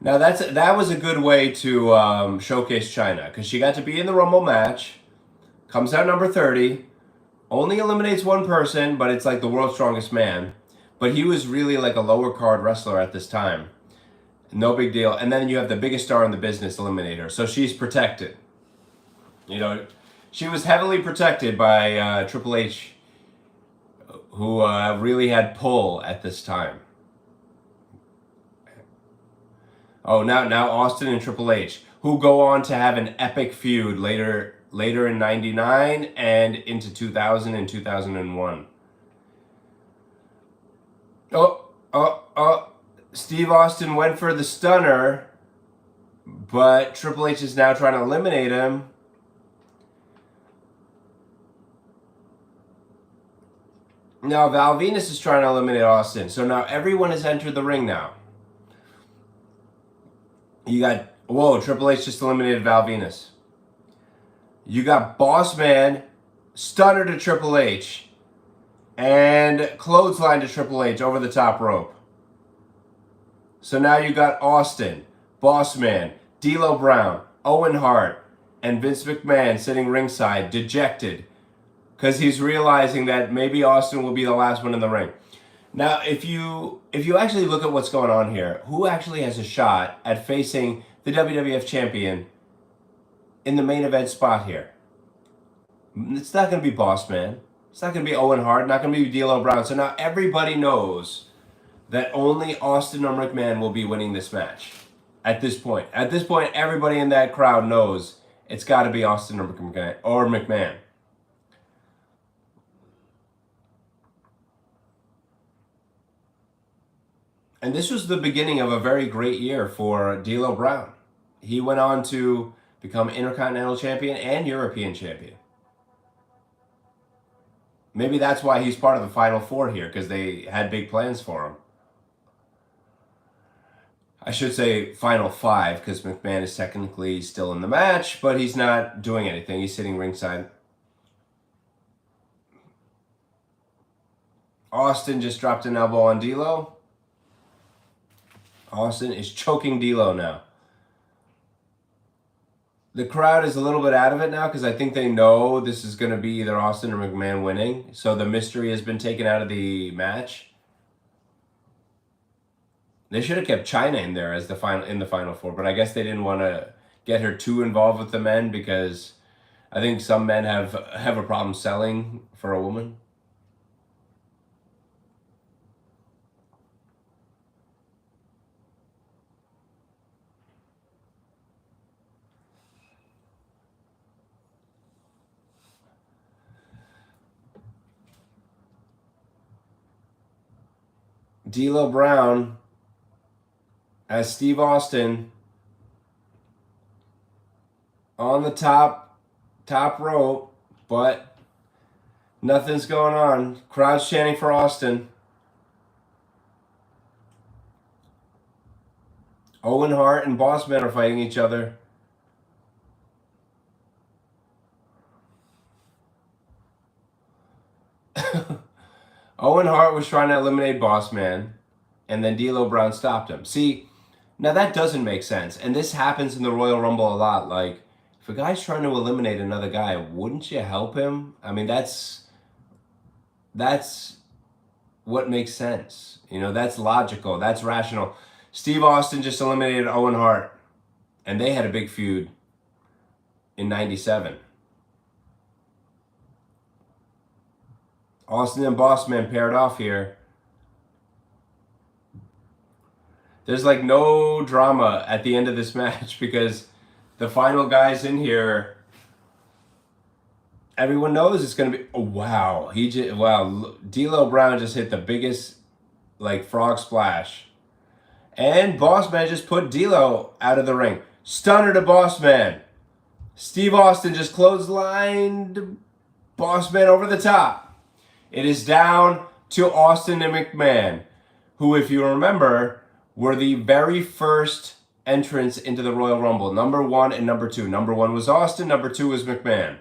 Now that was a good way to showcase China, because she got to be in the Rumble match, comes out number 30, only eliminates one person, but it's like the world's strongest man. But he was really like a lower card wrestler at this time. No big deal. And then you have the biggest star in the business eliminate her. So she's protected. You know, she was heavily protected by Triple H, who really had pull at this time. Oh, now Austin and Triple H, who go on to have an epic feud later in 99 and into 2000 and 2001. Steve Austin went for the stunner, but Triple H is now trying to eliminate him. Now Val Venus is trying to eliminate Austin. So now everyone has entered the ring now. You got, whoa, Triple H just eliminated Val Venus. You got Boss Man, stunner to Triple H, and clothesline to Triple H over the top rope. So now you got Austin, Boss Man, D'Lo Brown, Owen Hart, and Vince McMahon sitting ringside, dejected, because he's realizing that maybe Austin will be the last one in the ring. Now, if you actually look at what's going on here, who actually has a shot at facing the WWF champion in the main event spot here? It's not going to be Boss Man. It's not going to be Owen Hart. Not going to be D'Lo Brown. So now everybody knows that only Austin or McMahon will be winning this match at this point. At this point, everybody in that crowd knows it's got to be Austin or McMahon. And this was the beginning of a very great year for D'Lo Brown. He went on to become Intercontinental Champion and European Champion. Maybe that's why he's part of the Final Four here, because they had big plans for him. I should say Final Five, because McMahon is technically still in the match, but he's not doing anything. He's sitting ringside. Austin just dropped an elbow on D'Lo. Austin is choking D'Lo now. The crowd is a little bit out of it now because I think they know this is going to be either Austin or McMahon winning. So the mystery has been taken out of the match. They should have kept Chyna in there as the final four, but I guess they didn't want to get her too involved with the men because I think some men have a problem selling for a woman. D'Lo Brown as Steve Austin on the top rope, but nothing's going on. Crowd's chanting for Austin. Owen Hart and Boss Man are fighting each other. Owen Hart was trying to eliminate Boss Man, and then D'Lo Brown stopped him. See, now that doesn't make sense, and this happens in the Royal Rumble a lot. Like, if a guy's trying to eliminate another guy, wouldn't you help him? I mean, that's what makes sense. You know, that's logical. That's rational. Steve Austin just eliminated Owen Hart, and they had a big feud in 97. Austin and Boss Man paired off here. There's like no drama at the end of this match because the final guys in here, everyone knows it's going to be, oh, wow. D'Lo Brown just hit the biggest like frog splash. And Boss Man just put D'Lo out of the ring. Stunner to Boss Man. Steve Austin just clotheslined Boss Man over the top. It is down to Austin and McMahon, who, if you remember, were the very first entrants into the Royal Rumble. Number 1 and number 2. Number 1 was Austin, number 2 was McMahon.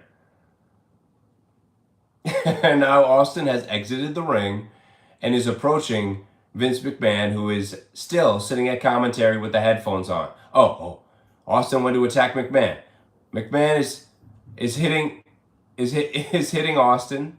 And now Austin has exited the ring and is approaching Vince McMahon, who is still sitting at commentary with the headphones on. Oh, Austin went to attack McMahon. McMahon is hitting Austin.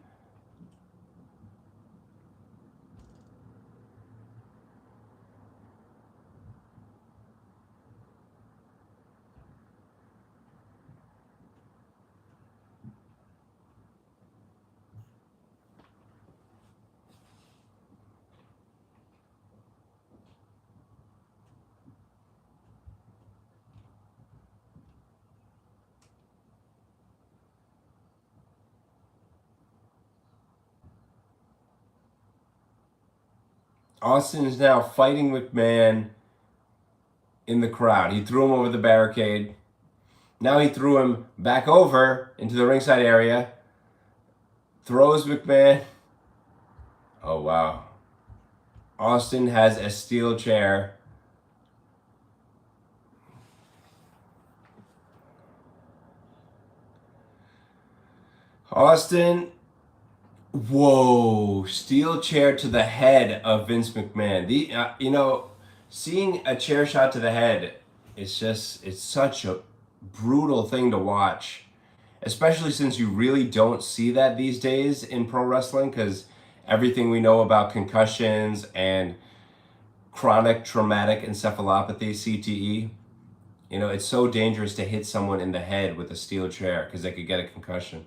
Austin is now fighting McMahon in the crowd. He threw him over the barricade. Now he threw him back over into the ringside area. Throws McMahon. Oh, wow. Austin has a steel chair. Austin, whoa, steel chair to the head of Vince McMahon. Seeing a chair shot to the head it's such a brutal thing to watch, especially since you really don't see that these days in pro wrestling, because everything we know about concussions and chronic traumatic encephalopathy, CTE, it's so dangerous to hit someone in the head with a steel chair because they could get a concussion.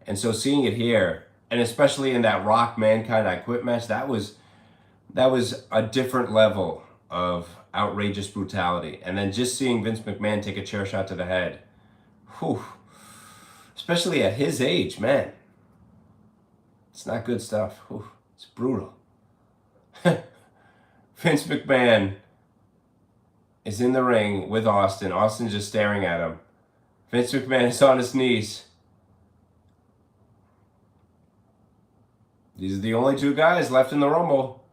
And so seeing it here, and especially in that Rock Mankind I Quit match, that was a different level of outrageous brutality. And then just seeing Vince McMahon take a chair shot to the head, whew, especially at his age, man, it's not good stuff. Whew, it's brutal. Vince McMahon is in the ring with Austin. Austin just staring at him. Vince McMahon is on his knees. These are the only two guys left in the Rumble.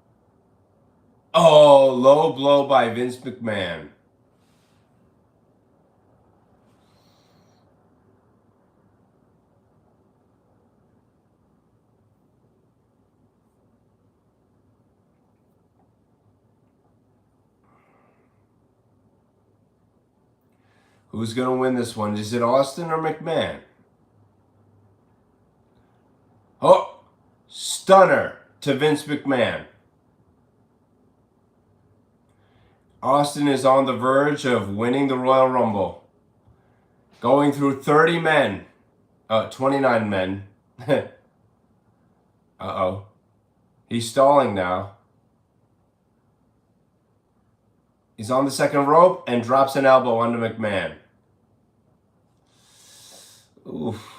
Oh, low blow by Vince McMahon. Who's going to win this one? Is it Austin or McMahon? Oh! Stunner to Vince McMahon. Austin is on the verge of winning the Royal Rumble. Going through 30 men. 29 men. Uh-oh. He's stalling now. He's on the second rope and drops an elbow onto McMahon. Oof.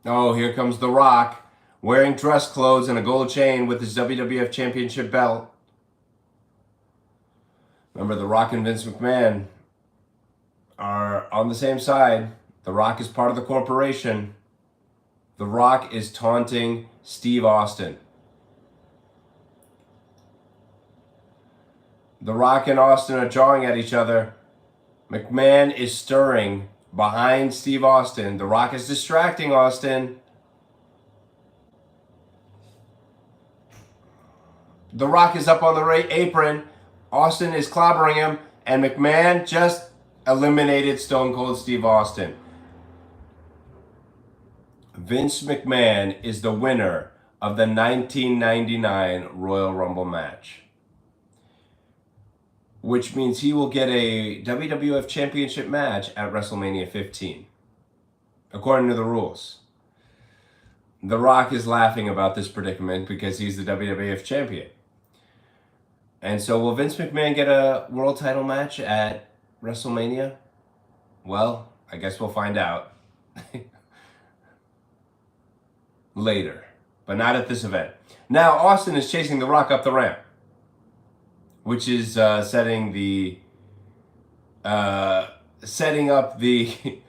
Oh, here comes The Rock, wearing dress clothes and a gold chain with his WWF Championship belt. Remember, The Rock and Vince McMahon are on the same side. The Rock is part of the corporation. The Rock is taunting Steve Austin. The Rock and Austin are jawing at each other. McMahon is stirring behind Steve Austin. The Rock is distracting Austin. The Rock is up on the apron. Austin is clobbering him, and McMahon just eliminated Stone Cold Steve Austin. Vince McMahon is the winner of the 1999 Royal Rumble match, which means he will get a WWF Championship match at WrestleMania 15, according to the rules. The Rock is laughing about this predicament because he's the WWF Champion. And so will Vince McMahon get a world title match at WrestleMania? Well, I guess we'll find out later, but not at this event. Now Austin is chasing The Rock up the ramp. which is setting up the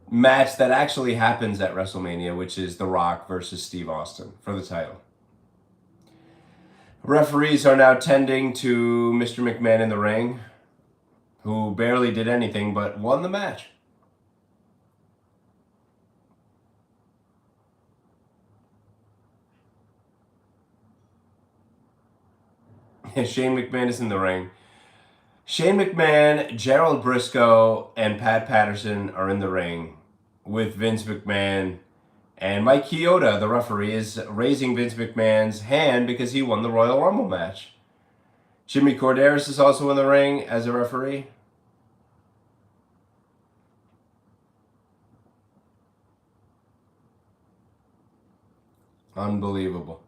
match that actually happens at WrestleMania, which is The Rock versus Steve Austin for the title. Referees are now tending to Mr. McMahon in the ring, who barely did anything but won the match. Shane McMahon is in the ring. Shane McMahon, Gerald Briscoe, and Pat Patterson are in the ring with Vince McMahon. And Mike Chioda, the referee, is raising Vince McMahon's hand because he won the Royal Rumble match. Jimmy Corderas is also in the ring as a referee. Unbelievable.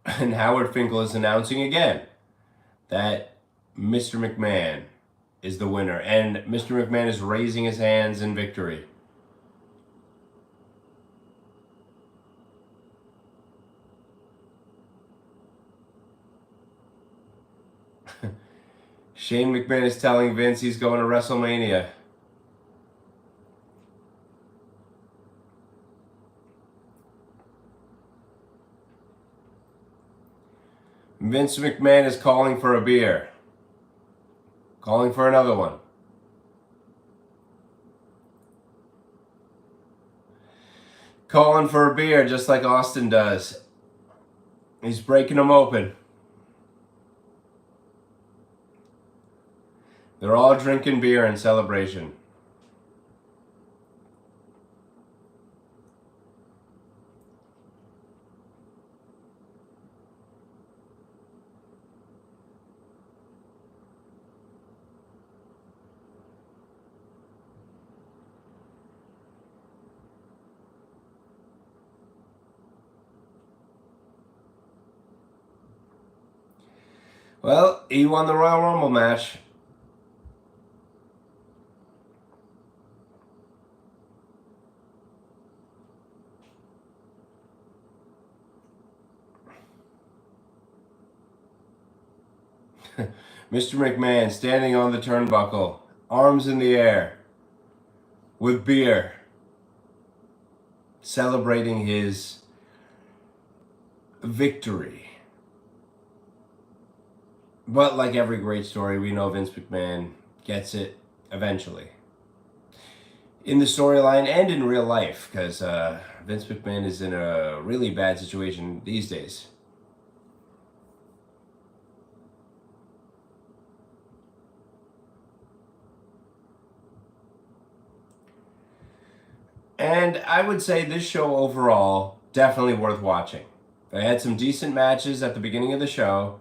And Howard Finkel is announcing again that Mr. McMahon is the winner. And Mr. McMahon is raising his hands in victory. Shane McMahon is telling Vince he's going to WrestleMania. Vince McMahon is calling for a beer. Calling for another one. Calling for a beer just like Austin does. He's breaking them open. They're all drinking beer in celebration. Well, he won the Royal Rumble match. Mr. McMahon standing on the turnbuckle, arms in the air, with beer, celebrating his victory. But like every great story, we know Vince McMahon gets it eventually. In the storyline and in real life, because Vince McMahon is in a really bad situation these days. And I would say this show overall, definitely worth watching. They had some decent matches at the beginning of the show.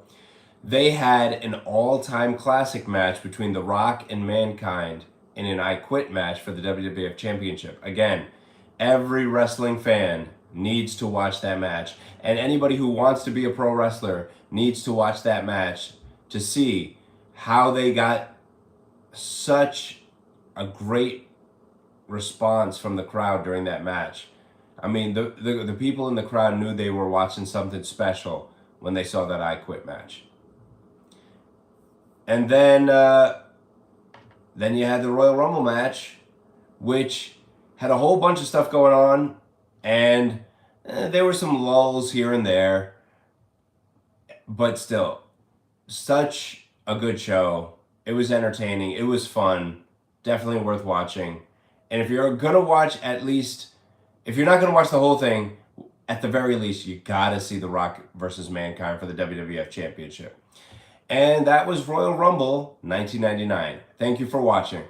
They had an all-time classic match between The Rock and Mankind in an I Quit match for the WWF Championship. Again, every wrestling fan needs to watch that match. And anybody who wants to be a pro wrestler needs to watch that match to see how they got such a great response from the crowd during that match. I mean, the people in the crowd knew they were watching something special when they saw that I Quit match. And then you had the Royal Rumble match, which had a whole bunch of stuff going on, and there were some lulls here and there, but still, such a good show. It was entertaining. It was fun. Definitely worth watching. And if you're going to watch if you're not going to watch the whole thing, at the very least, you got to see The Rock versus Mankind for the WWF Championship. And that was Royal Rumble 1999. Thank you for watching.